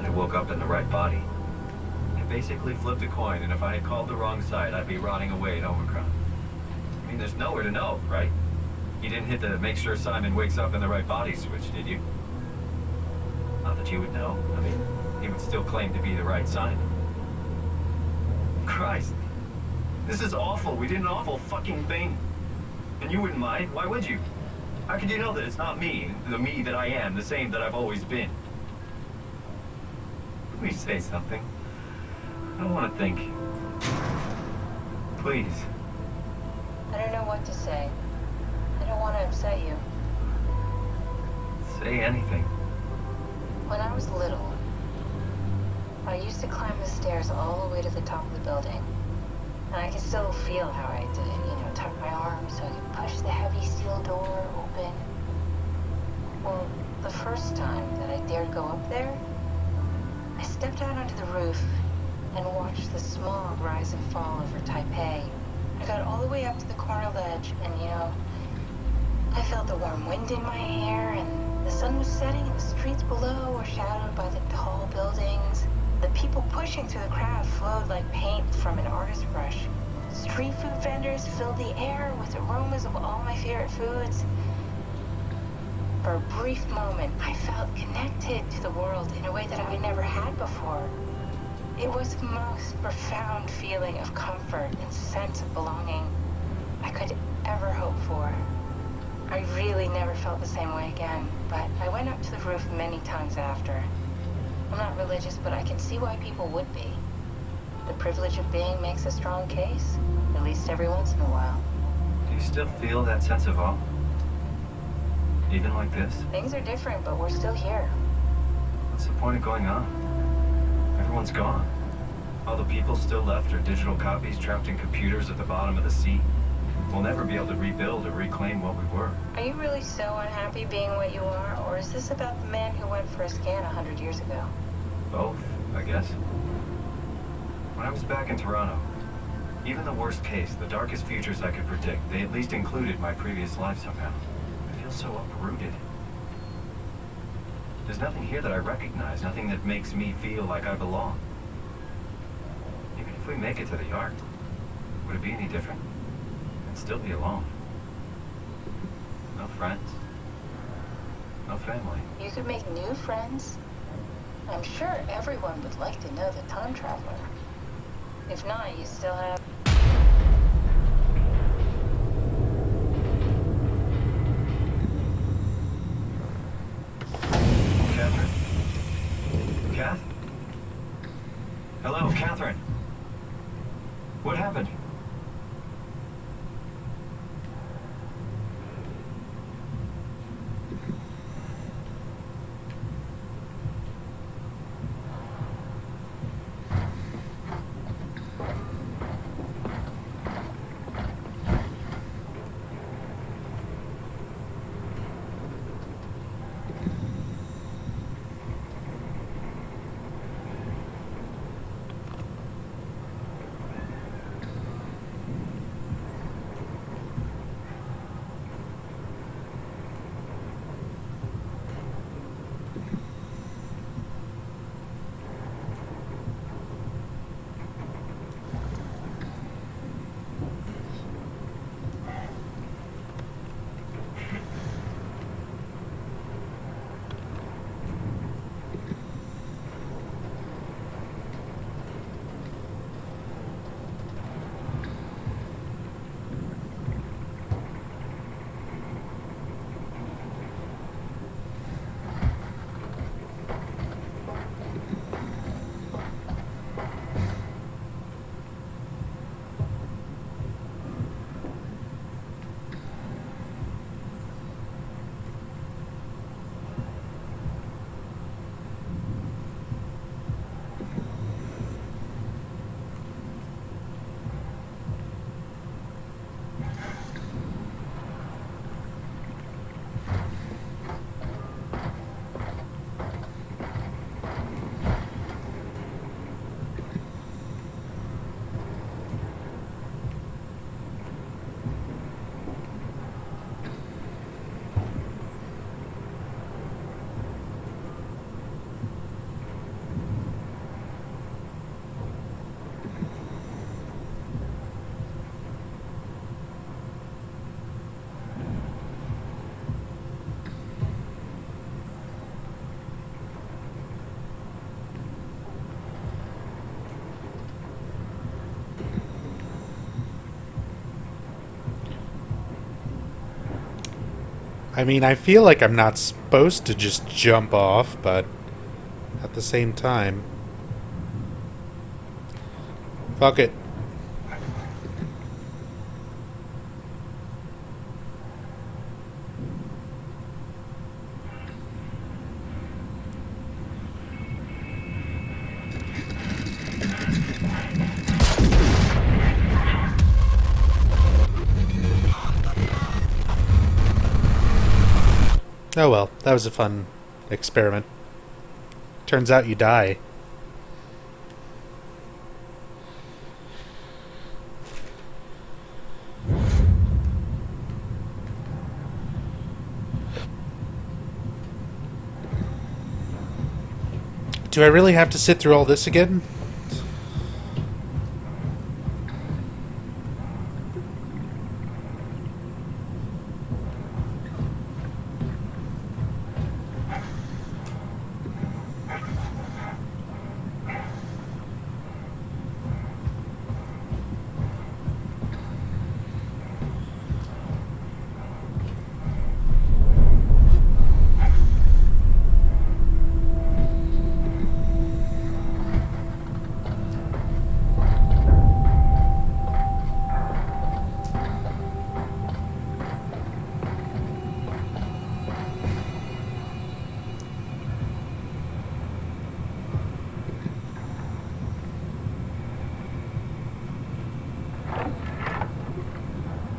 I woke up in the right body. I basically flipped a coin, and if I had called the wrong side, I'd be rotting away at Omicron. I mean, there's nowhere to know, right? You didn't hit the make sure Simon wakes up in the right body switch, did you? Not that you would know. I mean, he would still claim to be the right Simon. Christ. This is awful. We did an awful fucking thing. And you wouldn't mind? Why would you? How could you know that it's not me, the me that I am, the same that I've always been? Please say something. I don't want to think. Please. I don't know what to say. I don't want to upset you. Say anything. When I was little, I used to climb the stairs all the way to the top of the building. And I can still feel how I did it, you know, tuck my arms so I could push the heavy steel door open. Well, The first time that I dared go up there, I stepped out onto the roof and watched the smog rise and fall over Taipei. I got all the way up to the corner ledge, and I felt the warm wind in my hair, and the sun was setting, and the streets below were shadowed by the tall buildings. The people pushing through the crowd flowed like paint from an artist's brush. Street food vendors filled the air with aromas of all my favorite foods. For a brief moment, I felt connected to the world in a way that I never had before. It was the most profound feeling of comfort and sense of belonging I could ever hope for. I really never felt the same way again, but I went up to the roof many times after. I'm not religious, but I can see why people would be. The privilege of being makes a strong case, at least every once in a while. Do you still feel that sense of awe? Even like this? Things are different, but we're still here. What's the point of going on? Everyone's gone. All the people still left are digital copies trapped in computers at the bottom of the sea. We'll never be able to rebuild or reclaim what we were. Are you really so unhappy being what you are, or is this about the man who went for a scan 100 years ago? Both, I guess. When I was back in Toronto, even the worst case, the darkest futures I could predict, they at least included my previous life somehow. I feel so uprooted. There's nothing here that I recognize, nothing that makes me feel like I belong. Even if we make it to the Ark, would it be any different? I'd still be alone. No friends. No family. You could make new friends. I'm sure everyone would like to know the time traveler. If not, you still have... Catherine? Kath? Hello, Catherine. What happened? I mean, I feel like I'm not supposed to just jump off, but at the same time, fuck it. Oh well, that was a fun experiment. Turns out you die. Do I really have to sit through all this again?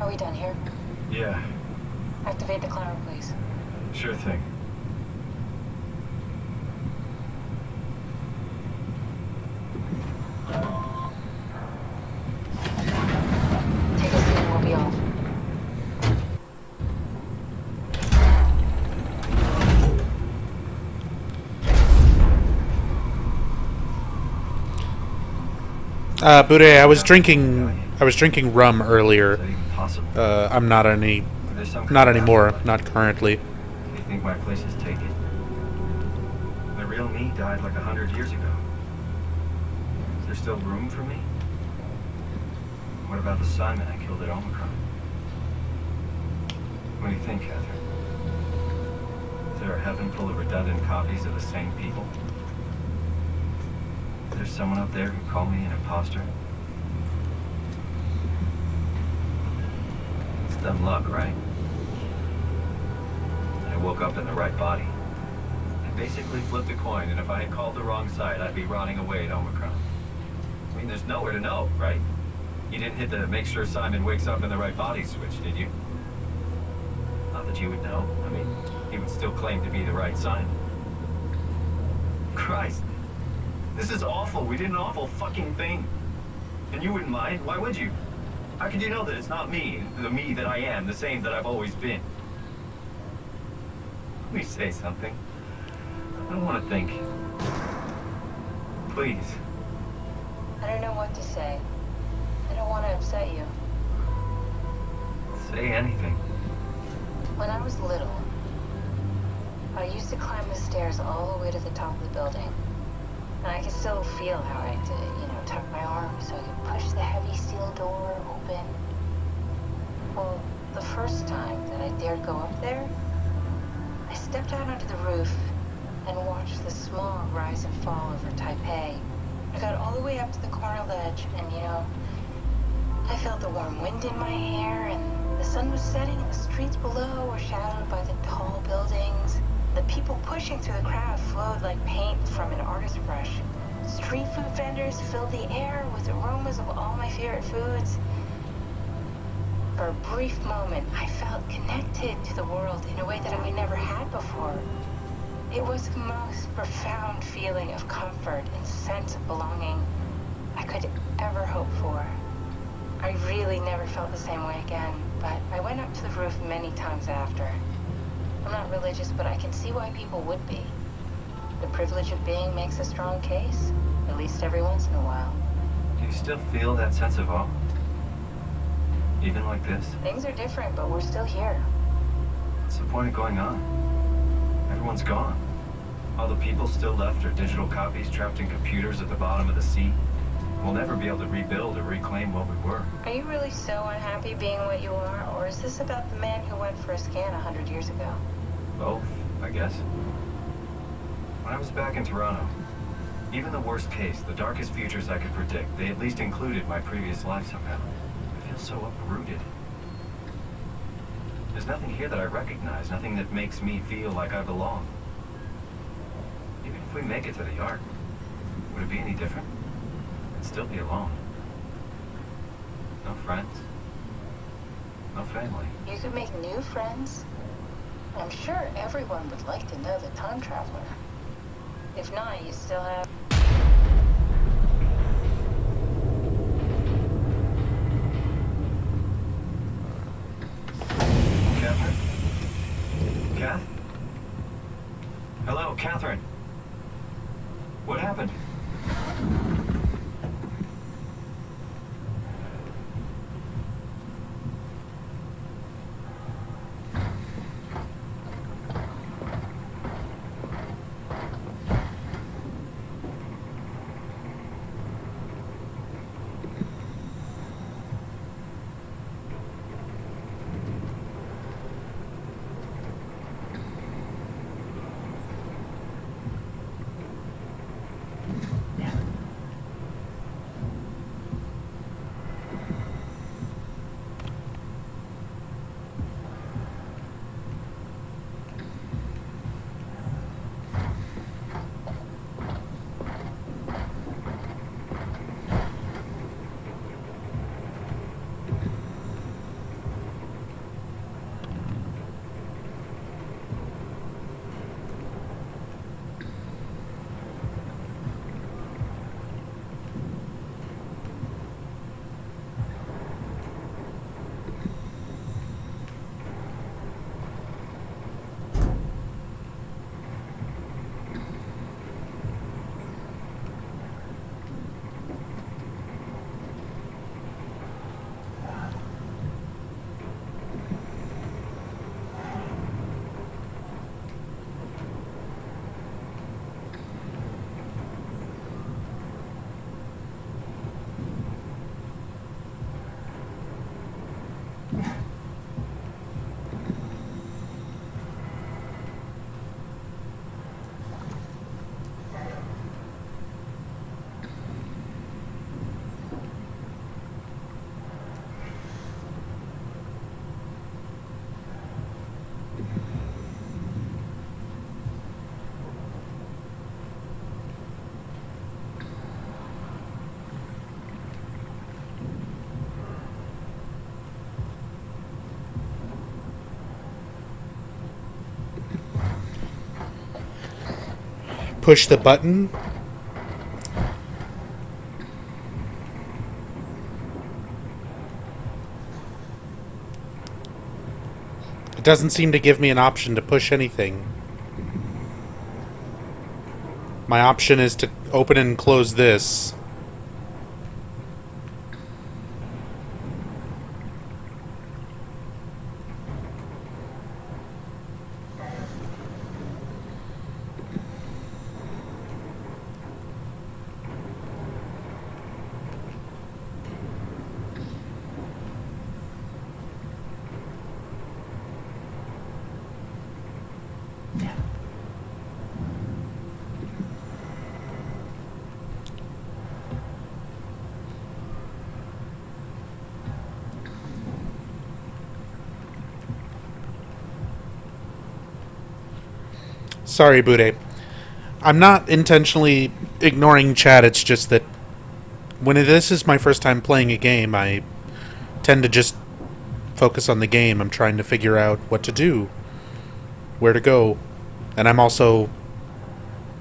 Are we done here? Yeah, Activate the climber, please. sure thing. Take us in and we'll be off. Bude, I was drinking rum earlier. I'm not anymore, not currently. Do you think my place is taken? The real me died like 100 years ago. Is there still room for me? What about the Simon I killed at Omicron? What do you think, Catherine? Is there a heaven full of redundant copies of the same people? Is there someone up there who called me an imposter? It's dumb luck, right? I woke up in the right body. I basically flipped a coin, and if I had called the wrong side, I'd be rotting away at Omicron. I mean, there's nowhere to know, right? You didn't hit the make sure Simon wakes up in the right body switch, did you? Not that you would know. I mean, he would still claim to be the right Simon. Christ. This is awful. We did an awful fucking thing. And you wouldn't mind? Why would you? How could you know that it's not me, the me that I am, the same that I've always been? Let me say something. I don't want to think. Please. I don't know what to say. I don't want to upset you. Say anything. When I was little, I used to climb the stairs all the way to the top of the building. And I could still feel how I had to, tuck my arm so I could push the heavy steel door open. Well, the first time that I dared go up there, I stepped out onto the roof and watched the smog rise and fall over Taipei. I got all the way up to the corner ledge and, I felt the warm wind in my hair and the sun was setting and the streets below were shadowed by the tall buildings. The people pushing through the crowd flowed like paint from an artist's brush. Street food vendors filled the air with aromas of all my favorite foods. For a brief moment, I felt connected to the world in a way that I never had before. It was the most profound feeling of comfort and sense of belonging I could ever hope for. I really never felt the same way again, but I went up to the roof many times after. I'm not religious, but I can see why people would be. The privilege of being makes a strong case, at least every once in a while. Do you still feel that sense of awe? Even like this? Things are different, but we're still here. What's the point of going on? Everyone's gone. All the people still left are digital copies trapped in computers at the bottom of the sea. We'll never be able to rebuild or reclaim what we were. Are you really so unhappy being what you are, or is this about the man who went for a scan 100 years ago? Both, I guess. When I was back in Toronto, even the worst case, the darkest futures I could predict, they at least included my previous life somehow. I feel so uprooted. There's nothing here that I recognize, nothing that makes me feel like I belong. Even if we make it to the Ark, would it be any different? I'd still be alone. No friends. No family. You could make new friends. I'm sure everyone would like to know the time traveler. If not, you still have... Catherine? Kath? Hello, Catherine. What happened? Push the button. It doesn't seem to give me an option to push anything. My option is to open and close this. Sorry, Bude. I'm not intentionally ignoring chat, it's just that when this is my first time playing a game, I tend to just focus on the game. I'm trying to figure out what to do, where to go. And I'm also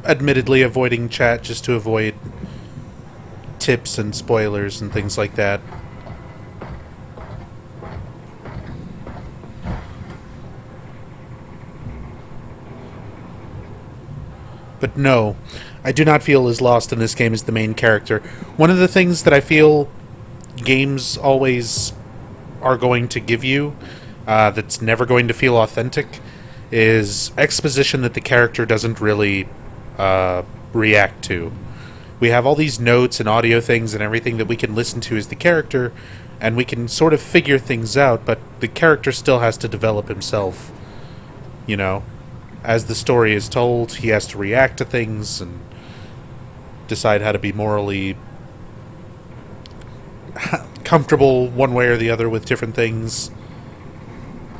admittedly avoiding chat just to avoid tips and spoilers and things like that. But no, I do not feel as lost in this game as the main character. One of the things that I feel games always are going to give you, that's never going to feel authentic, is exposition that the character doesn't really react to. We have all these notes and audio things and everything that we can listen to as the character, and we can sort of figure things out, but the character still has to develop himself, you know? As the story is told, he has to react to things and decide how to be morally comfortable one way or the other with different things,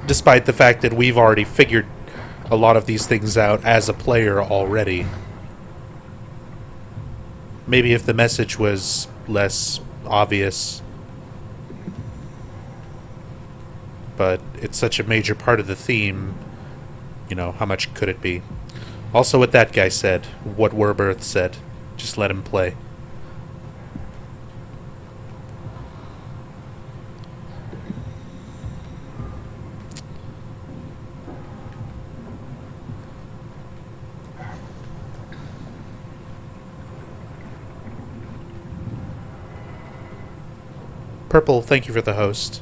despite the fact that we've already figured a lot of these things out as a player already. Maybe if the message was less obvious, but it's such a major part of the theme you know, how much could it be? Also, what that guy said, what Werberth said, just let him play. Purple, thank you for the host.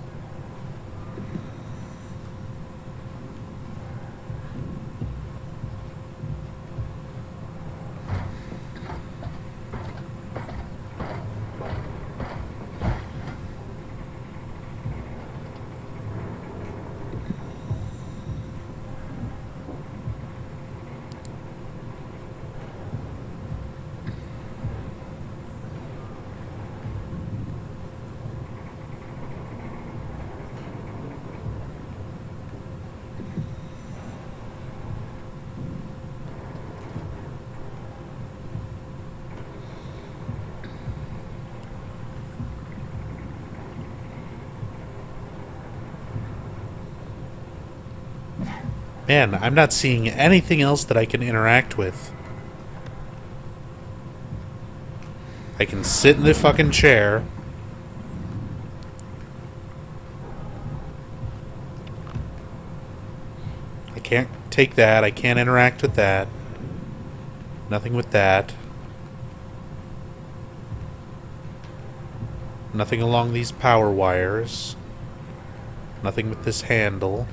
Man, I'm not seeing anything else that I can interact with. I can sit in the fucking chair. I can't take that. I can't interact with that. Nothing with that. Nothing along these power wires. Nothing with this handle.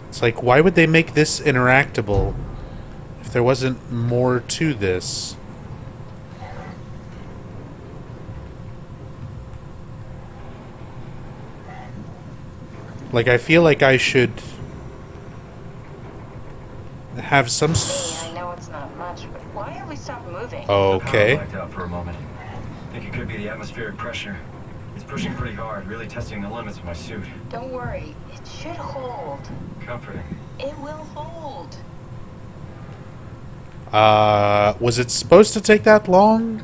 It's like, why would they make this interactable if there wasn't more to this? Like, I feel like I should have some I know it's not much, but why have we stopped moving? Okay. The power blacked out for a moment. I think it could be the atmospheric pressure. It's pushing pretty hard, really testing the limits of my suit. Don't worry, it should hold. Comforting. It will hold. Was it supposed to take that long?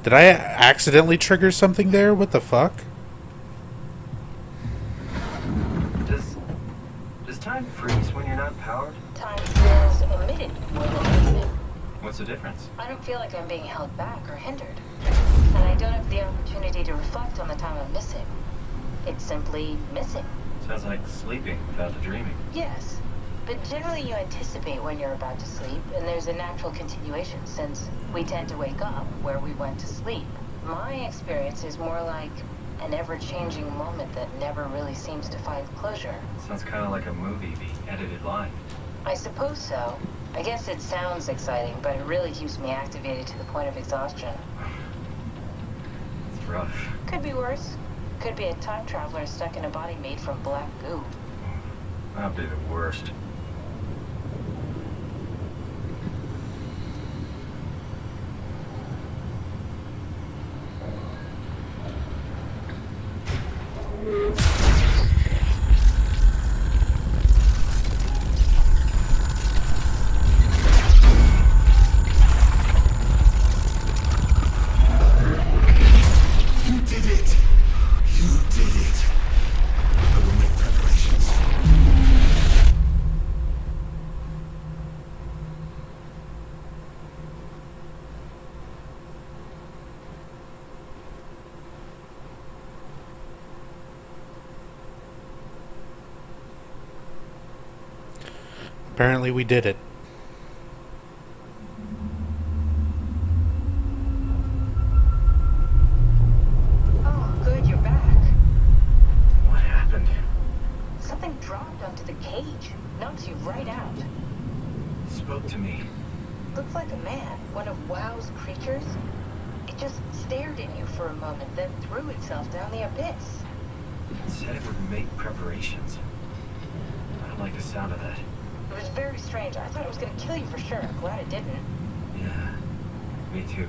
Did I accidentally trigger something there? What the fuck? Does time freeze when you're not powered? Time feels omitted when you're moving. What's the difference? I don't feel like I'm being held back or hindered. And I don't have the opportunity to reflect on the time I'm missing. It's simply missing. Sounds like sleeping without the dreaming. Yes. But generally you anticipate when you're about to sleep, and there's a natural continuation since we tend to wake up where we went to sleep. My experience is more like an ever-changing moment that never really seems to find closure. Sounds kind of like a movie being edited live. I suppose so. I guess it sounds exciting, but it really keeps me activated to the point of exhaustion. It's rough. Could be worse. Could be a time traveler stuck in a body made from black goo. That'd be the worst. You did it! You did it! I will make preparations. Apparently we did it. Oh, good, you're back. What happened? Something dropped onto the cage. Knocks you right out. It spoke to me. Looks like a man, one of WoW's creatures. It just stared at you for a moment, then threw itself down the abyss. It said it would make preparations. I don't like the sound of that. It was very strange. I thought it was going to kill you for sure. I'm glad it didn't. Yeah, me too.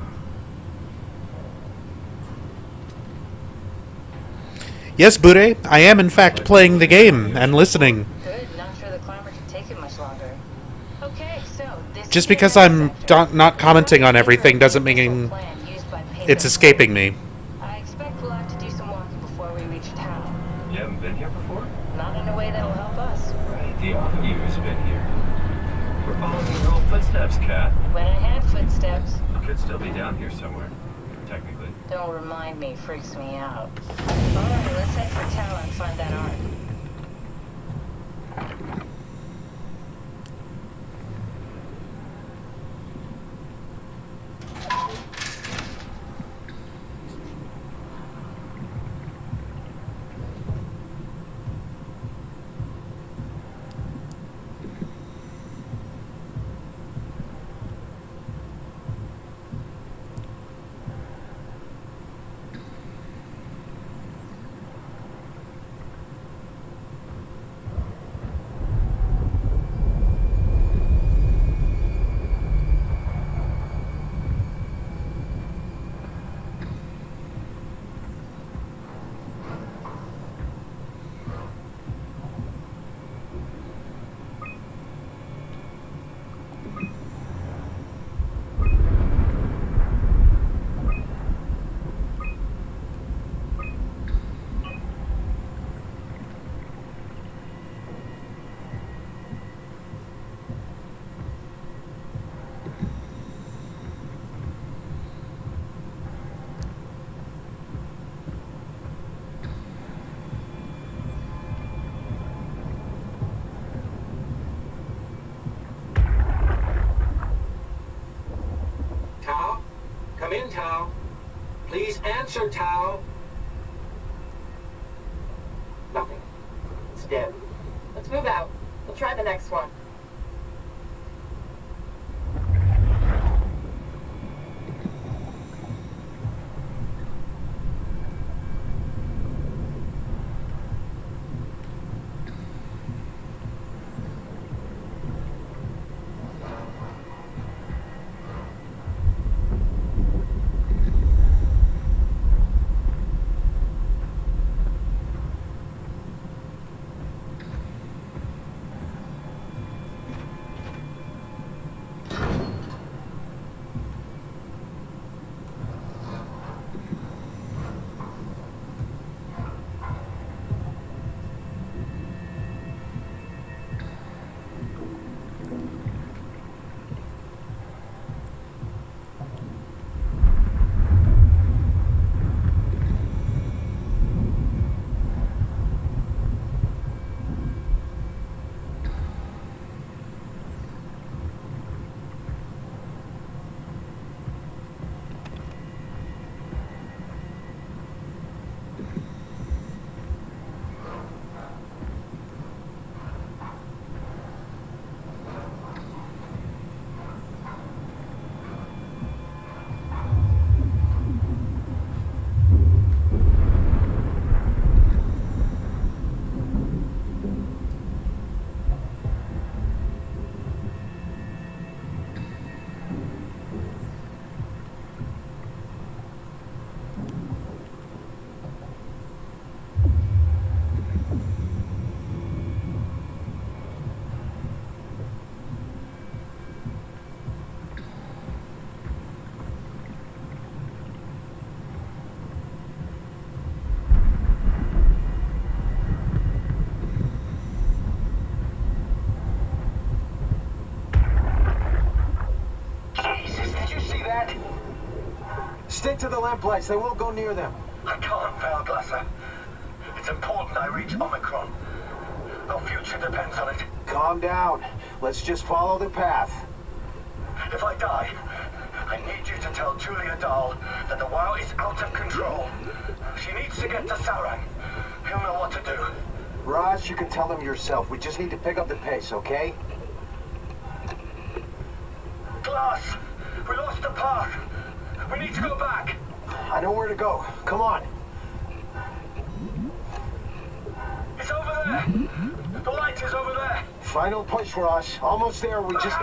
Yes, Bude, I am in fact playing the game and listening. Good, not sure the climber can take it much longer. Okay, so this Just is the because event I'm sector. not commenting on everything doesn't Missile mean plant used by it's Pesos. escaping me. I expect we'll have to do some walking before we reach town. You haven't been here before? Not in a way that'll help us. Right, the other you has been here. We're following your old footsteps, Kat. When I had footsteps. You could still be down here somewhere, technically. Don't remind me, freaks me out. Alright, let's head for town and find that arc. Tao? Come in, Tao. Please answer, Tao. Nothing. It's dead. Let's move out. We'll try the next one. Stick to the lamplights. They won't go near them. I can't, Valglasser. It's important I reach Omicron. Our future depends on it. Calm down. Let's just follow the path. If I die, I need you to tell Julia Dahl that the WoW is out of control. She needs to get to Sauron. He'll know what to do. Raj, you can tell him yourself. We just need to pick up the pace, okay? Glass! We lost the path! We need to go back! I know where to go. Come on. It's over there! The light is over there! Final push, Raj. Almost there. We just...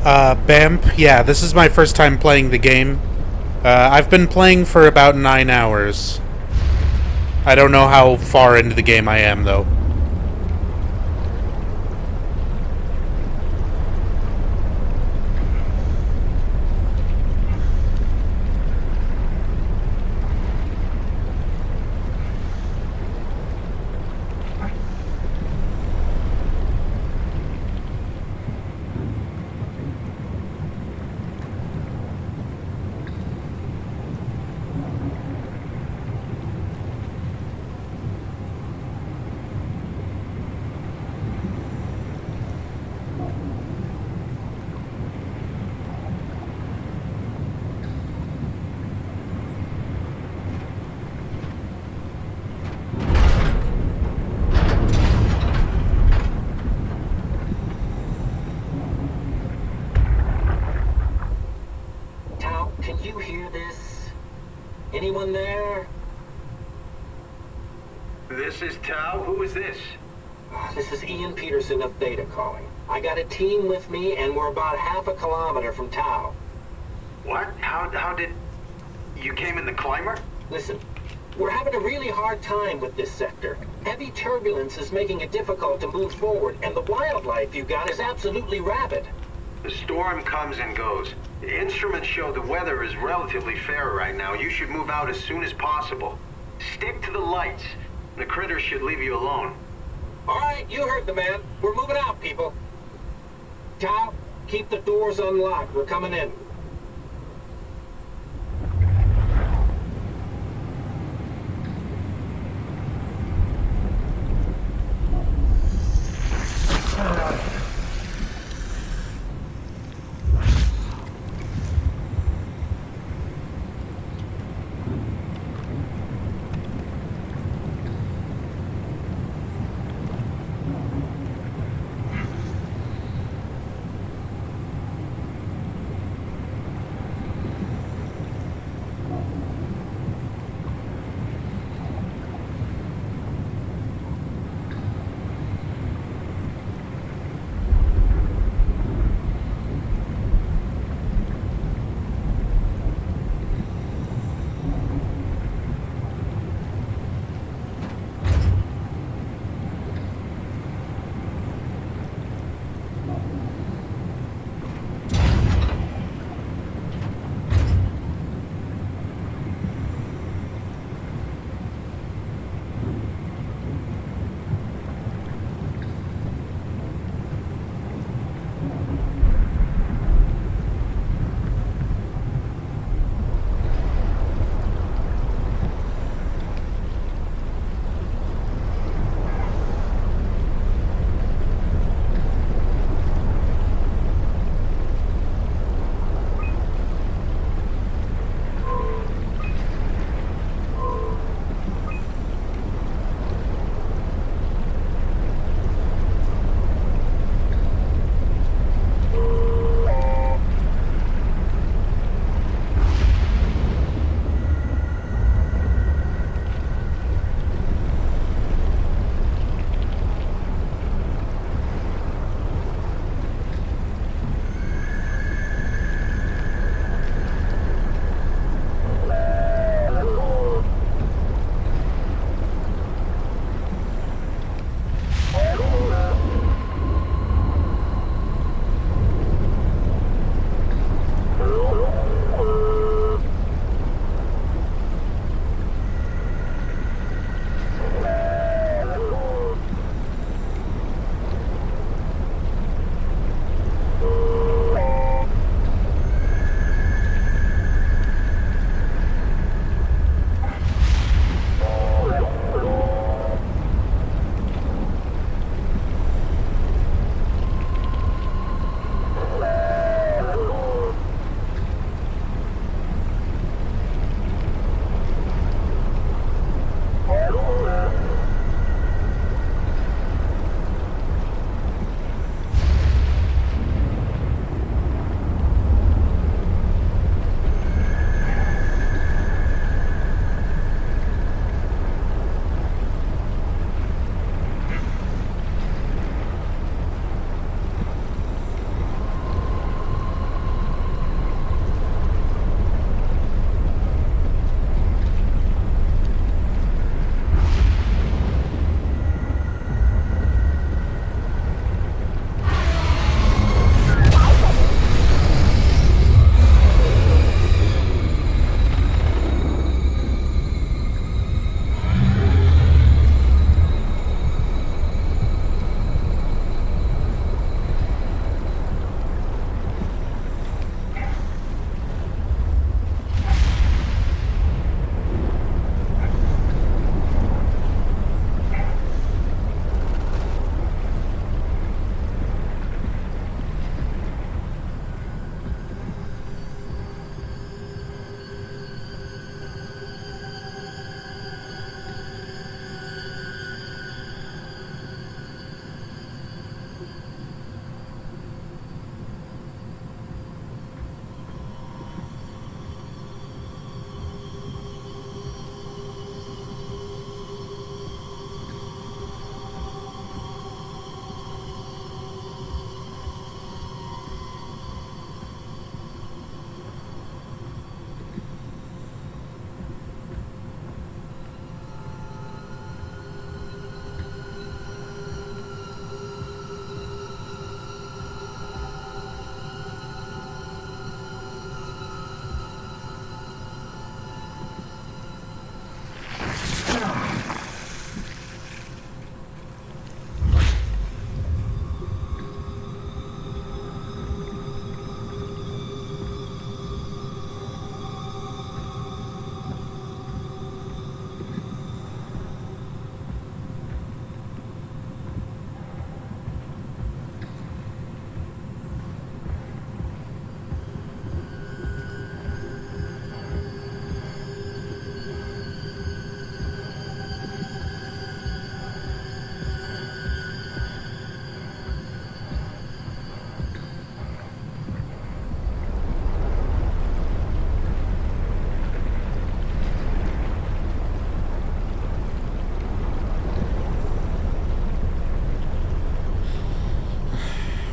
Bamp, yeah, this is my first time playing the game. I've been playing for about 9 hours. I don't know how far into the game I am, though. Tao, can you hear this? Anyone there? This is Tao. Who is this? This is Ian Peterson of Theta calling. I got a team with me, and we're about half a kilometer from Tao. What? How did... You came in the climber? Listen, we're having a really hard time with this sector. Heavy turbulence is making it difficult to move forward, and the wildlife you got is absolutely rabid. The storm comes and goes. The instruments show the weather is relatively fair right now. You should move out as soon as possible. Stick to the lights. The critters should leave you alone. All right, you heard the man. We're moving out, people. Tao, keep the doors unlocked. We're coming in.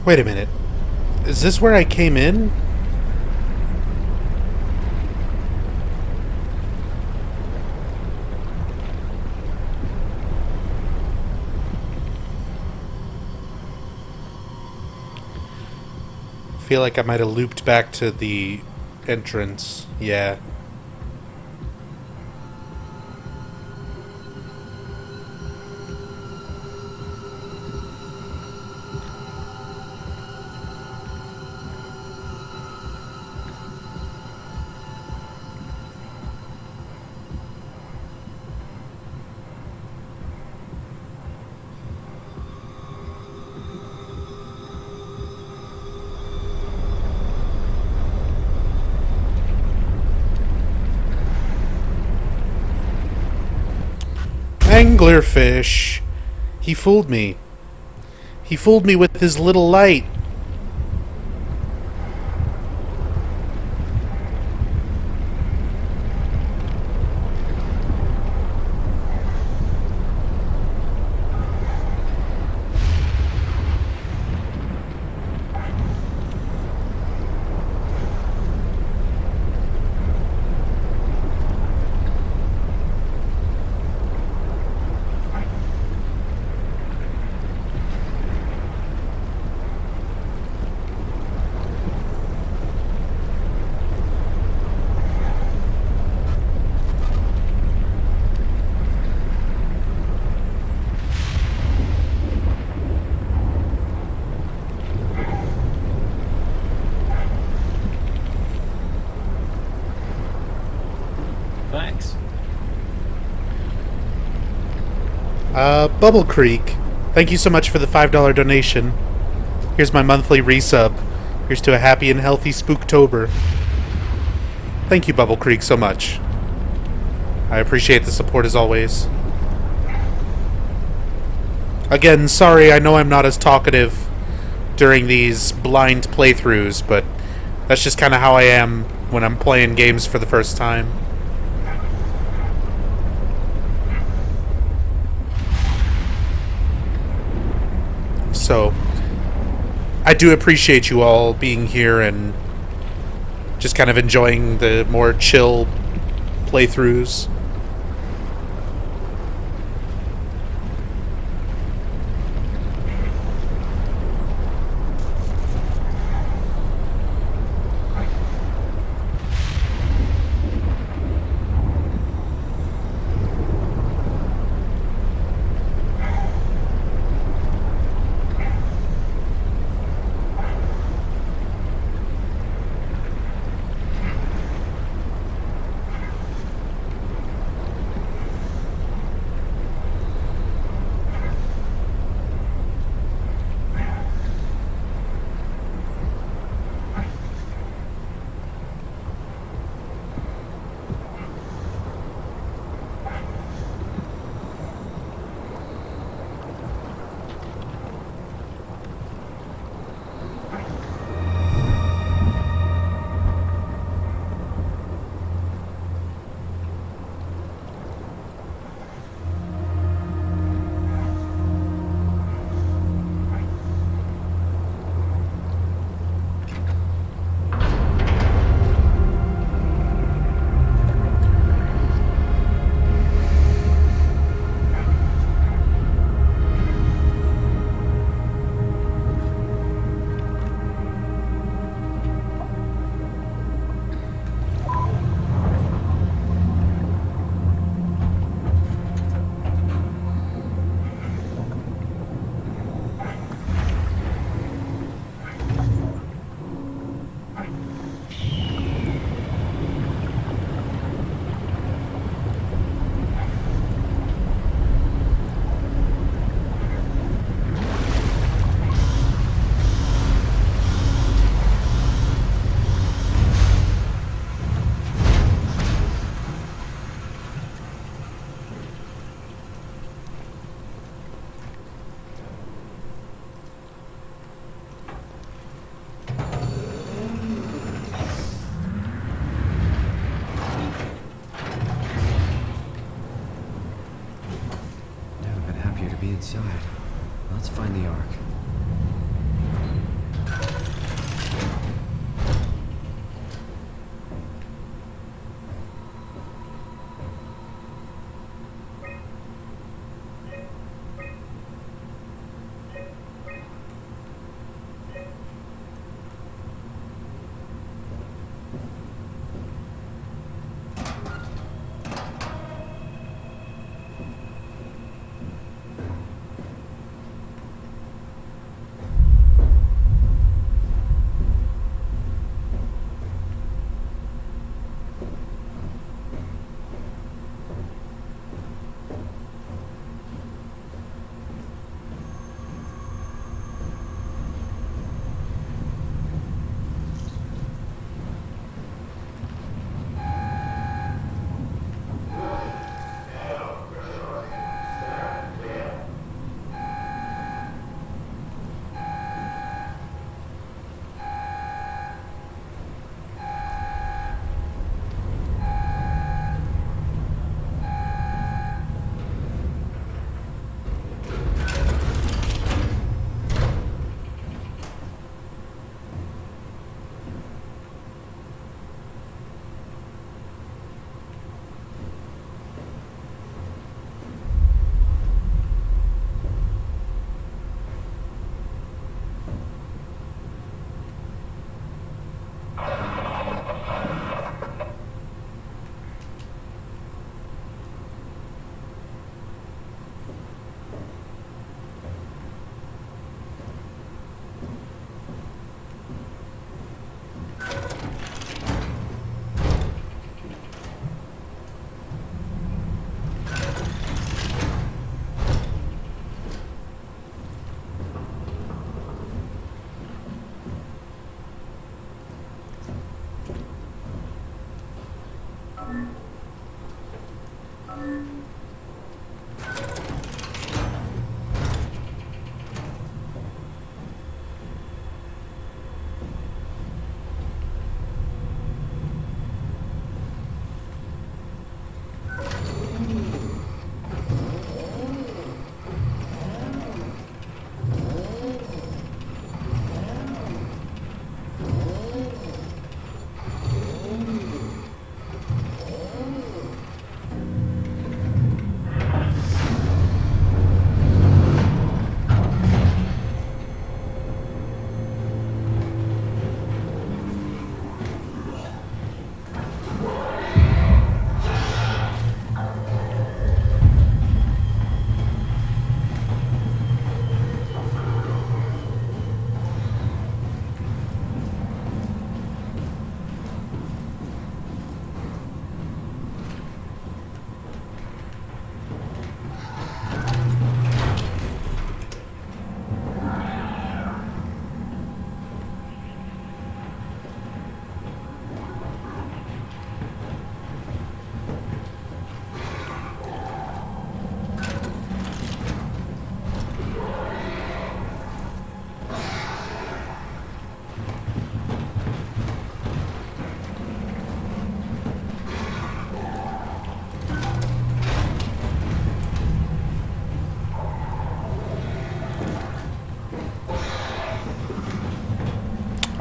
Wait a minute. Is this where I came in? I feel like I might have looped back to the entrance. Yeah. Anglerfish. He fooled me. He fooled me with his little light. Thanks. Bubble Creek. Thank you so much for the $5 donation. Here's my monthly resub. Here's to a happy and healthy Spooktober. Thank you, Bubble Creek, so much. I appreciate the support as always. Again, sorry, I know I'm not as talkative during these blind playthroughs, but that's just kind of how I am when I'm playing games for the first time. So, I do appreciate you all being here and just kind of enjoying the more chill playthroughs.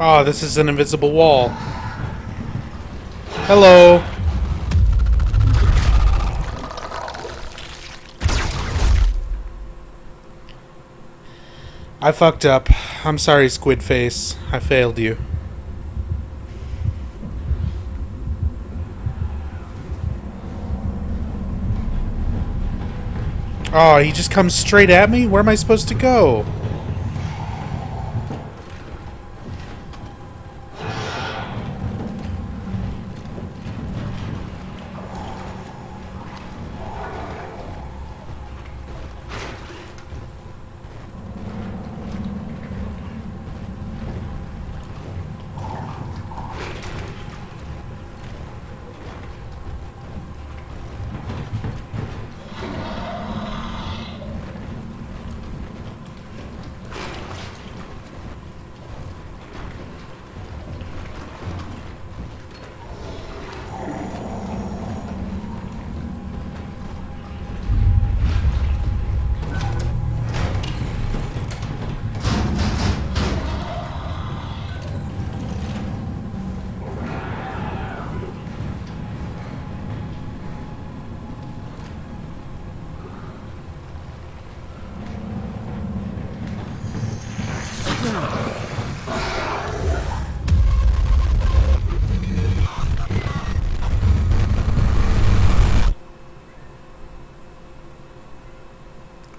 Oh, this is an invisible wall. Hello. I fucked up. I'm sorry, Squid Face. I failed you. Oh, he just comes straight at me? Where am I supposed to go?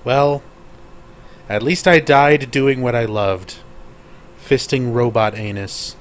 Well, at least I died doing what I loved. Fisting robot anus.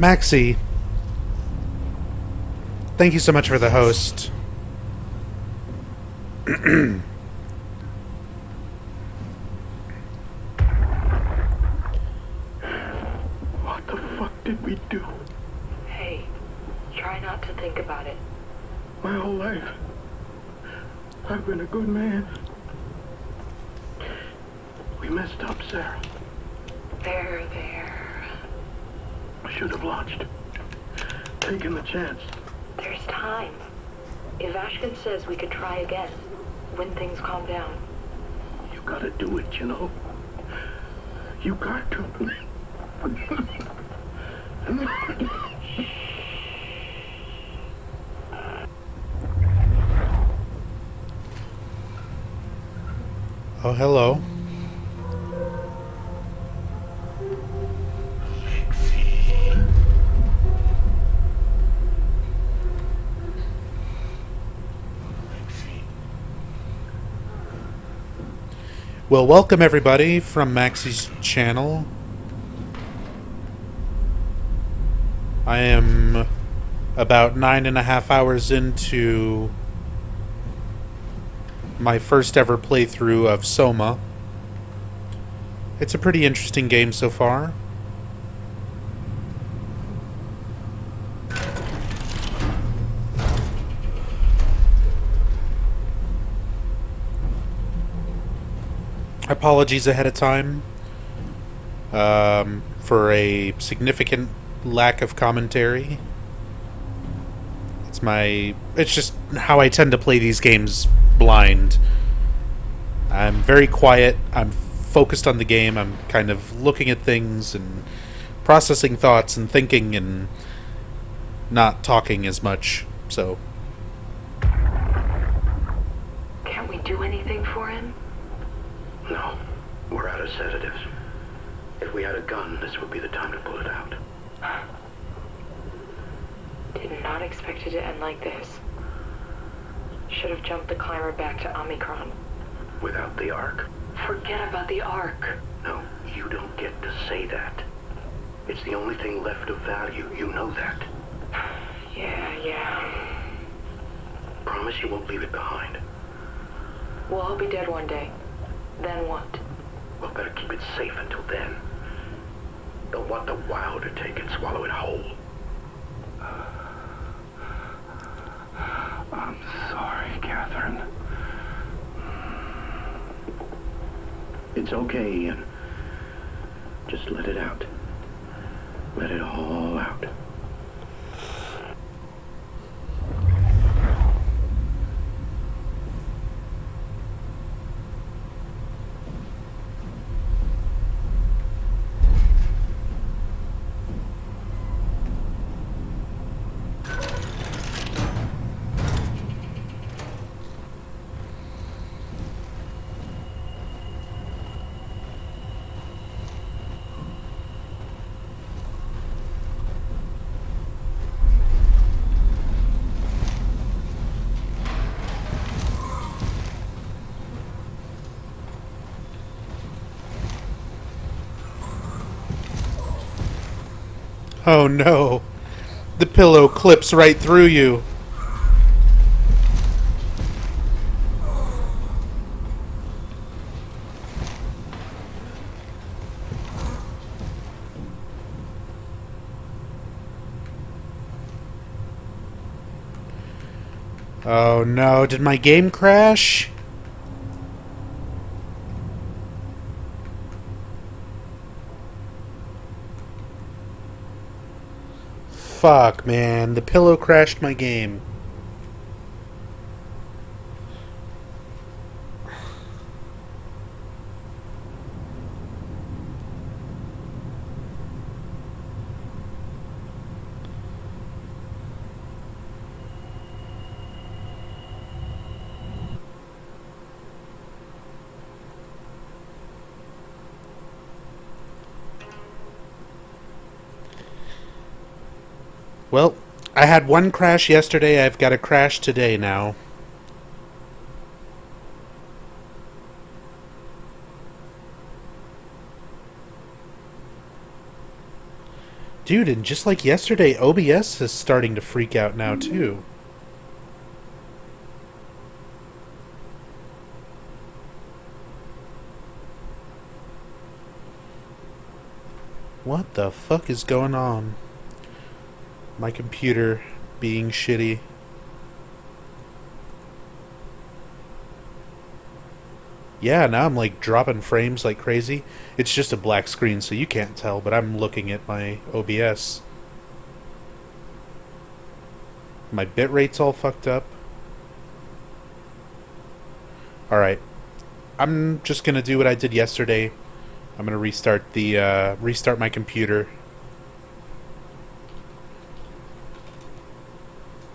Maxie, thank you so much for the host. What the fuck did we do? Hey, try not to think about it. My whole life, I've been a good man. We messed up, Sarah. There. I should have launched. Taken the chance. There's time. If Ashkin says we could try again, when things calm down. You gotta do it, you know. You got to. Oh, hello. Well, welcome everybody from Maxie's channel. I am about 9.5 hours into my first ever playthrough of SOMA. It's a pretty interesting game so far. Apologies ahead of time for a significant lack of commentary. It's just how I tend to play these games blind. I'm very quiet. I'm focused on the game. I'm kind of looking at things and processing thoughts and thinking and not talking as much. So, Can't we do anything for him? No, we're out of sedatives. If we had a gun, this would be the time to pull it out. Did not expect it to end like this. Should have jumped the climber back to Omicron. Without the Ark? Forget about the Ark. No, you don't get to say that. It's the only thing left of value. You know that. Yeah. Promise you won't leave it behind. We'll all be dead one day. Then what? We'll better keep it safe until then. Don't want the WoW to take and swallow it whole. I'm sorry, Catherine. It's okay, Ian. Just let it out. Let it all out. oh no. The pillow clips right through you. Oh no, did my game crash? Fuck, man. The pillow crashed my game. Well, I had one crash yesterday. I've got a crash today now. Dude, and just like yesterday, OBS is starting to freak out now, too. What the fuck is going on? My computer being shitty. Yeah, now I'm like dropping frames like crazy. It's just a black screen, so you can't tell, but I'm looking at my OBS. My bitrate's all fucked up. Alright. I'm just gonna do what I did yesterday. I'm gonna restart my computer